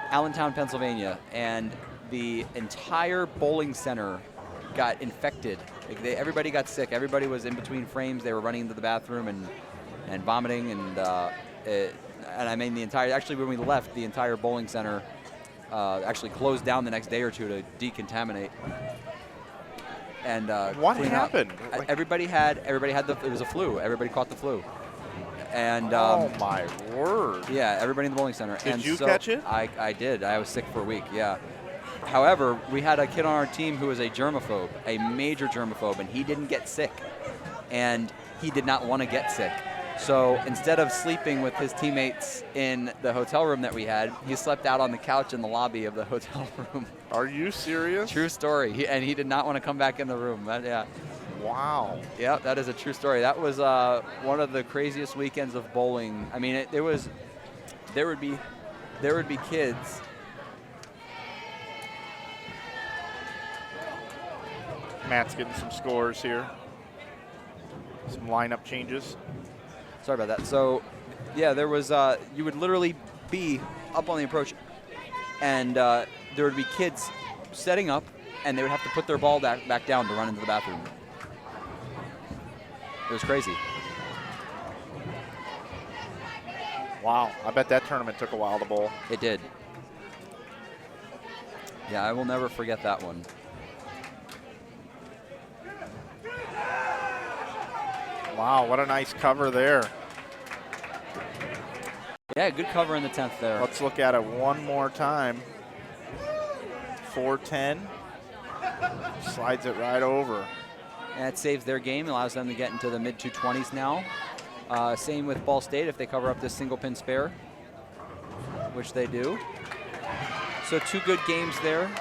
Allentown, Pennsylvania. And the entire bowling center got infected Everybody got sick. Everybody was in between frames. They were running into the bathroom and vomiting, and I mean actually when we left, the entire bowling center actually closed down the next day or two to decontaminate. And what clean happened? Up. Everybody had it was a flu. Everybody caught the flu. And oh my word! Yeah, everybody in the bowling center. Did you catch it? I did. I was sick for a week. Yeah. However, we had a kid on our team who was a germaphobe, a major germaphobe, and he didn't get sick, and he did not want to get sick. So instead of sleeping with his teammates in the hotel room that we had, he slept out on the couch in the lobby of the hotel room. Are you serious? True story. And he did not want to come back in the room. Yeah. Wow. Yeah, that is a true story. That was one of the craziest weekends of bowling. I mean, there would be kids. Matt's getting some scores here. Some lineup changes. Sorry about that. So, yeah, there was, you would literally be up on the approach, and there would be kids setting up, and they would have to put their ball back down to run into the bathroom. It was crazy. Wow. I bet that tournament took a while to bowl. It did. Yeah, I will never forget that one. Wow, what a nice cover there. Yeah, good cover in the 10th there. Let's look at it one more time. 410. Slides it right over. And it saves their game, allows them to get into the mid-220s now. Same with Ball State if they cover up this single pin spare, which they do. So 2 good games there.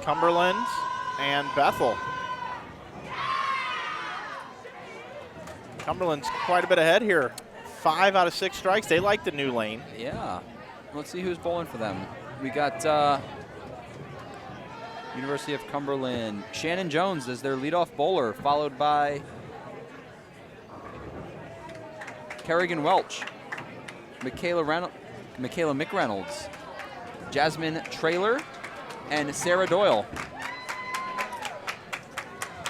Cumberland and Bethel. Cumberland's quite a bit ahead here. 5 out of 6 strikes. They like the new lane. Yeah. Let's see who's bowling for them. We got University of Cumberland. Shannon Jones is their leadoff bowler, followed by Kerrigan Welch, Michaela McReynolds, Jasmine Traylor, and Sarah Doyle.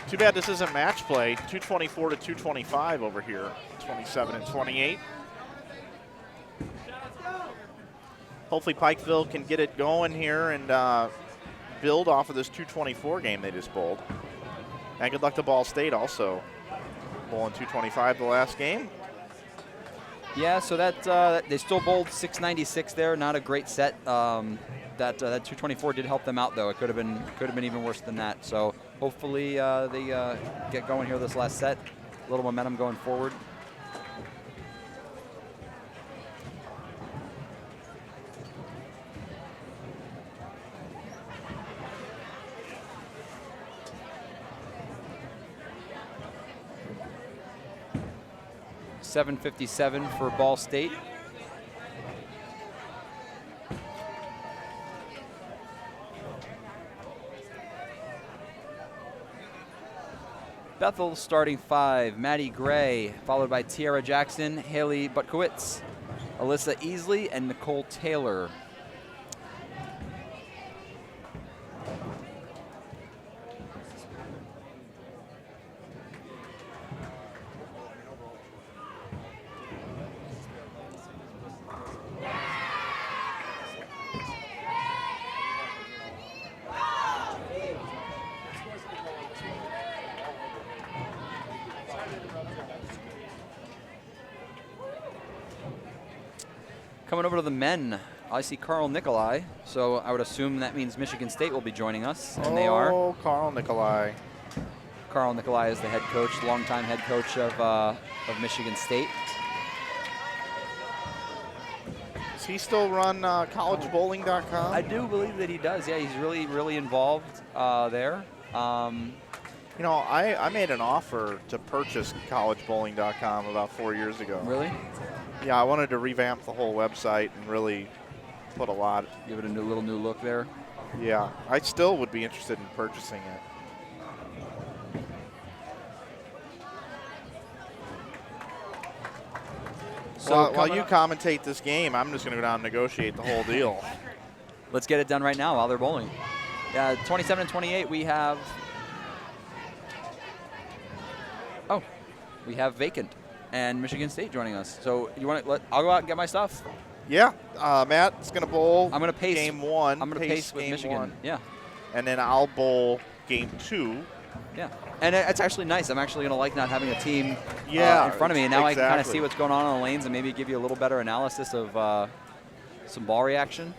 Too bad this isn't match play. 224 to 225 over here. 27 and 28. Hopefully Pikeville can get it going here and build off of this 224 game they just bowled. And good luck to Ball State also. Bowling 225 the last game. Yeah, so that they still bowled 696 there. Not a great set. That 224 did help them out, though. It could have been even worse than that. So hopefully they get going here this last set. A little momentum going forward. .757 for Ball State. Bethel starting 5, Maddie Gray, followed by Tiara Jackson, Haley Butkowitz, Alyssa Easley, and Nicole Taylor. Coming over to the men, I see Carl Nicolai, so I would assume that means Michigan State will be joining us, and they are. Oh, Carl Nicolai. Carl Nicolai is the head coach, longtime head coach of Michigan State. Does he still run collegebowling.com? I do believe that he does. Yeah, he's really, really involved there. You know, I made an offer to purchase collegebowling.com about 4 years ago. Really? Yeah, I wanted to revamp the whole website and really Put a lot. Give it a little new look there. Yeah, I still would be interested in purchasing it. So while you commentate this game, I'm just going to go down and negotiate the whole deal. Let's get it done right now while they're bowling. 27 and 28, we have. Oh, we have Vacant and Michigan State joining us. So you want to I'll go out and get my stuff. Yeah, Matt's going to bowl. I'm going to pace game 1. I'm going to pace with Michigan. 1. Yeah. And then I'll bowl game 2. Yeah, and it's actually nice. I'm actually going to like not having a team in front of me, and now I can kind of see what's going on the lanes and maybe give you a little better analysis of some ball reaction.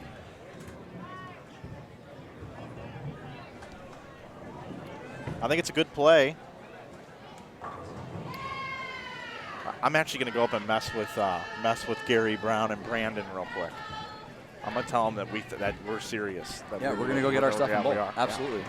I think it's a good play. I'm actually going to go up and mess with Gary Brown and Brandon real quick. I'm going to tell them that we're serious. That we're going to go get our stuff and bowl. Absolutely. Yeah.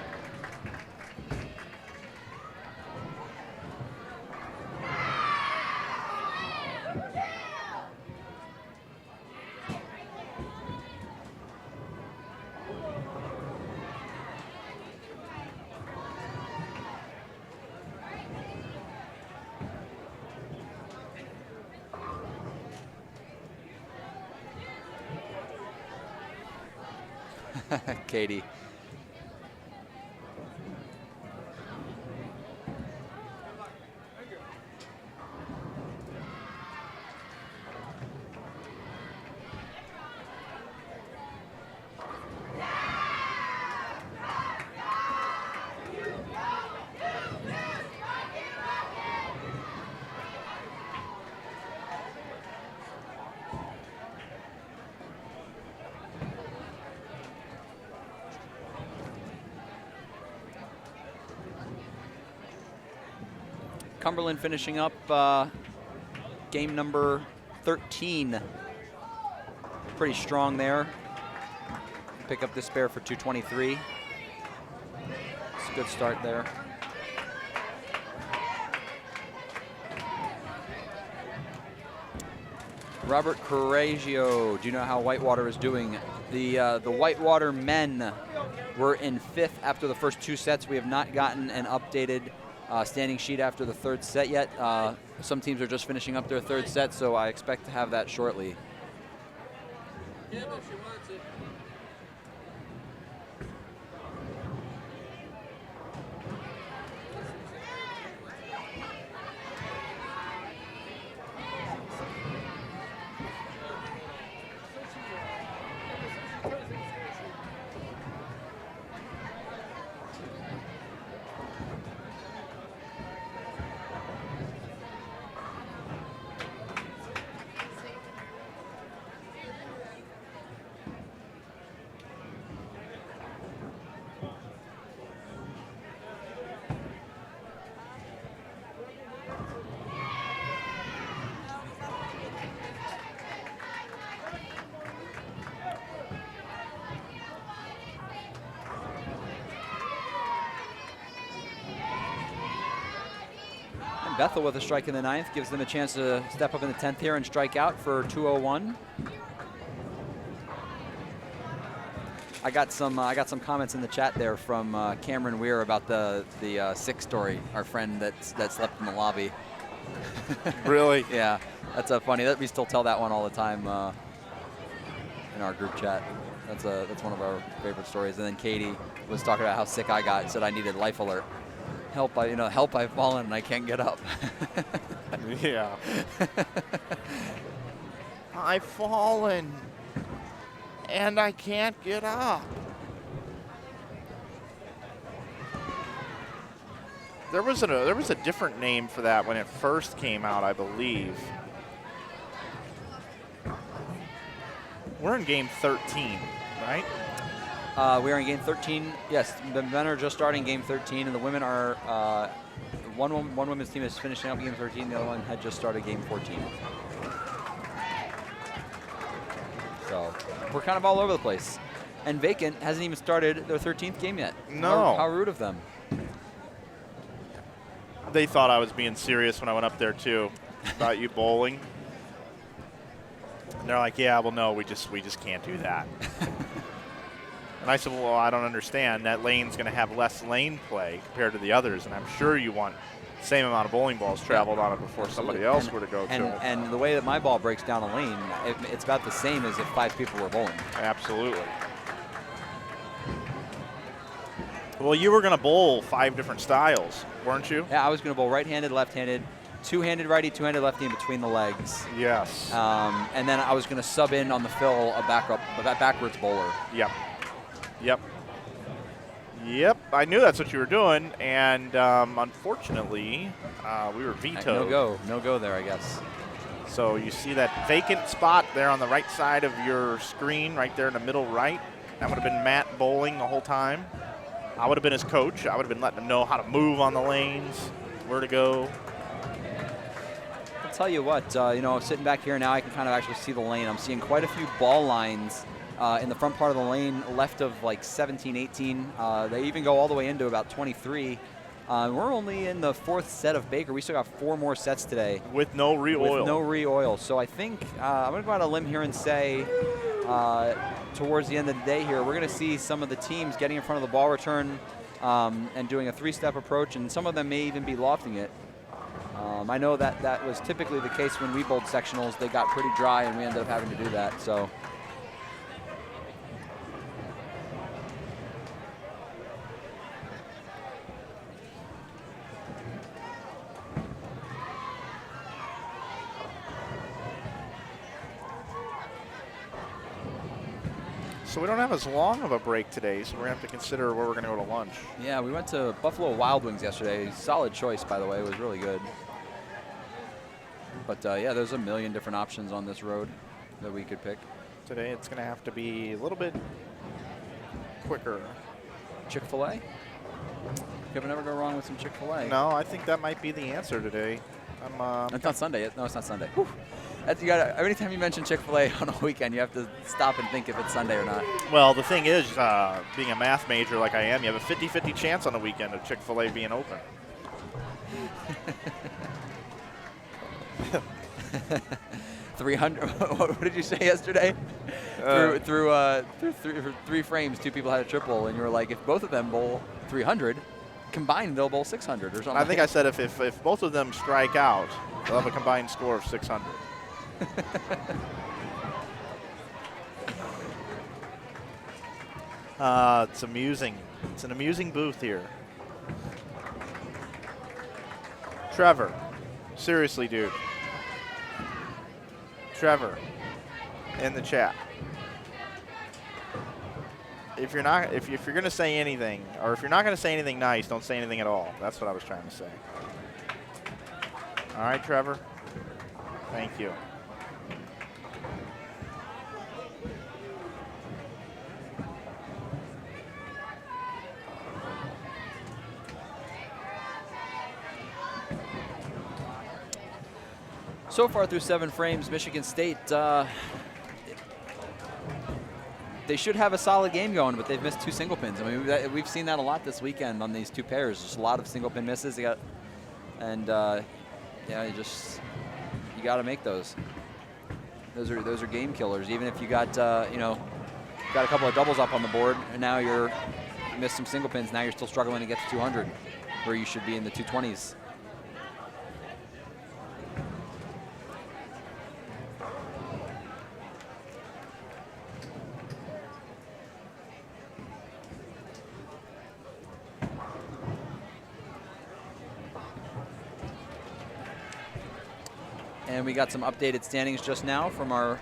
Katie. Cumberland finishing up game number 13. Pretty strong there. Pick up this spare for 223. It's a good start there. Robert Correggio, do you know how Whitewater is doing? The Whitewater men were in 5th after the first 2 sets. We have not gotten an updated standing sheet after the 3rd set yet. Some teams are just finishing up their 3rd set, so I expect to have that shortly. Bethel with a strike in the 9th gives them a chance to step up in the 10th here and strike out for 201. I got some comments in the chat there from Cameron Weir about the sick story. Our friend that slept in the lobby. Really? Yeah, that's funny. We still tell that one all the time in our group chat. That's one of our favorite stories. And then Katie was talking about how sick I got. Said I needed life alert. Help! I've fallen and I can't get up. Yeah. I've fallen and I can't get up. There was a different name for that when it first came out, I believe. We're in game 13, right? We are in game 13. Yes, the men are just starting game 13, and the women are one women's team is finishing up game 13. The other one had just started game 14. So we're kind of all over the place. And Vacant hasn't even started their 13th game yet. No. How rude of them. They thought I was being serious when I went up there too about you bowling. And they're like, yeah, well, no, we just can't do that. And I said, well, I don't understand. That lane's going to have less lane play compared to the others, and I'm sure you want the same amount of bowling balls traveled on it before somebody else were to go to it. And the way that my ball breaks down a lane, it's about the same as if 5 people were bowling. Absolutely. Well, you were going to bowl 5 different styles, weren't you? Yeah, I was going to bowl right-handed, left-handed, two-handed righty, two-handed lefty in between the legs. Yes. And then I was going to sub in on the fill a backwards bowler. Yep. I knew that's what you were doing, and unfortunately, we were vetoed. No go there, I guess. So you see that vacant spot there on the right side of your screen, right there in the middle right. That would have been Matt bowling the whole time. I would have been his coach. I would have been letting him know how to move on the lanes, where to go. I'll tell you what, sitting back here now, I can kind of actually see the lane. I'm seeing quite a few ball lines in the front part of the lane, left of like 17, 18. They even go all the way into about 23. We're only in the 4th set of Baker. We still got 4 more sets today. With no re-oil. With no re-oil. So I think I'm going to go out on a limb here and say towards the end of the day here, we're going to see some of the teams getting in front of the ball return and doing a 3-step approach, and some of them may even be lofting it. I know that was typically the case when we bowled sectionals. They got pretty dry, and we ended up having to do that. So. So we don't have as long of a break today, so we're going to have to consider where we're going to go to lunch. Yeah, we went to Buffalo Wild Wings yesterday. Solid choice, by the way. It was really good. But, yeah, there's a million different options on this road that we could pick. Today it's going to have to be a little bit quicker. Chick-fil-A? You can never go wrong with some Chick-fil-A. No, I think that might be the answer today. It's not Sunday. No, it's not Sunday. Whew. Anytime you mention Chick-fil-A on a weekend, you have to stop and think if it's Sunday or not. Well, the thing is, being a math major like I am, you have a 50-50 chance on the weekend of Chick-fil-A being open. 300. What did you say yesterday? Through 3 frames, 2 people had a triple, and you were like, if both of them bowl 300, combined they'll bowl 600 or something. I think I said if both of them strike out, they'll have a combined score of 600. It's amusing. It's an amusing booth here. Trevor, seriously, dude. Trevor, in the chat. If you're going to say anything, or if you're not going to say anything nice, don't say anything at all. That's what I was trying to say. All right, Trevor. Thank you. So far through 7 frames, Michigan State, they should have a solid game going, but they've missed 2 single pins. I mean, we've seen that a lot this weekend on these 2 pairs. Just a lot of single pin misses. Yeah, you got to make those. Those are game killers. Even if you got got a couple of doubles up on the board, and now you missed some single pins. Now you're still struggling to get to 200, where you should be in the 220s. And we got some updated standings just now from our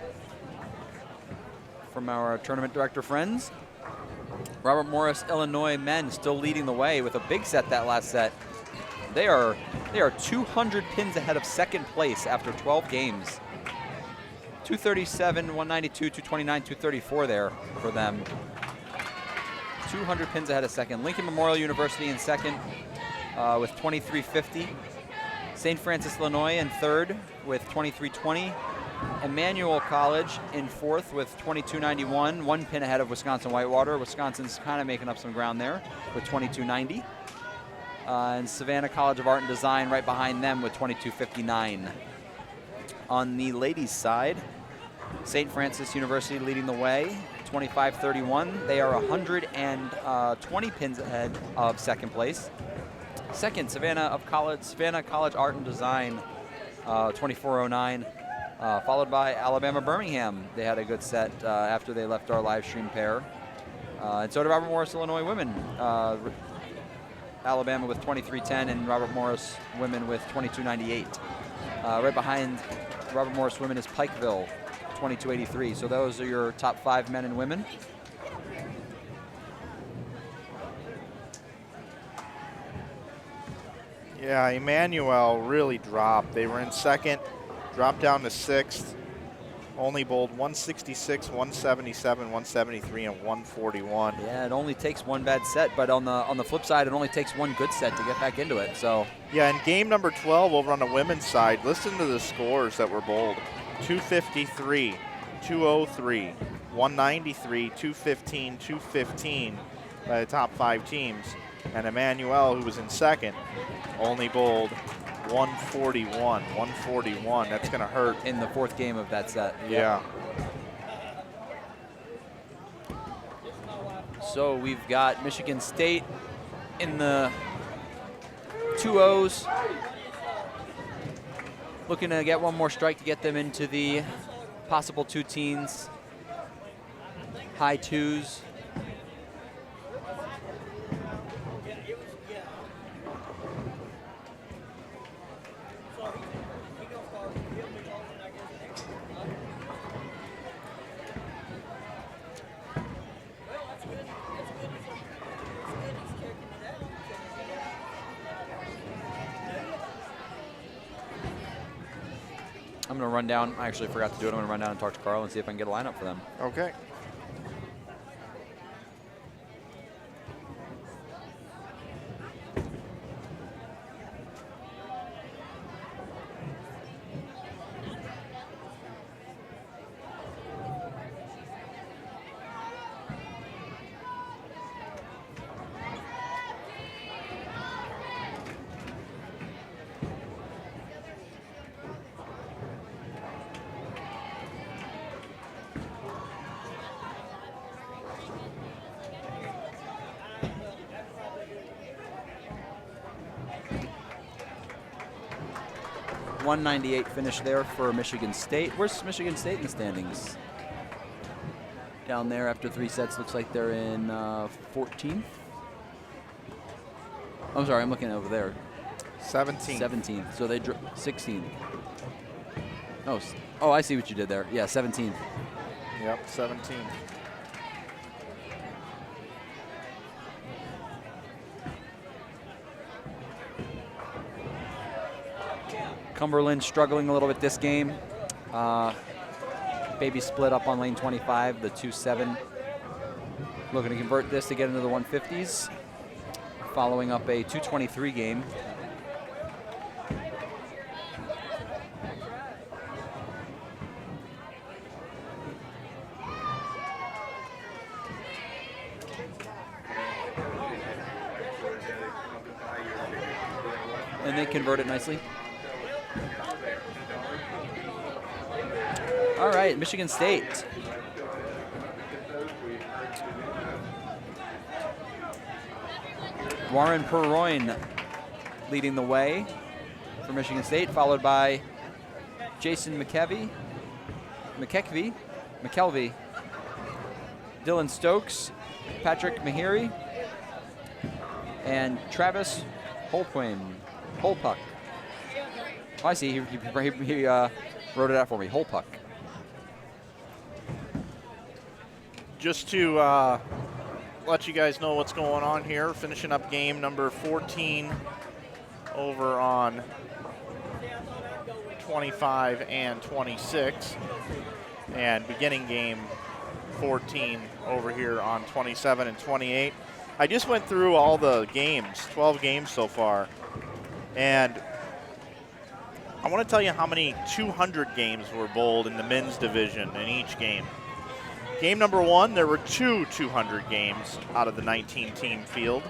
tournament director friends. Robert Morris, Illinois men still leading the way with a big set that last set. They are 200 pins ahead of second place after 12 games. 237, 192, 229, 234 there for them. 200 pins ahead of second. Lincoln Memorial University in second with 2350. St. Francis, Illinois in third with 2320. Emmanuel College in fourth with 2291, 1 pin ahead of Wisconsin Whitewater. Wisconsin's kind of making up some ground there with 2290. And Savannah College of Art and Design right behind them with 2259. On the ladies' side, St. Francis University leading the way, 25-31. They are 120 pins ahead of second place. Second, Savannah College Art and Design, 2409, followed by Alabama Birmingham. They had a good set after they left our live stream pair. And so did Robert Morris Illinois women. Alabama with 2310 and Robert Morris women with 2298. Right behind Robert Morris women is Pikeville, 2283. So those are your top 5 men and women. Yeah, Emmanuel really dropped. They were in second, dropped down to 6th. Only bowled 166, 177, 173, and 141. Yeah, it only takes one bad set, but on the flip side, it only takes one good set to get back into it. So yeah, in game number 12 over on the women's side, listen to the scores that were bowled. 253, 203, 193, 215, 215 by the top 5 teams. And Emmanuel, who was in second, only bowled 141. That's going to hurt. In the 4th game of that set. Yeah. So we've got Michigan State in the 2-0s. Looking to get one more strike to get them into the possible 2 teens. High 2s. I'm going to run down. I actually forgot to do it. I'm going to run down and talk to Carl and see if I can get a lineup for them. Okay. .198 finish there for Michigan State. Where's Michigan State in the standings? Down there after 3 sets, looks like they're in 14th. I'm sorry, I'm looking over there. 17th. So they 16th. Oh, I see what you did there. Yeah, 17th. Yep, 17th. Cumberland struggling a little bit this game. Baby split up on lane 25, the 2-7. Looking to convert this to get into the 150s. Following up a 223 game. And they convert it nicely. All right, Michigan State. Warren Perroyne leading the way for Michigan State, followed by Jason McKelvey, Dylan Stokes, Patrick Mahiri, and Travis Holpuck. Oh, I see, he wrote it out for me, Holpuck. Just to let you guys know what's going on here, finishing up game number 14 over on 25 and 26, and beginning game 14 over here on 27 and 28. I just went through all the games, 12 games so far, and I want to tell you how many 200 games were bowled in the men's division in each game. Game number 1, there were 2 200 games out of the 19-team field.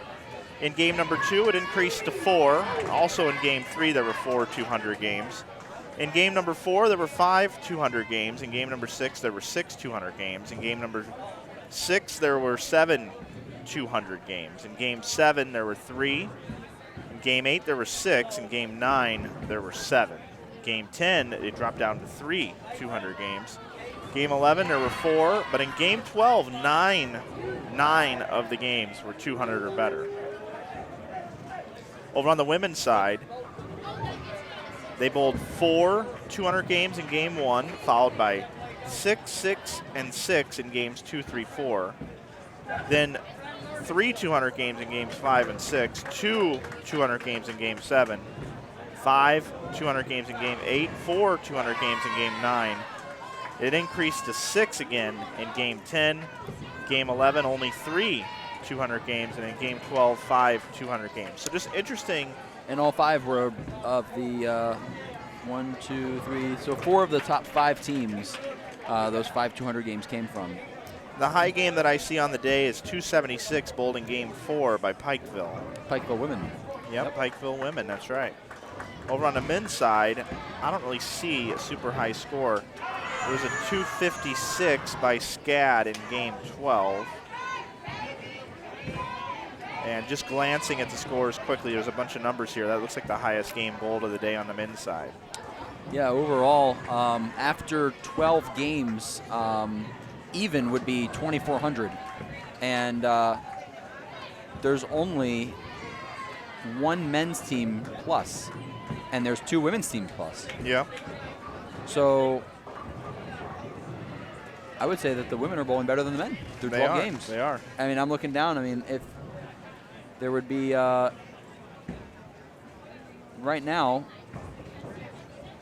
In game number 2, it increased to 4. Also in game 3, there were 4 200 games. In game number 4, there were 5 200 games. In game number 6, there were 6 200 games. In game number 6, there were 7 200 games. In game 7, there were 3. In game 8, there were 6. In game 9, there were 7. Game 10, it dropped down to 3 200 games. Game 11, there were 4. But in game 12, 9 of the games were 200 or better. Over on the women's side, they bowled 4 200 games in game 1, followed by 6, 6, and 6 in games 2, 3, 4. Then 3 200 games in games 5 and 6, 2 200 games in game 7, 5 200 games in game 8, 4 200 games in game 9. It increased to 6 again in game 10. Game 11, only 3 200 games, and in game 12, 5 200 games. So just interesting. And all 5 were of the 1, 2, 3. So 4 of the top 5 teams, those 5 200 games came from. The high game that I see on the day is 276 bowled in game 4 by Pikeville. Pikeville women. Yep, Pikeville women, that's right. Over on the men's side, I don't really see a super high score. It was a 256 by SCAD in game 12. And just glancing at the scores quickly, there's a bunch of numbers here. That looks like the highest game bowled of the day on the men's side. Yeah, overall, after 12 games, even would be 2,400. And there's only 1 men's team plus, and there's 2 women's teams plus. Yeah. So I would say that the women are bowling better than the men through 12 games. They are. I mean, I'm looking down. I mean, if there would be, right now,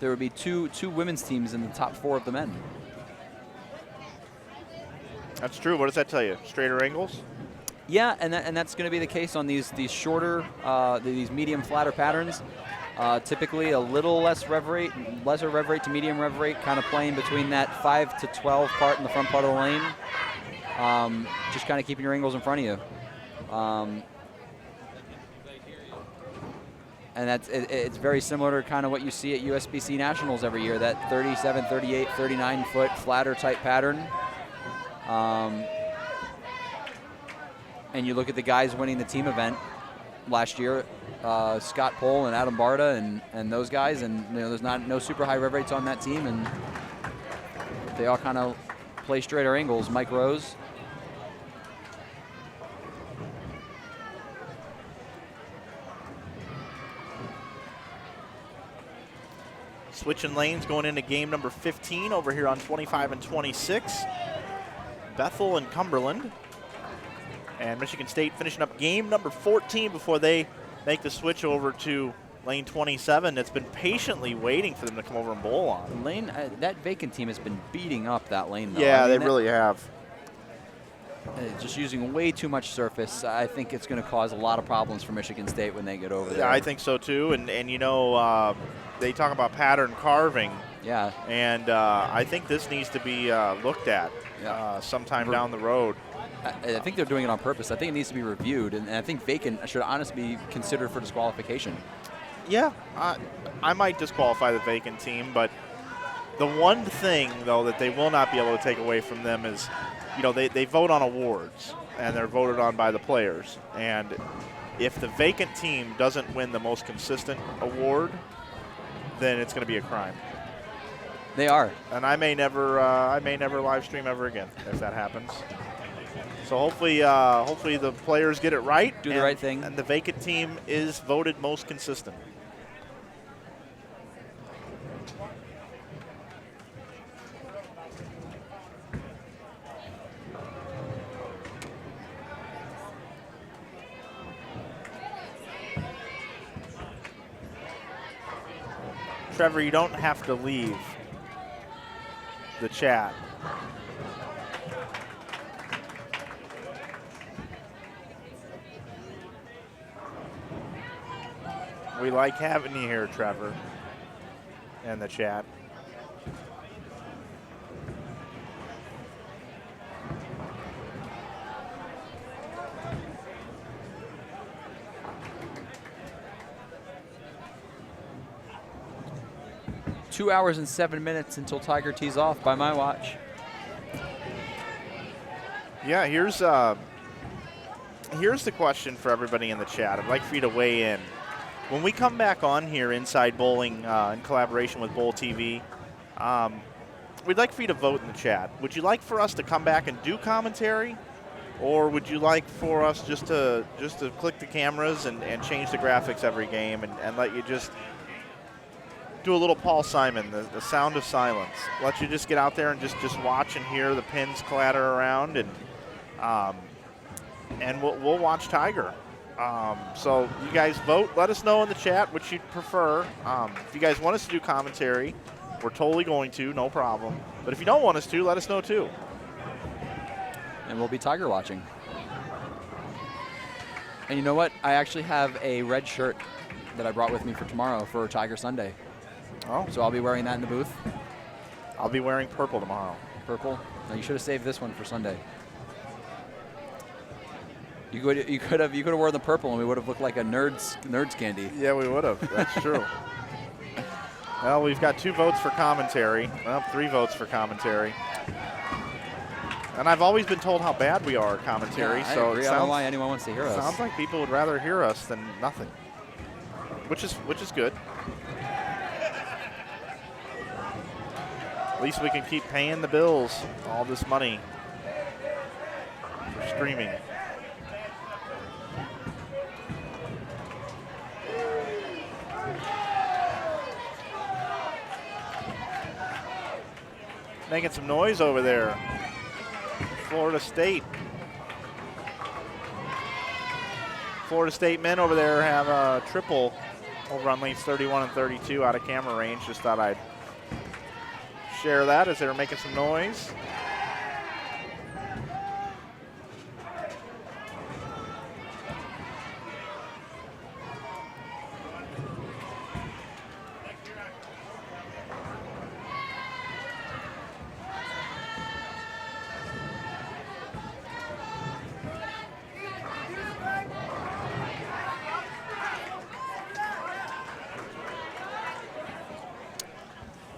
there would be two women's teams in the top 4 of the men. That's true. What does that tell you? Straighter angles? Yeah, and that's going to be the case on these shorter, these medium flatter patterns. Typically a little less rev rate, lesser rev rate to medium rev rate, kind of playing between that 5 to 12 part in the front part of the lane. Just kind of keeping your angles in front of you. And it's very similar to kind of what you see at USBC Nationals every year, that 37, 38, 39 foot flatter type pattern. And you look at the guys winning the team event last year, Scott Pohl and Adam Barta and those guys, and there's no super high rev rates on that team, and they all kind of play straighter angles. Mike Rose. Switching lanes going into game number 15 over here on 25 and 26. Bethel and Cumberland. And Michigan State finishing up game number 14 before they make the switch over to lane 27. That's been patiently waiting for them to come over and bowl on. Lane, that vacant team has been beating up that lane, though. Yeah, I mean, they really have. Just using way too much surface. I think it's going to cause a lot of problems for Michigan State when they get over there. Yeah, I think so too. And they talk about pattern carving. Yeah. And I think this needs to be looked at sometime down the road. I think they're doing it on purpose. I think it needs to be reviewed, and I think vacant should honestly be considered for disqualification. Yeah, I might disqualify the vacant team, but the one thing, though, that they will not be able to take away from them is, they vote on awards, and they're voted on by the players. And if the vacant team doesn't win the most consistent award, then it's going to be a crime. They are. And I may never live stream ever again if that happens. So hopefully the players get it right. Do the right thing. And the vacant team is voted most consistent. Trevor, you don't have to leave the chat. We like having you here, Trevor, in the chat. 2 hours and 7 minutes until Tiger tees off by my watch. Yeah, here's the question for everybody in the chat. I'd like for you to weigh in. When we come back on here, Inside Bowling, in collaboration with Bowl TV, we'd like for you to vote in the chat. Would you like for us to come back and do commentary, or would you like for us just to click the cameras and change the graphics every game and let you just do a little Paul Simon, the sound of silence? Let you just get out there and just watch and hear the pins clatter around, and we'll watch Tiger. So you guys vote. Let us know in the chat what you'd prefer. If you guys want us to do commentary, we're totally going to, no problem. But if you don't want us to, let us know too. And we'll be Tiger watching. And you know what? I actually have a red shirt that I brought with me for tomorrow for Tiger Sunday. Oh. So I'll be wearing that in the booth. I'll be wearing purple tomorrow. Purple? No, you should have saved this one for Sunday. You could have worn the purple and we would have looked like a nerds candy. Yeah, we would have. That's true. Well, we've got 2 votes for commentary. Well, 3 votes for commentary. And I've always been told how bad we are at commentary. Yeah, so I agree. I don't know why anyone wants to hear us. Sounds like people would rather hear us than nothing, which is good. At least we can keep paying the bills, all this money for streaming. Making some noise over there. Florida State. Florida State men over there have a triple over on lanes 31 and 32 out of camera range. Just thought I'd share that as they were making some noise.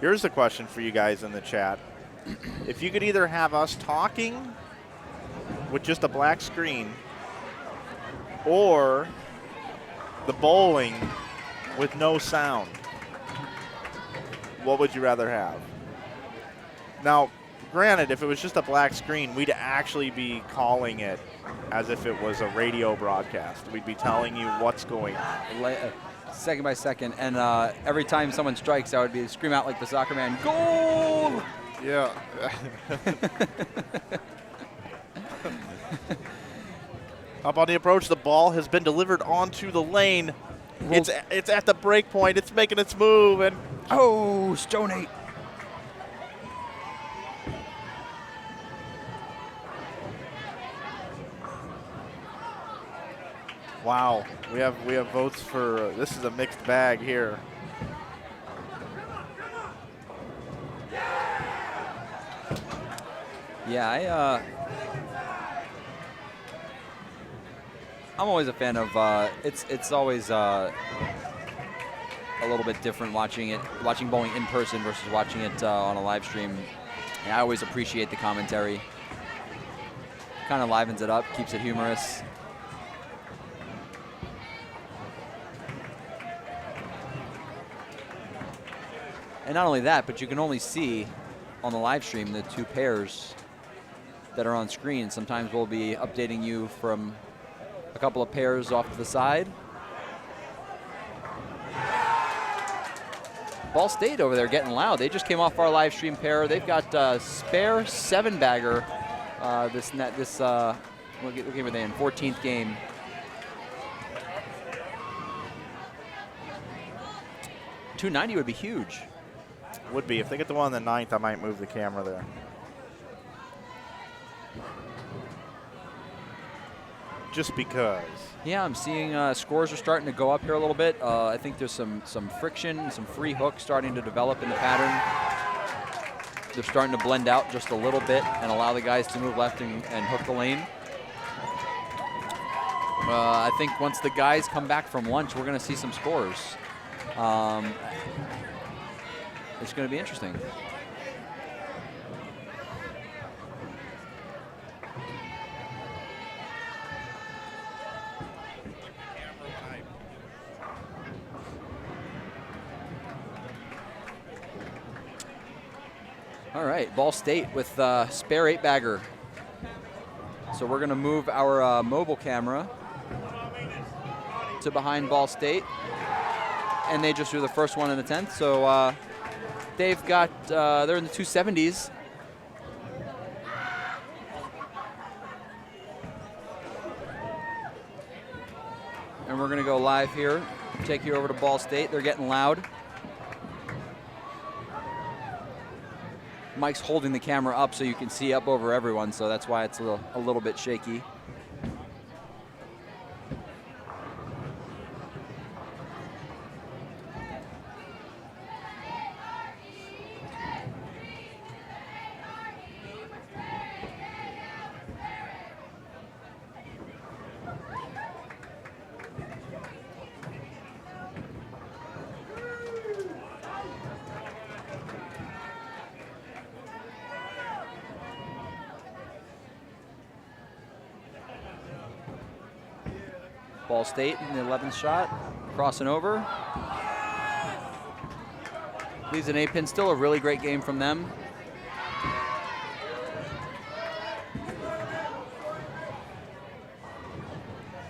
Here's the question for you guys in the chat. If you could either have us talking with just a black screen or the bowling with no sound, what would you rather have? Now, granted, if it was just a black screen, we'd actually be calling it as if it was a radio broadcast. We'd be telling you what's going on. Second by second, and every time someone strikes, I would be scream out like the soccer man, goal! Yeah. Up on the approach, the ball has been delivered onto the lane. It's at the break point. It's making its move, and oh, Stoney. wow, we have votes for this is a mixed bag here. Yeah, I'm always a fan of it's always a little bit different watching bowling in person versus watching it on a live stream. And I always appreciate the commentary. Kind of livens it up, keeps it humorous. And not only that, but you can only see on the live stream the 2 pairs that are on screen. Sometimes we'll be updating you from a couple of pairs off to the side. Ball State over there getting loud. They just came off our live stream pair. They've got a spare 7-bagger. What game were they in? 14th game. $290 would be huge. Would be. If they get the one in the 9th, I might move the camera there. Just because. Yeah, I'm seeing scores are starting to go up here a little bit. I think there's some friction, some free hooks starting to develop in the pattern. They're starting to blend out just a little bit and allow the guys to move left and hook the lane. I think once the guys come back from lunch, we're going to see some scores. it's going to be interesting. All right, Ball State with spare 8-bagger. So we're going to move our mobile camera to behind Ball State. And they just threw the first one in the 10th. So they've got, they're in the 270s. And we're going to go live here, take you over to Ball State. They're getting loud. Mike's holding the camera up so you can see up over everyone, so that's why it's a little bit shaky. Ball State in the 11th shot, crossing over. Leaves an 8-pin, still a really great game from them.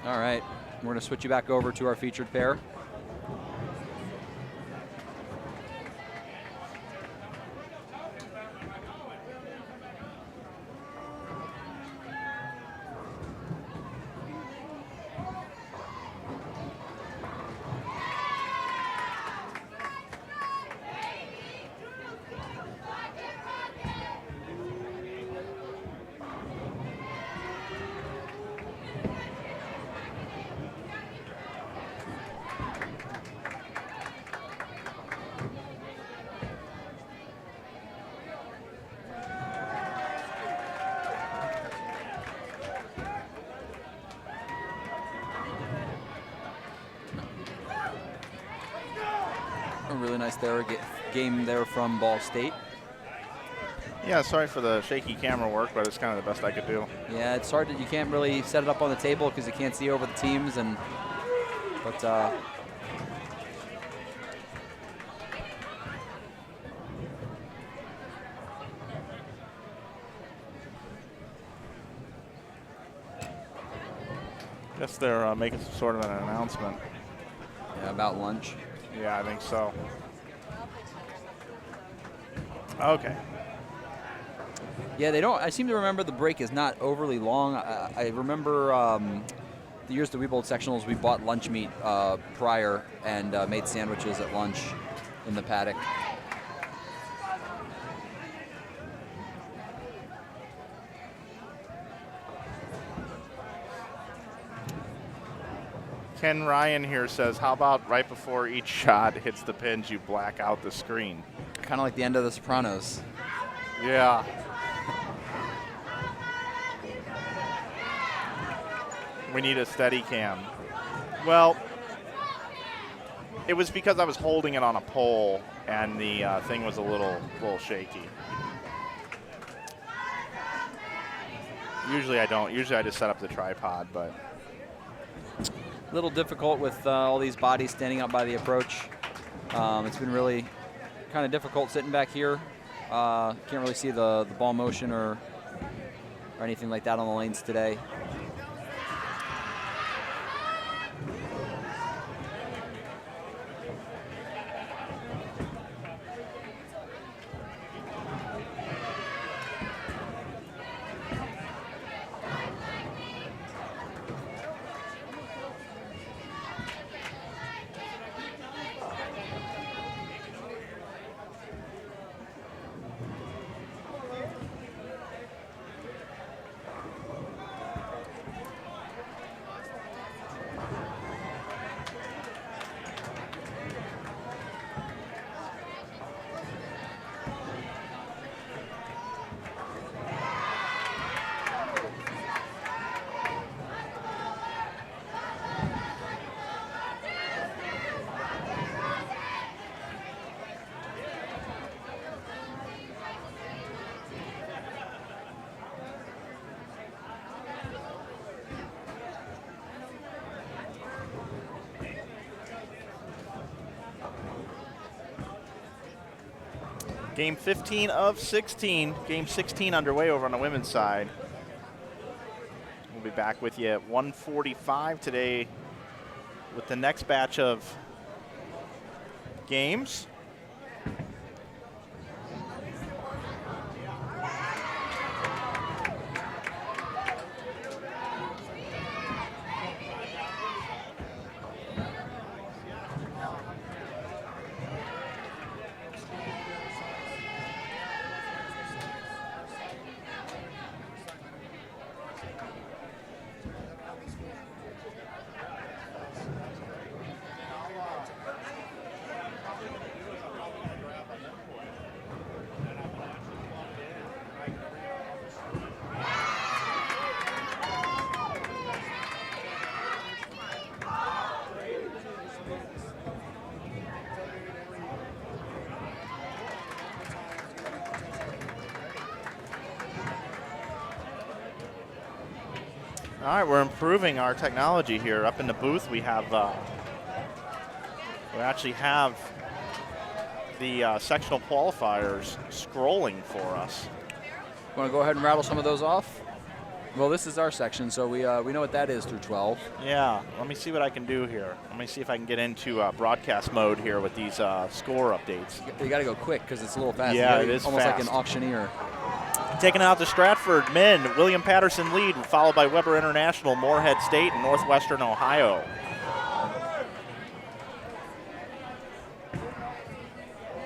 All right, we're gonna switch you back over to our featured pair. A really nice game there from Ball State. Yeah, sorry for the shaky camera work, but it's kind of the best I could do. Yeah, it's hard. You can't really set it up on the table because you can't see over the teams, but Guess they're making some sort of an announcement. yeah, about lunch. Yeah, I think so. Okay. Yeah, they don't. I seem to remember the break is not overly long. I remember the years that we bowled sectionals, we bought lunch meat prior and made sandwiches at lunch in the paddock. Ken Ryan here says, how about right before each shot hits the pins, you black out the screen? Kind of like the end of The Sopranos. Yeah. We need a steady cam. Well, it was because I was holding it on a pole and the thing was a little shaky. Usually I don't. Usually I just set up the tripod, but A little difficult with all these bodies standing up by the approach. It's been really kind of difficult sitting back here. Can't really see the ball motion or anything like that on the lanes today. Game 15 of 16. Game 16 underway over on the women's side. We'll be back with you at 1:45 today with the next batch of games. All right, we're improving our technology here. Up in the booth, we have actually have the sectional qualifiers scrolling for us. Want to go ahead and rattle some of those off? Well, this is our section, so we know what that is through 12. Yeah, let me see what I can do here. Let me see if I can get into broadcast mode here with these score updates. You got to go quick because it's a little fast. Yeah, it is almost fast. like an auctioneer. Taking out the Stratford men, William Patterson lead, followed by Weber International, Moorhead State, and Northwestern Ohio.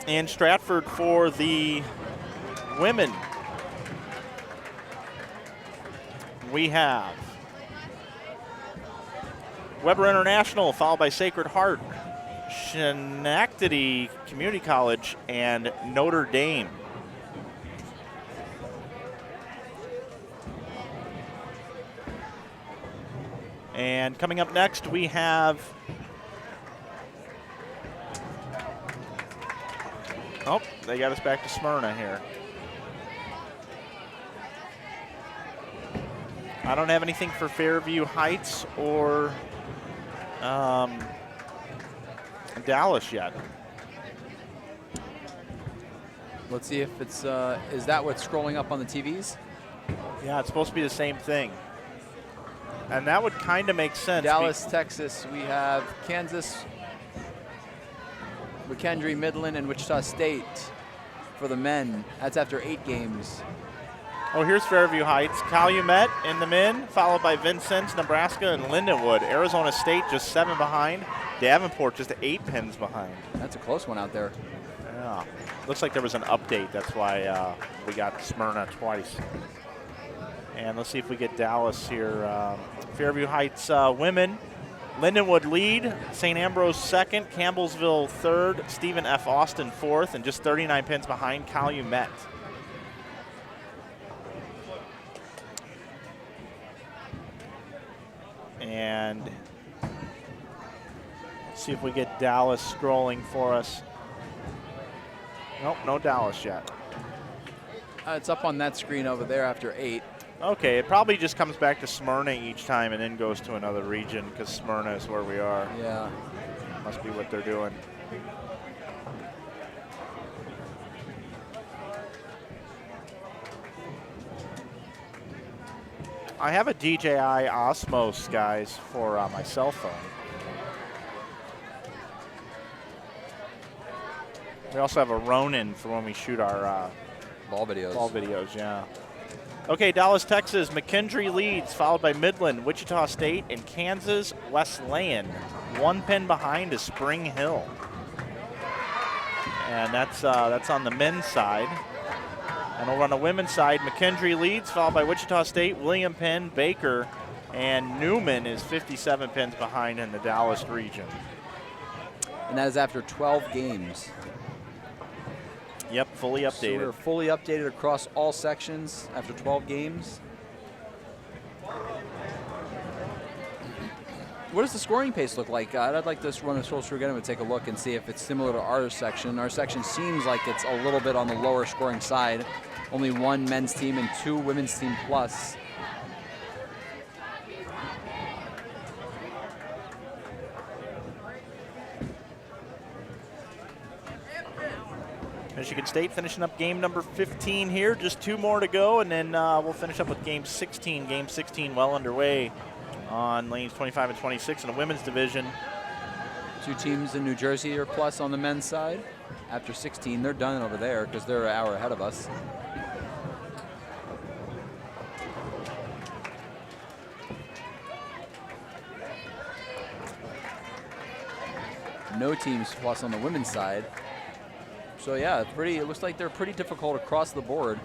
And Stratford for the women. We have Weber International, followed by Sacred Heart, Schenectady Community College, and Notre Dame. And coming up next, we have they got us back to Smyrna here. I don't have anything for Fairview Heights or Dallas yet. Let's see if it's, is that what's scrolling up on the TVs? Yeah, it's supposed to be the same thing. And that would kind of make sense. Dallas, Texas, we have Kansas, McKendree, Midland, and Wichita State for the men. That's after 8 games. Oh, here's Fairview Heights. Calumet in the men, followed by Vincennes, Nebraska, and Lindenwood. Arizona State just 7 behind. Davenport just 8 pins behind. That's a close one out there. Yeah. Looks like there was an update. That's why we got Smyrna twice. And let's see if we get Dallas here. Fairview Heights women. Lindenwood lead, St. Ambrose second, Campbellsville third, Stephen F. Austin fourth, and just 39 pins behind Calumet. And see if we get Dallas scrolling for us. Nope, no Dallas yet. It's up on that screen over there after 8. Okay, it probably just comes back to Smyrna each time and then goes to another region because Smyrna is where we are. Yeah. Must be what they're doing. I have a DJI Osmos, guys, for my cell phone. We also have a Ronin for when we shoot our ball videos. Ball videos, yeah. Okay, Dallas, Texas, McKendree leads, followed by Midland, Wichita State, and Kansas Wesleyan. 1 pin behind is Spring Hill. And that's on the men's side. And over on the women's side, McKendree leads, followed by Wichita State, William Penn, Baker, and Newman is 57 pins behind in the Dallas region. And that is after 12 games. Yep, fully updated. So we're fully updated across all sections after 12 games. What does the scoring pace look like? I'd like to run a scroll through again and take a look and see if it's similar to our section. Our section seems like it's a little bit on the lower scoring side. Only 1 men's team and 2 women's team plus. Michigan State finishing up game number 15 here. Just 2 more to go, and then we'll finish up with game 16. Game 16 well underway on lanes 25 and 26 in the women's division. 2 teams in New Jersey are plus on the men's side. After 16, they're done over there because they're an hour ahead of us. No teams plus on the women's side. So yeah, it looks like they're pretty difficult across the board.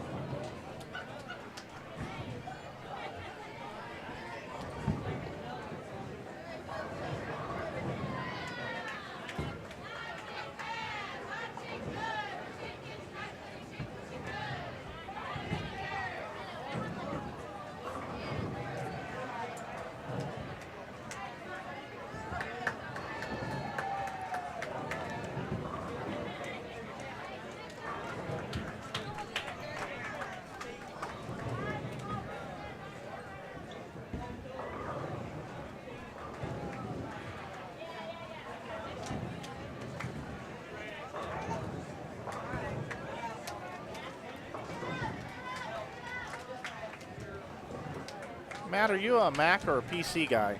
Matt, are you a Mac or a PC guy?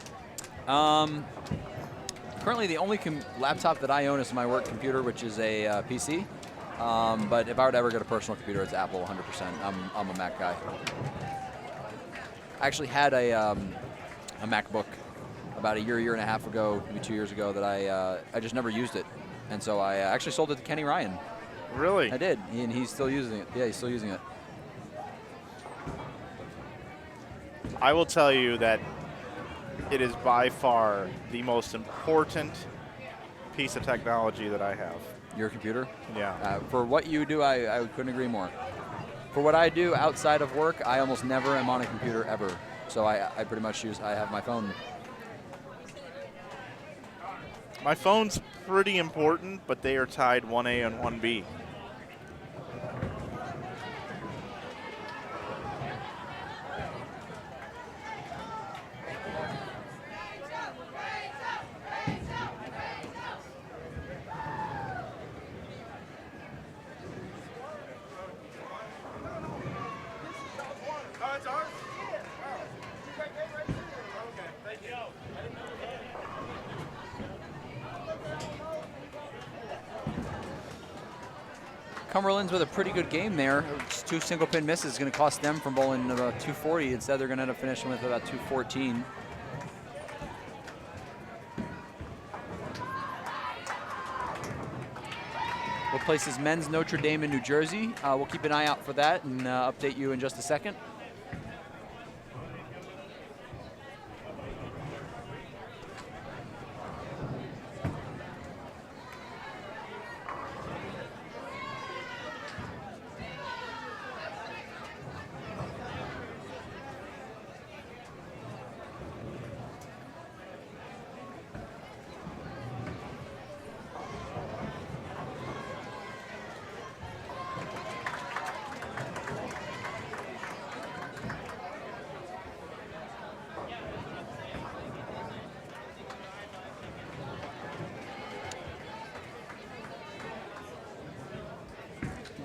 Currently, the only laptop that I own is my work computer, which is a PC. But if I were to ever get a personal computer, it's Apple 100%. I'm a Mac guy. I actually had a MacBook about a year and a half ago, maybe 2 years ago, that I just never used it. And so I actually sold it to Kenny Ryan. Really? I did, and he's still using it. Yeah, he's still using it. I will tell you that it is by far the most important piece of technology that I have. Your computer? Yeah. For what you do, I couldn't agree more. For what I do outside of work, I almost never am on a computer ever. So I pretty much I have my phone. My phone's pretty important, but they are tied 1A and 1B. Cumberland's with a pretty good game there. Just 2 single pin misses is going to cost them from bowling about 240. Instead, they're going to end up finishing with about 214. What places men's Notre Dame in New Jersey? We'll keep an eye out for that and update you in just a second.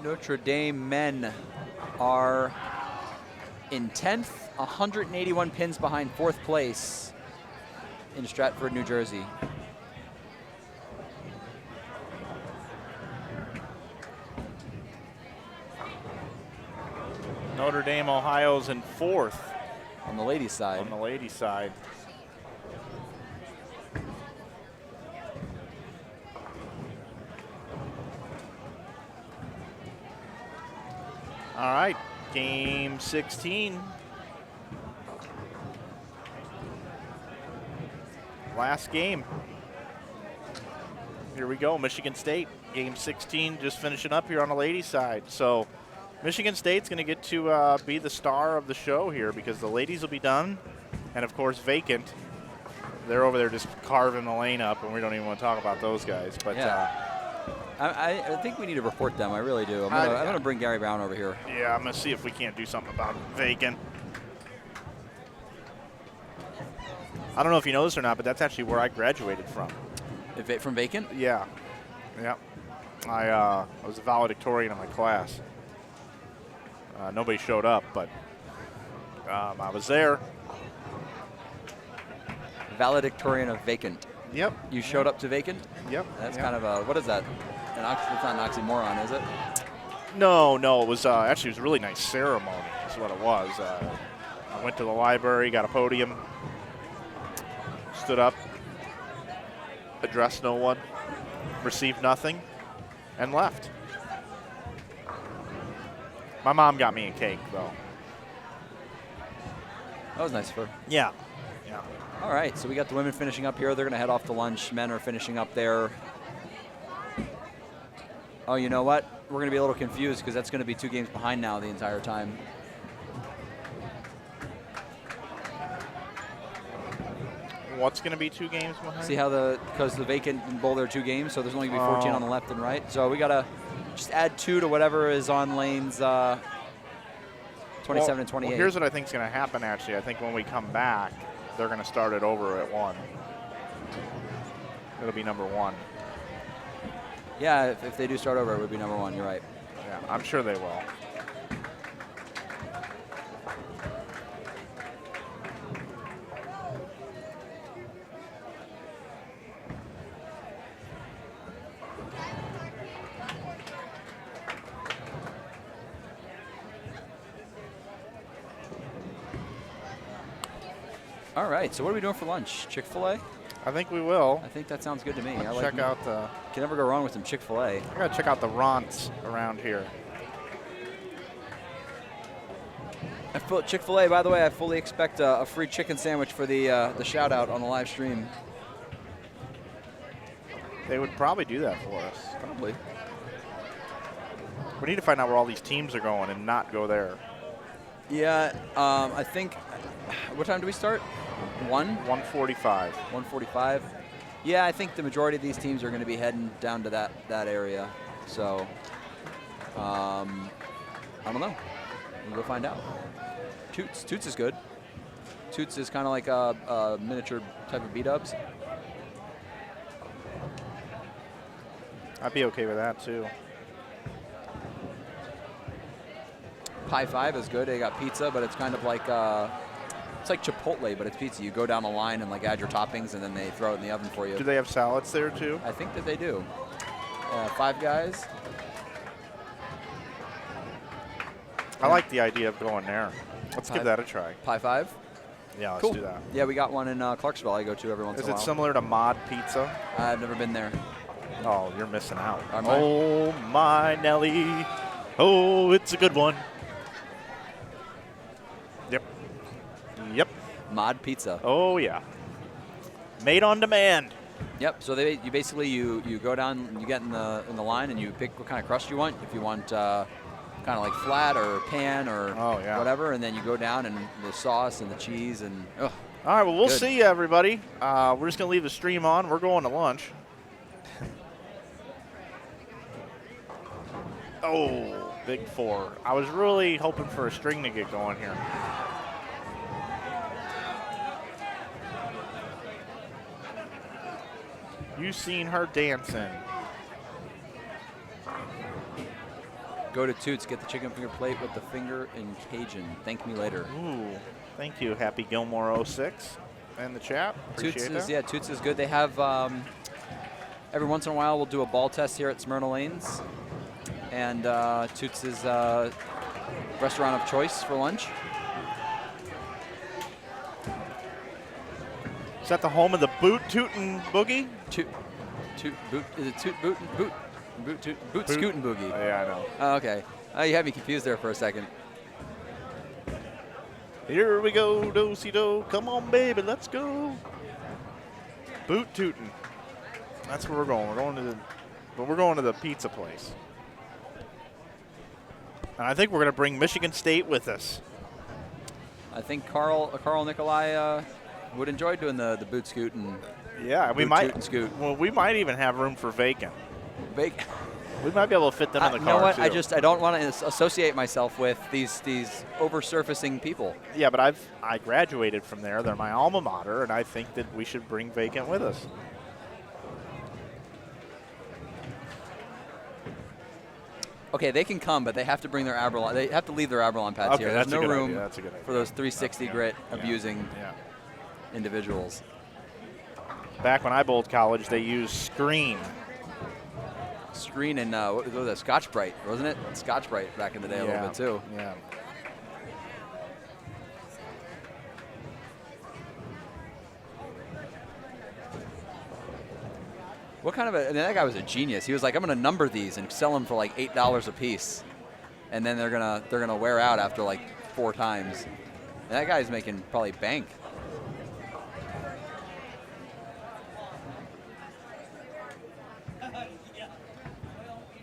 Notre Dame men are in 10th, 181 pins behind 4th place in Stratford, New Jersey. Notre Dame, Ohio's in 4th. On the ladies' side. On the ladies' side. All right, game 16. Last game. Here we go, Michigan State. Game 16 just finishing up here on the ladies' side. So Michigan State's going to get to be the star of the show here because the ladies will be done. And, of course, vacant. They're over there just carving the lane up, and we don't even want to talk about those guys. But yeah. I think we need to report them. I really do. I'm going to bring Gary Brown over here. Yeah, I'm going to see if we can't do something about vacant. I don't know if you know this or not, but that's actually where I graduated from. From Vacant? Yeah. Yeah. I was a valedictorian in my class. Nobody showed up, but I was there. Valedictorian of vacant. Yep. You showed up to vacant? Yep. That's kind of a, what is that? It's not an oxymoron, is it? No, it was actually it was a really nice ceremony. That's what it was. I went to the library, got a podium, stood up, addressed no one, received nothing, and left. My mom got me a cake, though. That was nice of her. Yeah. All right, so we got the women finishing up here. They're going to head off to lunch. Men are finishing up there. Oh, you know what? We're going to be a little confused because that's going to be 2 games behind now the entire time. What's going to be 2 games behind? See how because the vacant bowl there are 2 games, so there's only going to be 14 on the left and right. So we got to just add 2 to whatever is on lanes 27 and 28. Well, here's what I think is going to happen, actually. I think when we come back, they're going to start it over at 1. It'll be number 1. Yeah, if they do start over, it would be number 1. You're right. Yeah, I'm sure they will. All right, so what are we doing for lunch? Chick-fil-A? I think we will. I think that sounds good to me. Let's I like check out the. Can never go wrong with some Chick-fil-A. I gotta check out the Ronts around here. Chick-fil-A, by the way, I fully expect a free chicken sandwich for the shout out on the live stream. They would probably do that for us. Probably. We need to find out where all these teams are going and not go there. Yeah, I think. What time do we start? 1:45. 1:45. Yeah, I think the majority of these teams are going to be heading down to that area. So, I don't know. We'll go find out. Toots is good. Toots is kind of like a miniature type of B-dubs. I'd be okay with that too. Pie 5 is good. They got pizza, but it's kind of like it's like Chipotle, but it's pizza. You go down a line and like add your toppings, and then they throw it in the oven for you. Do they have salads there too? I think that they do. 5 Guys. I like the idea of going there. Let's give that a try. Pie 5. Yeah, let's Cool. do that. Yeah, we got one in Clarksville. I go to every once Is in a it while. similar to Mod Pizza? I've never been there. Oh, you're missing out. Am I? Oh, my Nelly. Oh, it's a good one. Yep. Mod Pizza. Oh, yeah. Made on demand. Yep. So you basically you go down, you get in the line, and you pick what kind of crust you want. If you want kind of like flat or pan or whatever, and then you go down and the sauce and the cheese and. Ugh. All right. Well, we'll Good. see you, everybody. We're just gonna leave the stream on. We're going to lunch. Oh, big 4. I was really hoping for a string to get going here. You seen her dancing. Go to Toots, get the chicken finger plate with the finger in Cajun. Thank me later. Ooh, thank you, Happy Gilmore 06 in the chat. Appreciate that. Toots is good. They have every once in a while we'll do a ball test here at Smyrna Lanes, and Toots is restaurant of choice for lunch. Is that the home of the Boot Tootin' Boogie? Boot Scootin' Boogie. Oh, yeah, I know. Oh, okay. You had me confused there for a second. Here we go, do-si-do. Come on, baby, let's go. Boot Tootin'. That's where we're going. We're going to the pizza place. And I think we're going to bring Michigan State with us. I think Carl Nikolai would enjoy doing the boot scoot and yeah, we boot might. toot and scoot. Well, we might even have room for vacant. We might be able to fit them in the car. You know what? Too. I don't want to associate myself with these oversurfacing people. Yeah, but I graduated from there. They're my alma mater, and I think that we should bring vacant with us. Okay, they can come, but they have to bring their Abralon. They have to leave their Abralon pads here. There's that's no a good room idea. That's a good idea. for those 360 grit Yeah. abusing Yeah. individuals. Back when I bowled college, they used screen. Screen and what was that? Scotch-Brite, wasn't it? Scotch-Brite back in the day a little bit too. Yeah. What kind of that guy was a genius. He was like, I'm going to number these and sell them for like $8 a piece, and then they're gonna wear out after like 4 times. And that guy's making probably bank.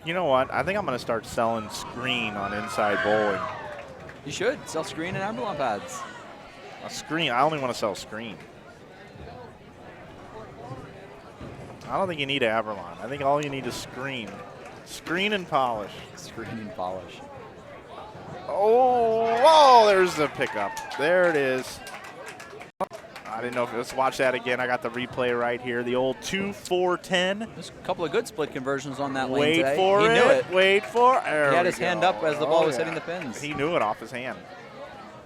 You know what? I think I'm going to start selling screen on Inside Bowling. You should sell screen and Abralon pads. A screen. I only want to sell screen. I don't think you need Abralon. I think all you need is screen. Screen and polish. Screen and polish. Oh, there's the pickup. There it is. I didn't know if, let's watch that again. I got the replay right here. The old 2-4-10. There's a couple of good split conversions on that lane Wait today. for He it. knew it. Wait for it. There He had we his hand go. up as the ball was yeah. hitting the pins. He knew it off his hand.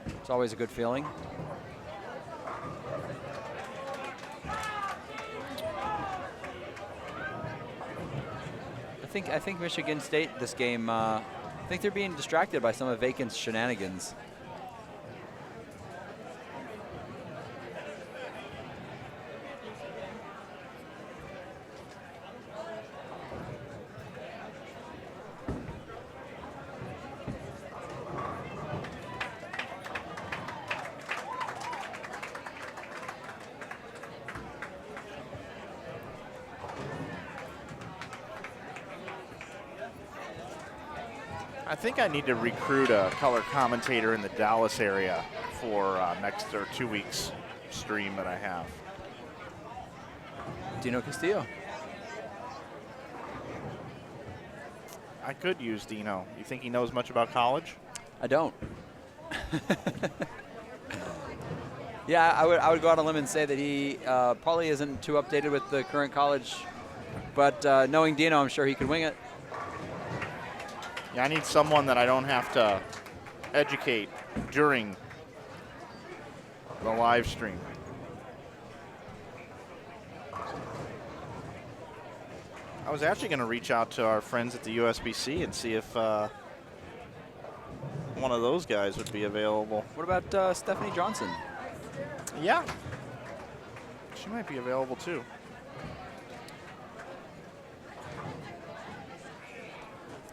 It's always a good feeling. I think Michigan State this game. I think they're being distracted by some of Vacan's shenanigans. I think I need to recruit a color commentator in the Dallas area for next or 2 weeks stream that I have. Dino Castillo. I could use Dino. You think he knows much about college? I don't. Yeah, I would go out on a limb and say that he probably isn't too updated with the current college, but knowing Dino, I'm sure he could wing it. Yeah, I need someone that I don't have to educate during the live stream. I was actually going to reach out to our friends at the USBC and see if one of those guys would be available. What about Stephanie Johnson? Yeah. She might be available too.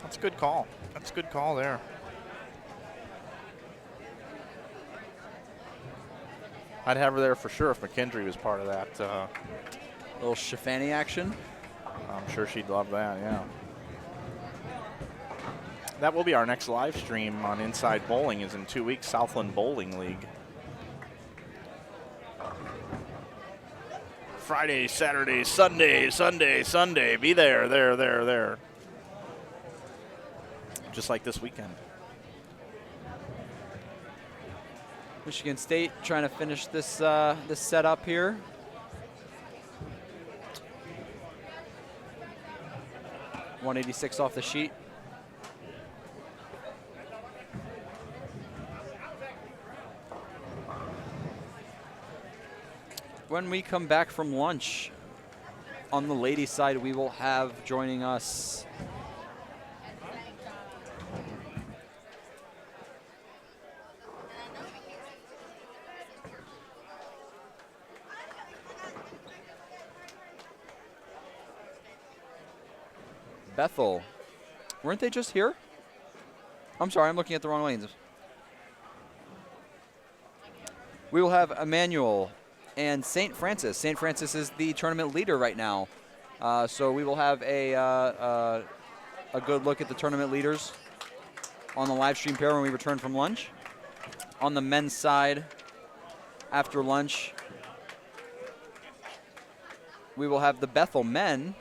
That's a good call. That's a good call there. I'd have her there for sure if McKendry was part of that. Little Shafani action. I'm sure she'd love that, yeah. That will be our next live stream on Inside Bowling is in 2 weeks, Southland Bowling League. Friday, Saturday, Sunday, Sunday. Be there. Just like this weekend. Michigan State trying to finish this this setup here. .186 off the sheet. When we come back from lunch, on the ladies' side, we will have joining us Bethel. Weren't they just here? I'm sorry, I'm looking at the wrong lanes. We will have Emmanuel and St. Francis. St. Francis is the tournament leader right now. So we will have a good look at the tournament leaders on the live stream pair when we return from lunch. On the men's side, after lunch, we will have the Bethel men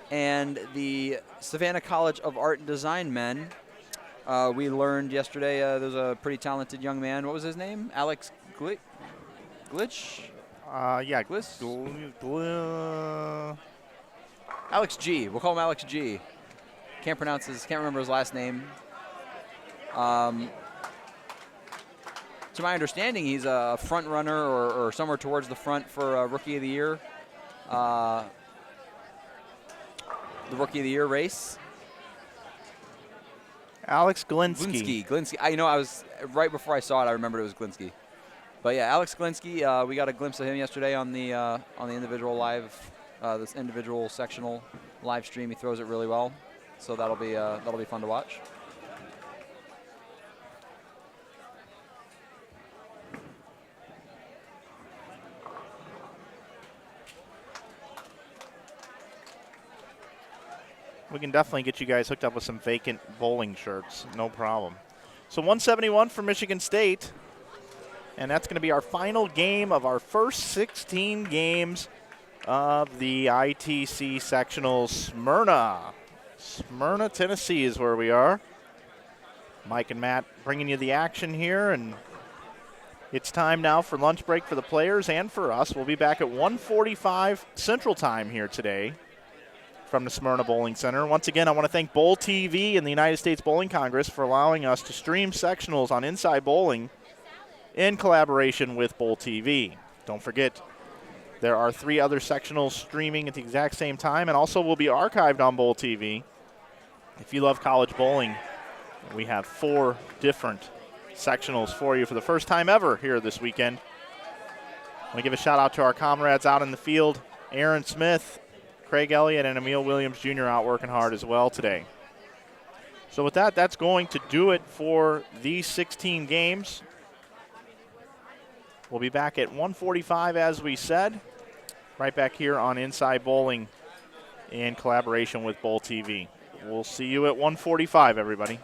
and the Savannah College of Art and Design men. We learned yesterday there's a pretty talented young man. What was his name? Alex Glitch? Yeah, Alex G. We'll call him Alex G. can't remember his last name. To my understanding, he's a front runner or somewhere towards the front for Rookie of the Year. The Rookie of the Year race. Alex Glinsky. Glinsky. I was right before I saw it. I remembered it was Glinsky. But yeah, Alex Glinsky. We got a glimpse of him yesterday on the individual live, this individual sectional live stream. He throws it really well, so that'll be fun to watch. We can definitely get you guys hooked up with some vacant bowling shirts. No problem. So 171 for Michigan State. And that's going to be our final game of our first 16 games of the ITC Sectionals. Smyrna, Tennessee is where we are. Mike and Matt bringing you the action here. And it's time now for lunch break for the players and for us. We'll be back at 1:45 Central Time here today from the Smyrna Bowling Center. Once again, I want to thank Bowl TV and the United States Bowling Congress for allowing us to stream sectionals on Inside Bowling in collaboration with Bowl TV. Don't forget, there are 3 other sectionals streaming at the exact same time and also will be archived on Bowl TV. If you love college bowling, we have 4 different sectionals for you for the first time ever here this weekend. I want to give a shout out to our comrades out in the field, Aaron Smith, Craig Elliott, and Emil Williams Jr. out working hard as well today. So with that, that's going to do it for these 16 games. We'll be back at 1:45, as we said, right back here on Inside Bowling in collaboration with Bowl TV. We'll see you at 1:45, everybody.